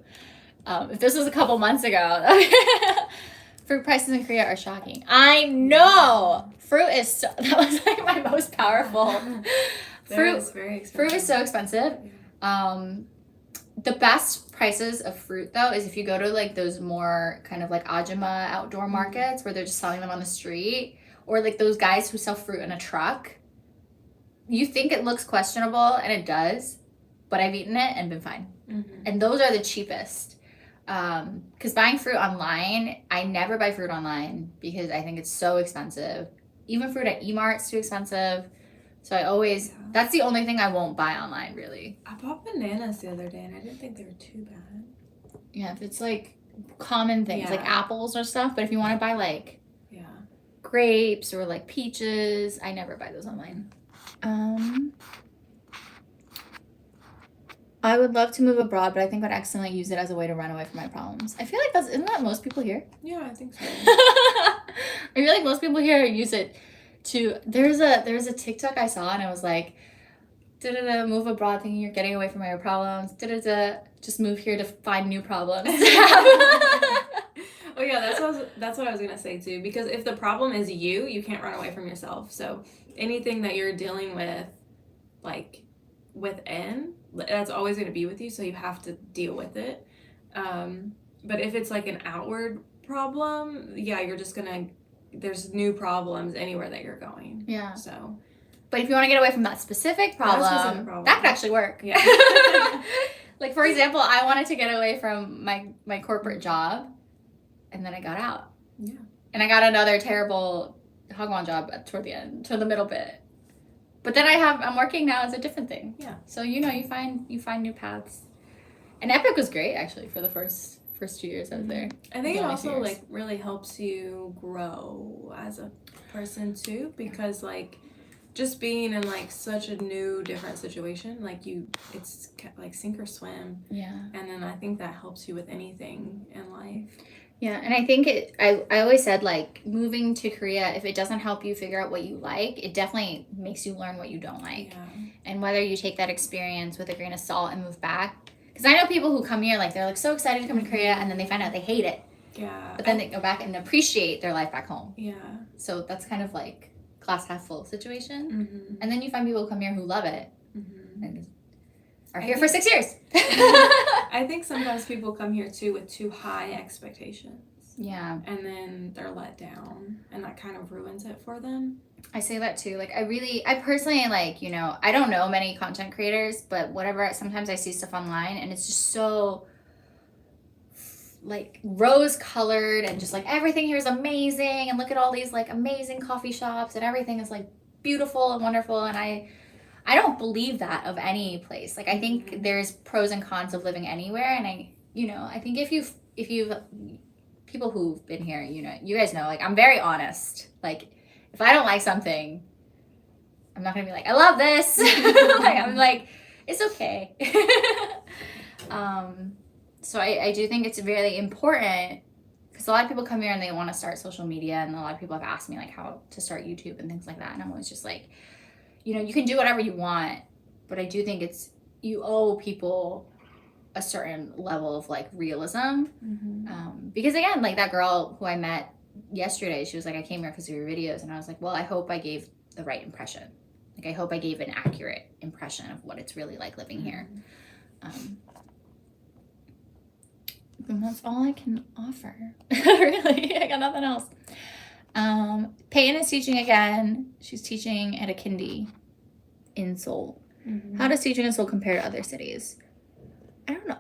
If this was a couple months ago, fruit prices in Korea are shocking. I know. Fruit is so, that was like my most powerful. Fruit is very expensive. Fruit is so expensive. The best prices of fruit though is if you go to like those more kind of like Ajima outdoor markets where they're just selling them on the street, or like those guys who sell fruit in a truck. You think it looks questionable, and it does, but I've eaten it and been fine. Mm-hmm. And those are the cheapest. Because buying fruit online, I never buy fruit online because I think it's so expensive. Even fruit at E-Mart's too expensive. So I always, that's the only thing I won't buy online, really. I bought bananas the other day, and I didn't think they were too bad. Yeah, if it's like common things, like apples or stuff. But if you want to buy like grapes or like peaches, I never buy those online. I would love to move abroad, but I think I'd accidentally use it as a way to run away from my problems. I feel like isn't that most people here? Yeah, I think so. I feel like most people here use it to, there's a TikTok I saw and I was like, move abroad thinking you're getting away from your problems, just move here to find new problems. Oh yeah, that's what I was gonna say too. Because if the problem is you can't run away from yourself. So anything that you're dealing with, like within, that's always gonna be with you. So you have to deal with it. But if it's like an outward problem, you're just gonna. There's new problems anywhere that you're going. Yeah. So. But if you want to get away from that specific problem, that could actually work. Yeah. Like for example, I wanted to get away from my corporate job. And then I got out. Yeah. And I got another terrible Hagwon job toward the middle bit. But then I'm working now as a different thing. Yeah. So you find new paths. And Epic was great actually for the first 2 years I was there. I think it also like really helps you grow as a person too, because like just being in like such a new different situation, like it's like sink or swim. Yeah. And then I think that helps you with anything in life. Yeah, and I think I always said, like, moving to Korea, if it doesn't help you figure out what you like, it definitely makes you learn what you don't like. Yeah. And whether you take that experience with a grain of salt and move back. Because I know people who come here, like, they're, like, so excited to come to Korea, and then they find out they hate it. Yeah. But then they go back and appreciate their life back home. Yeah. So that's kind of, like, glass half full situation. Mm-hmm. And then you find people who come here who love it. Mm-hmm. And are here for 6 years. I think sometimes people come here too with too high expectations. Yeah. And then they're let down, and that kind of ruins it for them. I say that too. Like I personally like, I don't know many content creators, but sometimes I see stuff online and it's just so like rose colored and just like everything here is amazing and look at all these like amazing coffee shops and everything is like beautiful and wonderful, and I don't believe that of any place. Like, I think there's pros and cons of living anywhere. And I think if you've people who've been here, you guys know, like, I'm very honest. Like, if I don't like something, I'm not going to be like, I love this. Like, I'm like, it's okay. So I do think it's really important because a lot of people come here and they want to start social media. And a lot of people have asked me, like, how to start YouTube and things like that. And I'm always just like, you can do whatever you want, but I do think you owe people a certain level of like realism. Mm-hmm. Because again, like that girl who I met yesterday, she was like, I came here because of your videos. And I was like, well, I hope I gave the right impression. Like, I hope I gave an accurate impression of what it's really like living here. And that's all I can offer. Really, I got nothing else. Peyton is teaching again. She's teaching at a kindy in Seoul. Mm-hmm. How does teaching in Seoul compare to other cities? I don't know.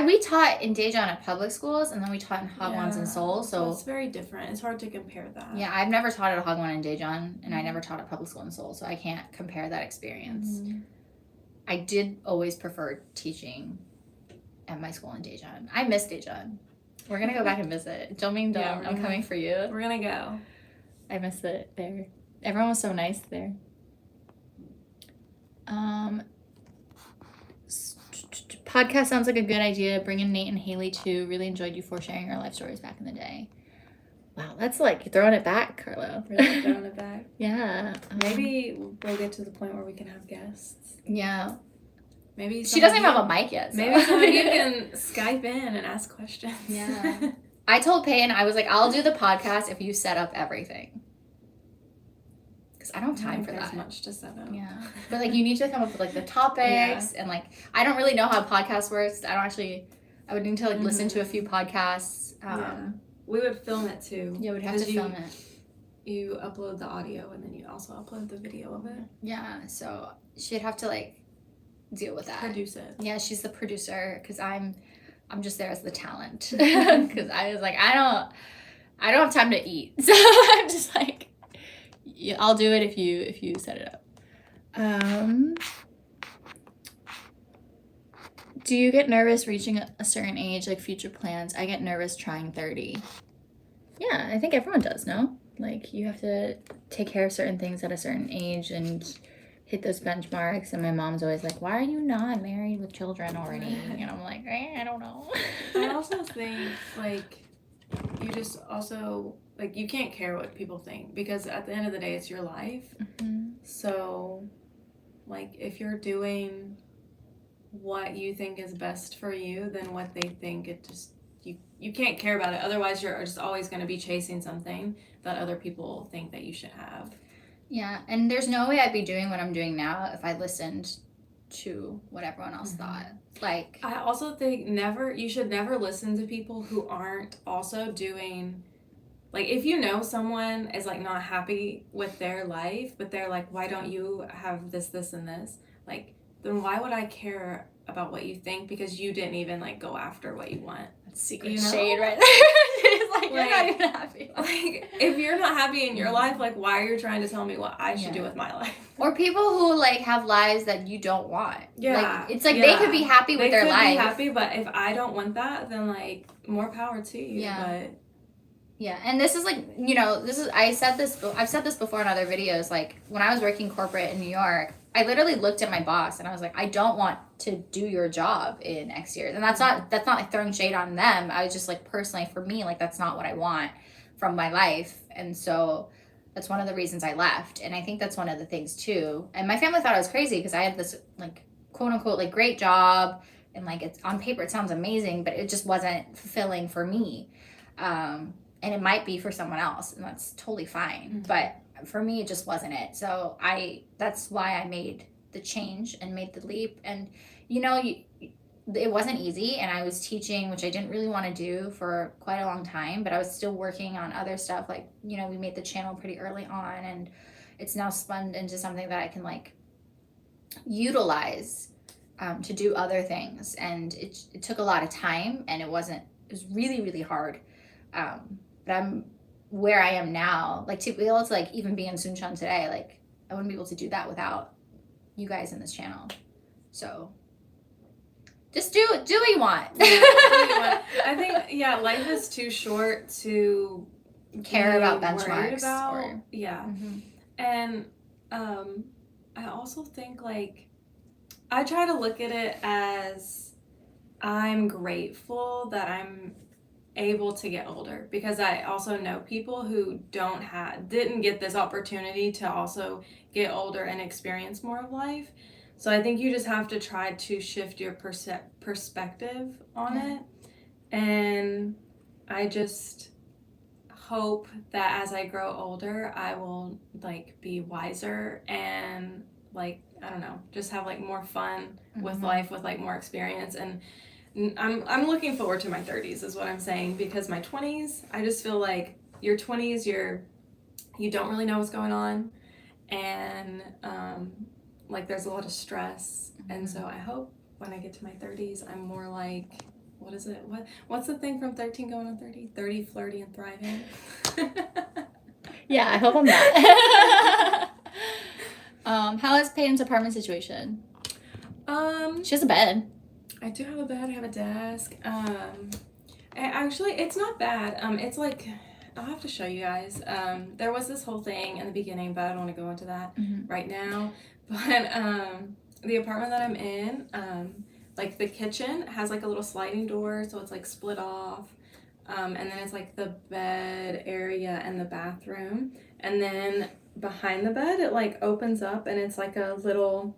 We taught in Daejeon at public schools, and then we taught in Hagwons in Seoul. So it's very different. It's hard to compare that. Yeah, I've never taught at a Hagwon in Daejeon, and I never taught at public school in Seoul, so I can't compare that experience. Mm-hmm. I did always prefer teaching at my school in Daejeon. I miss Daejeon. We're gonna go back and visit. I'm coming for you. We're gonna go. I miss it there. Everyone was so nice there. Podcast sounds like a good idea. Bring in Nate and Haley too. Really enjoyed you for sharing your life stories back in the day. Wow, that's like throwing it back, Carlo. Really throwing it back. Yeah. Maybe we'll get to the point where we can have guests. Yeah. Maybe She doesn't even have a mic yet. So. Maybe some of you can Skype in and ask questions. Yeah. I told Peyton, I was like, I'll do the podcast if you set up everything. Because I don't have time for that. There's much to set up. Yeah. But like, you need to come up with like the topics and like, I don't really know how a podcast works. I would need to like listen to a few podcasts. We would film it too. Yeah, we'd have to film it. You upload the audio and then you also upload the video of it. Yeah, so she'd have to like deal with that. Produce it. Yeah, she's the producer because I'm just there as the talent. Because I was like, I don't have time to eat, so I'm just like, yeah, I'll do it if you set it up. Do you get nervous reaching a certain age, like future plans? I get nervous trying 30. Yeah, I think everyone does, no? Like, you have to take care of certain things at a certain age and hit those benchmarks. And my mom's always like, why are you not married with children already? And I'm like, I don't know. I also think, like, you just also, like, you can't care what people think because at the end of the day, it's your life. Mm-hmm. So, like, if you're doing what you think is best for you, then what they think, it just, you can't care about it. Otherwise, you're just always going to be chasing something that other people think that you should have. Yeah, and there's no way I'd be doing what I'm doing now if I listened to what everyone else thought. Like, I also think you should never listen to people who aren't also doing, like, if you know someone is like not happy with their life, but they're like, why don't you have this, and this? Like, then why would I care about what you think because you didn't even like go after what you want? That's secret shade right there. It's like, you're not even happy. Like, if you're not happy in your life, like, why are you trying to tell me what I should do with my life? Or people who like have lives that you don't want. Yeah. Like, it's like they could be happy with their life. They could be happy, but if I don't want that, then like more power to you. Yeah. But yeah, and this is like, I've said this before in other videos, like when I was working corporate in New York, I literally looked at my boss and I was like, I don't want to do your job in X years. And that's not like throwing shade on them. I was just like, personally for me, like that's not what I want from my life. And so that's one of the reasons I left. And I think that's one of the things too. And my family thought I was crazy because I had this like quote unquote like great job and like it's on paper it sounds amazing, but it just wasn't fulfilling for me. And it might be for someone else, and that's totally fine. But for me, it just wasn't it. So that's why I made the change and made the leap. And, it wasn't easy. And I was teaching, which I didn't really want to do for quite a long time, but I was still working on other stuff. Like, we made the channel pretty early on, and it's now spun into something that I can like utilize to do other things. And it took a lot of time, and it was really, really hard. But I'm where I am now, like to be able to like even be in Suncheon today, like I wouldn't be able to do that without you guys in this channel. So just do what you want. I think life is too short to care about benchmarks. And I also think like I try to look at it as I'm grateful that I'm able to get older because I also know people who didn't get this opportunity to also get older and experience more of life. So I think you just have to try to shift your perspective on it. And I just hope that as I grow older, I will like be wiser and like, I don't know, just have like more fun with life, with like more experience. And I'm looking forward to my 30s is what I'm saying, because my 20s, I just feel like your 20s, you don't really know what's going on, and like there's a lot of stress, and so I hope when I get to my 30s, I'm more like, what is it? What's the thing from 13 going on 30? 30, flirty, and thriving. Yeah, I hope I'm that. How is Peyton's apartment situation? She has a bed. I do have a bed. I have a desk. Actually, it's not bad. It's like, I'll have to show you guys. There was this whole thing in the beginning, but I don't want to go into that right now. But the apartment that I'm in, like the kitchen has like a little sliding door, so it's like split off. And then it's like the bed area and the bathroom. And then behind the bed, it like opens up and it's like a little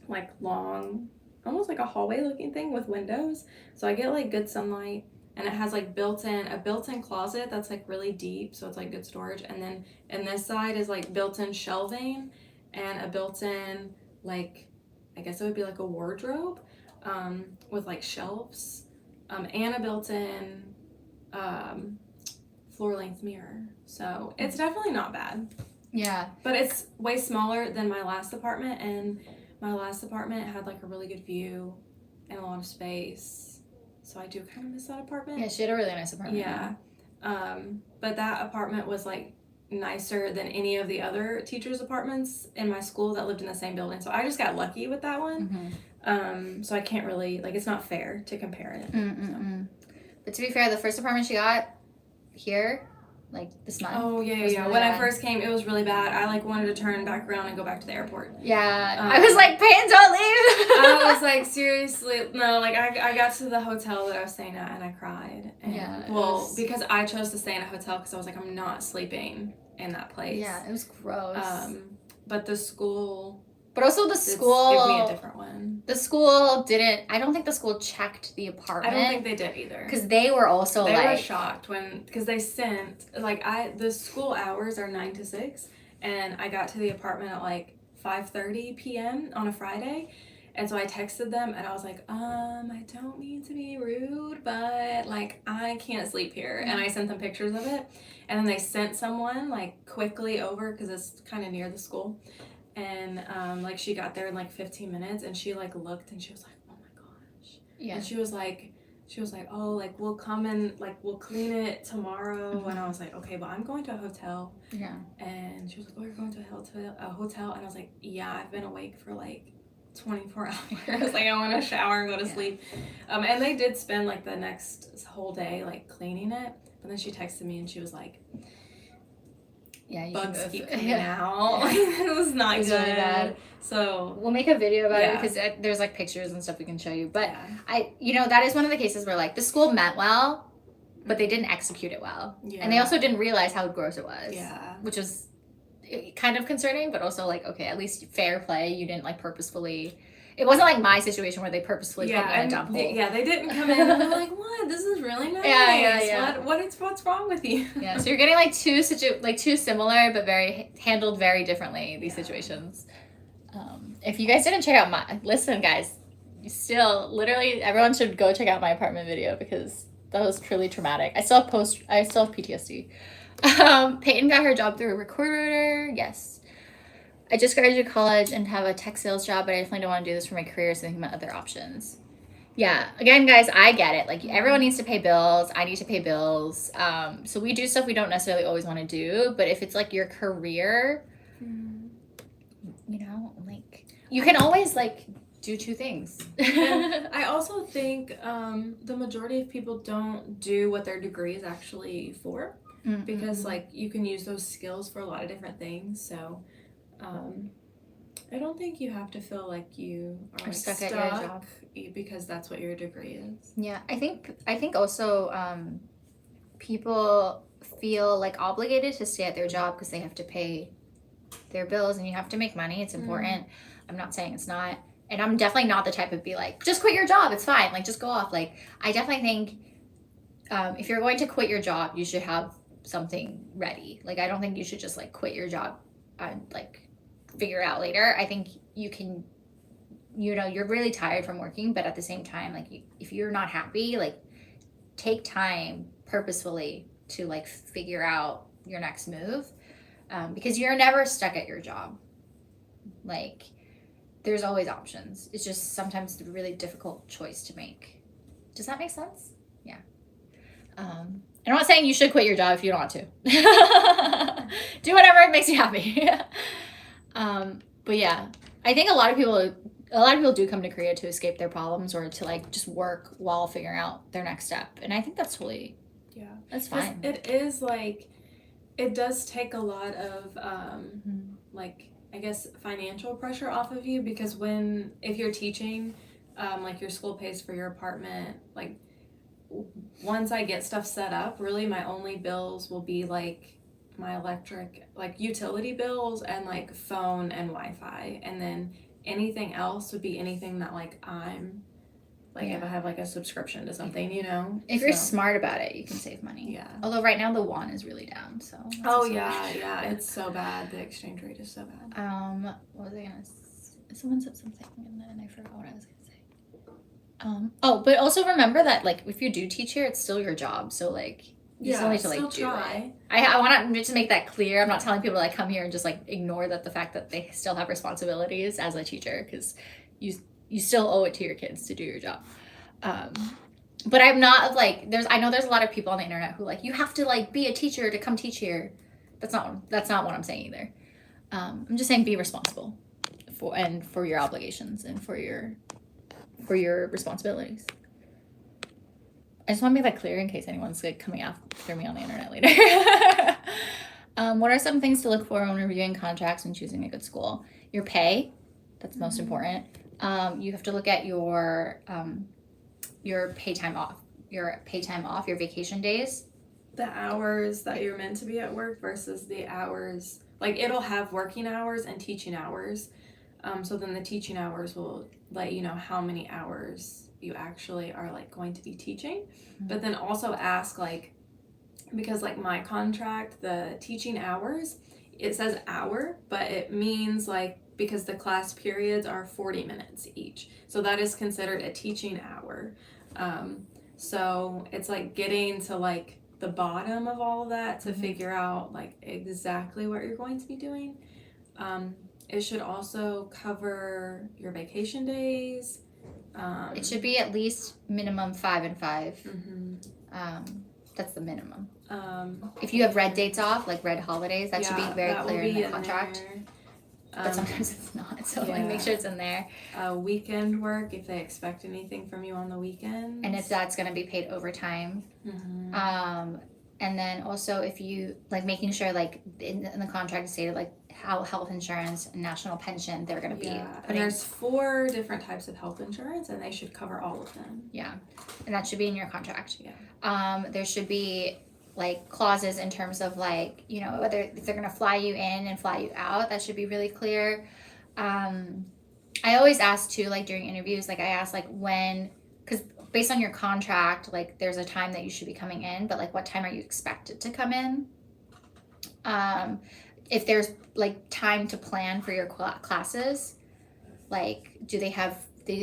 like long almost like a hallway looking thing with windows. So I get like good sunlight, and it has like a built-in closet that's like really deep, so it's like good storage. And then in this side is like built-in shelving and a built-in, like, I guess it would be like a wardrobe, with like shelves, and a built-in floor-length mirror. So it's definitely not bad. Yeah. But it's way smaller than my last apartment, and my last apartment had like a really good view and a lot of space. So I do kind of miss that apartment. Yeah, she had a really nice apartment. Yeah. But that apartment was like nicer than any of the other teachers' apartments in my school that lived in the same building. So I just got lucky with that one. So I can't really, like, it's not fair to compare it. So. But to be fair, the first apartment she got here, like this month. Oh, yeah. Really when bad. I first came, it was really bad. I like wanted to turn back around and go back to the airport. Yeah. I was like, Peyton, don't leave. I was like, seriously, no, like I got to the hotel that I was staying at and I cried. And, Yeah. Because I chose to stay in a hotel because I was like, I'm not sleeping in that place. Yeah, it was gross. But the school. But also the school. Give me a different one. The school didn't. I don't think the school checked the apartment. I don't think they did either. Because they were also they were shocked because they sent the school hours are 9 to 6, and I got to the apartment at like 5:30 p.m. on a Friday. And so I texted them and I was like, I don't mean to be rude, but like I can't sleep here. And I sent them pictures of it. And then they sent someone like quickly over because it's kind of near the school. And like she got there in like 15 minutes and she like looked and she was like, oh my gosh. Yeah. And she was like, oh, like we'll come and like we'll clean it tomorrow. And I was like, okay, but I'm going to a hotel. Yeah. And she was like, oh, you're going to a hotel? And I was like, yeah, I've been awake for like 24 hours. Like I want to shower and go to sleep. And they did spend like the next whole day like cleaning it. But then she texted me and she was like, yeah, bugs keep coming out. It was not good. Really bad. So we'll make a video about it because there's like pictures and stuff we can show you. But that is one of the cases where like the school meant well, but they didn't execute it well. Yeah. And they also didn't realize how gross it was. Yeah. Which was kind of concerning, but also like, okay, at least fair play. You didn't like purposefully. It wasn't like my situation where they purposefully put me in a dump hole. They didn't come in and they're like, what? This is really nice. Yeah. What's wrong with you? Yeah, so you're getting like two similar but handled very differently, these situations. If you guys didn't check out listen guys, still literally everyone should go check out my apartment video because that was truly traumatic. I still have PTSD. Peyton got her job through a recruiter. Yes. I just graduated college and have a tech sales job, but I definitely don't want to do this for my career, so thinking about other options. Yeah, again, guys, I get it. Like, everyone needs to pay bills. I need to pay bills. So we do stuff we don't necessarily always want to do, but if it's, like, your career, you know, like, you can always, like, do two things. I also think the majority of people don't do what their degree is actually for, because, like, you can use those skills for a lot of different things, so... I don't think you have to feel like you are like stuck at your job because that's what your degree is. Yeah, I think also people feel like obligated to stay at their job because they have to pay their bills and you have to make money. It's important. I'm not saying it's not. And I'm definitely not the type of be like, just quit your job. It's fine. Like, just go off. Like, I definitely think if you're going to quit your job, you should have something ready. Like, I don't think you should just like quit your job and like figure it out later. I think you can, you know, you're really tired from working, but at the same time, like if you're not happy, like take time purposefully to like figure out your next move, because you're never stuck at your job. Like there's always options. It's just sometimes a really difficult choice to make. Does that make sense? Yeah. I'm not saying you should quit your job if you don't want to. Do whatever makes you happy. But yeah, I think a lot of people do come to Korea to escape their problems or to like just work while figuring out their next step. And I think that's that's fine. It is like, it does take a lot of, like, I guess financial pressure off of you because if you're teaching, like your school pays for your apartment, like once I get stuff set up, really my only bills will be like my electric, like utility bills and like phone and Wi-Fi. And then anything else would be anything that like I'm like if I have like a subscription to something, you know. If you're smart about it, you can save money. Yeah. Although right now the won is really down, so. Oh yeah, it's so bad. The exchange rate is so bad. What was I gonna? Someone said something and then I forgot what I was gonna say. But also remember that like if you do teach here, it's still your job. So like you still need to like do it. I want to just make that clear. I'm not telling people to like come here and just like ignore that the fact that they still have responsibilities as a teacher, because you still owe it to your kids to do your job. But I'm not like I know there's a lot of people on the internet who like you have to like be a teacher to come teach here. That's not what I'm saying either. I'm just saying be responsible for your obligations and for your responsibilities. I just want to make that clear in case anyone's like coming after me on the internet later. What are some things to look for when reviewing contracts and choosing a good school? Your pay, that's most important. You have to look at your pay time off, your vacation days. The hours that you're meant to be at work versus the hours, like it'll have working hours and teaching hours. So then the teaching hours will let you know how many hours you actually are like going to be teaching. But then also ask like, because like my contract, the teaching hours, it says hour, but it means like, because the class periods are 40 minutes each. So that is considered a teaching hour. So it's like getting to like the bottom of all of that to figure out like exactly what you're going to be doing. It should also cover your vacation days. It should be at least minimum 5 and 5. That's the minimum. If you have red dates off, like red holidays, that should be very clear in the contract. But sometimes it's not, so like make sure it's in there. Weekend work, if they expect anything from you on the weekends. And if that's going to be paid overtime. And then also if you, like making sure like in the contract is stated like how health insurance and national pension, they're going to be putting. And there's 4 different types of health insurance and they should cover all of them. Yeah. And that should be in your contract. Yeah. There should be like clauses in terms of like, you know, whether if they're going to fly you in and fly you out, that should be really clear. I always ask too, like during interviews, like I ask like when, because based on your contract, like there's a time that you should be coming in, but like what time are you expected to come in? If there's like time to plan for your classes, like do they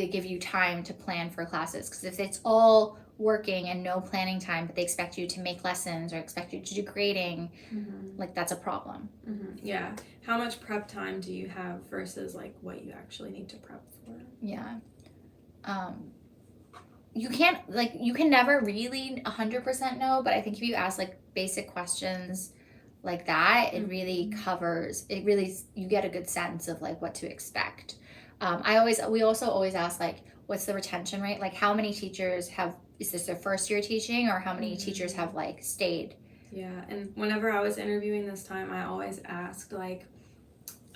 give you time to plan for classes? Because if it's all working and no planning time, but they expect you to make lessons or expect you to do grading, like that's a problem. Yeah. How much prep time do you have versus like what you actually need to prep for? Yeah. You can never really 100% know, but I think if you ask like basic questions like that, it really you get a good sense of like what to expect. We also always ask like, what's the retention rate? Like how many teachers is this their first year teaching, or how many teachers have like stayed? Yeah, and whenever I was interviewing this time, I always asked like,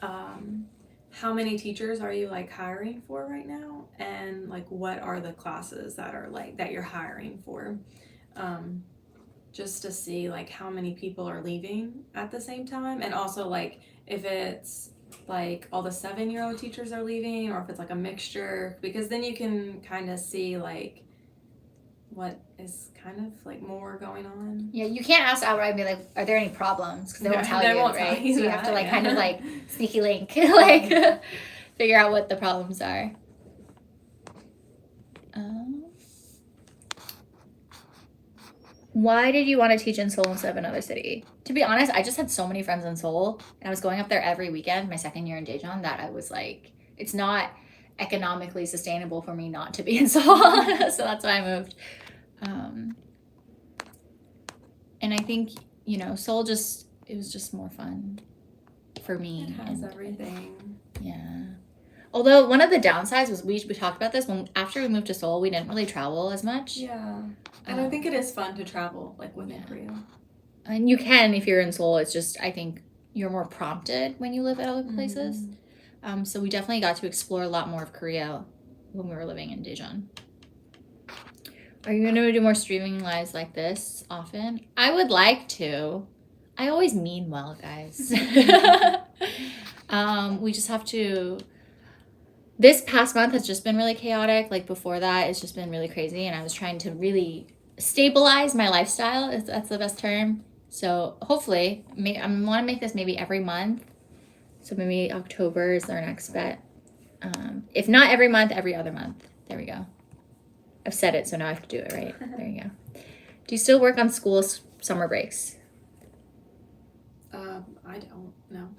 how many teachers are you like hiring for right now, and like what are the classes that are like that you're hiring for, just to see like how many people are leaving at the same time, and also like if it's like all the 7-year-old teachers are leaving or if it's like a mixture, because then you can kind of see like what is kind of like more going on. Yeah, you can't ask outright and be like, are there any problems? Because they won't tell you, right? So you have to like kind of like sneaky link, like figure out what the problems are. Why did you want to teach in Seoul instead of another city? To be honest, I just had so many friends in Seoul, and I was going up there every weekend my second year in Daejeon that I was like, it's not economically sustainable for me not to be in Seoul. So that's why I moved. And I think, you know, Seoul it was just more fun for me. It has everything. Yeah. Although one of the downsides was we talked about this after we moved to Seoul, we didn't really travel as much. Yeah. And I think it is fun to travel like within Korea. And you can if you're in Seoul. It's just I think you're more prompted when you live at other places. So we definitely got to explore a lot more of Korea when we were living in Daejeon. Are you going to do more streaming lives like this often? I would like to. I always mean well, guys. We just have to this past month has just been really chaotic. Like before that, it's just been really crazy. And I was trying to really stabilize my lifestyle, if that's the best term. So hopefully, I want to make this maybe every month. So maybe October is our next bet. If not every month, every other month. There we go. I've said it, so now I have to do it, right? There you go. Do you still work on school summer breaks? I don't know.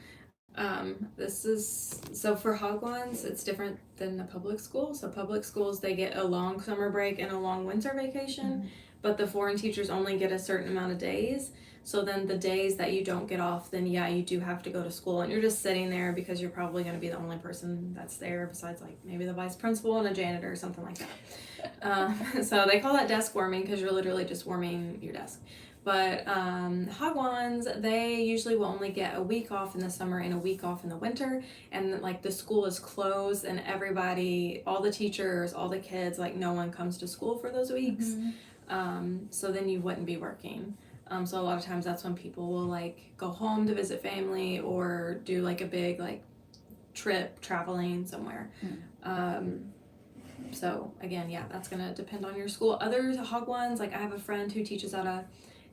This is so for Hagwons, it's different than the public school. So public schools, they get a long summer break and a long winter vacation, but the foreign teachers only get a certain amount of days. So then the days that you don't get off, then yeah, you do have to go to school, and you're just sitting there because you're probably going to be the only person that's there besides like maybe the vice principal and a janitor or something like that. So they call that desk warming because you're literally just warming your desk. But Hagwons, they usually will only get a week off in the summer and a week off in the winter, and like the school is closed and everybody, all the teachers, all the kids, like no one comes to school for those weeks. So then you wouldn't be working. So a lot of times that's when people will like go home to visit family or do like a big like trip traveling somewhere. So again, yeah, that's gonna depend on your school. Other Hagwons, like I have a friend who teaches at a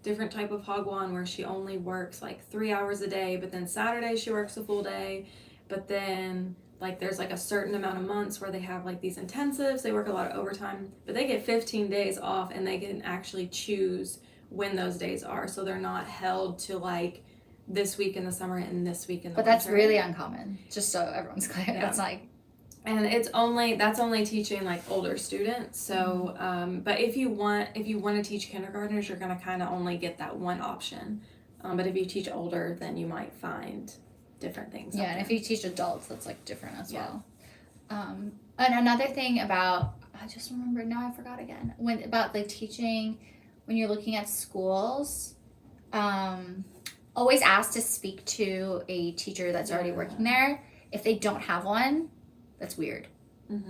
different type of Hagwon where she only works like 3 hours a day, but then Saturday she works a full day. But then like there's like a certain amount of months where they have like these intensives, they work a lot of overtime, but they get 15 days off and they can actually choose when those days are, so they're not held to like this week in the summer and this week in the winter. But that's really uncommon, just so everyone's clear. Yeah. That's like, and that's only teaching like older students. So but if you want to teach kindergartners, you're going to kind of only get that one option. But if you teach older, then you might find different things. Yeah, and if you teach adults, that's like different as well. And another thing about, I just remembered, now I forgot again, about like teaching, when you're looking at schools, always ask to speak to a teacher that's already working there. If they don't have one, that's weird.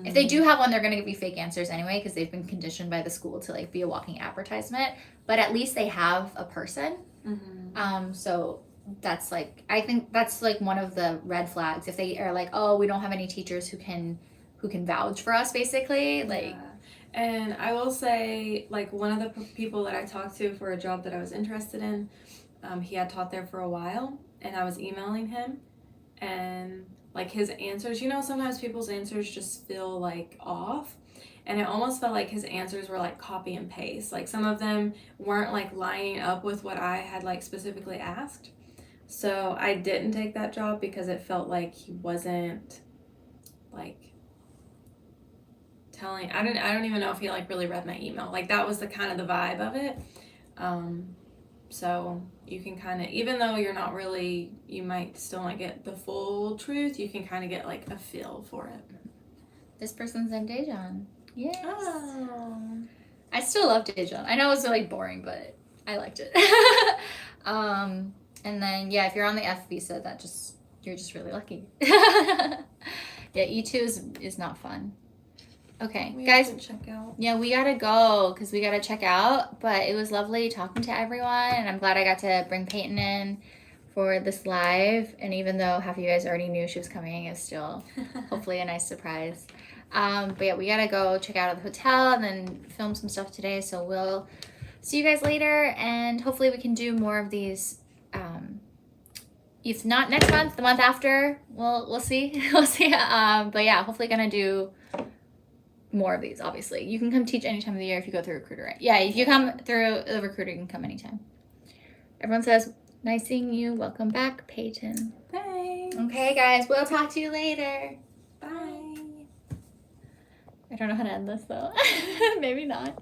If they do have one, they're going to give you fake answers anyway because they've been conditioned by the school to like be a walking advertisement. But at least they have a person. So that's like, I think that's like one of the red flags. If they are like, oh, we don't have any teachers who can vouch for us, basically, like. And I will say, like, one of the people that I talked to for a job that I was interested in, he had taught there for a while, and I was emailing him, and like his answers, you know, sometimes people's answers just feel like off, and it almost felt like his answers were like copy and paste. Like some of them weren't like lining up with what I had like specifically asked. So I didn't take that job because it felt like he wasn't like telling. I don't even know if he like really read my email. Like that was the kind of the vibe of it. So you can kind of, even though you're not really, you might still not get the full truth, you can kind of get like a feel for it. This person's named Daejeon. Yes. Oh. I still love Daejeon. I know it was really boring, but I liked it. And then yeah, if you're on the F visa, you're just really lucky. Yeah, E2 is not fun. Okay, guys. Check out. Yeah, we gotta go because we gotta check out. But it was lovely talking to everyone, and I'm glad I got to bring Peyton in for this live. And even though half of you guys already knew she was coming, it's still hopefully a nice surprise. But yeah, we gotta go check out the hotel and then film some stuff today. So we'll see you guys later, and hopefully we can do more of these. If not next month, the month after, we'll see. We'll see. But yeah, hopefully gonna do more of these. Obviously, you can come teach any time of the year if you go through Recruiter, right? Yeah, if you come through the Recruiter, you can come anytime. Everyone says, nice seeing you. Welcome back, Peyton. Thanks. Okay, guys, we'll talk to you later. Bye. I don't know how to end this though. Maybe not.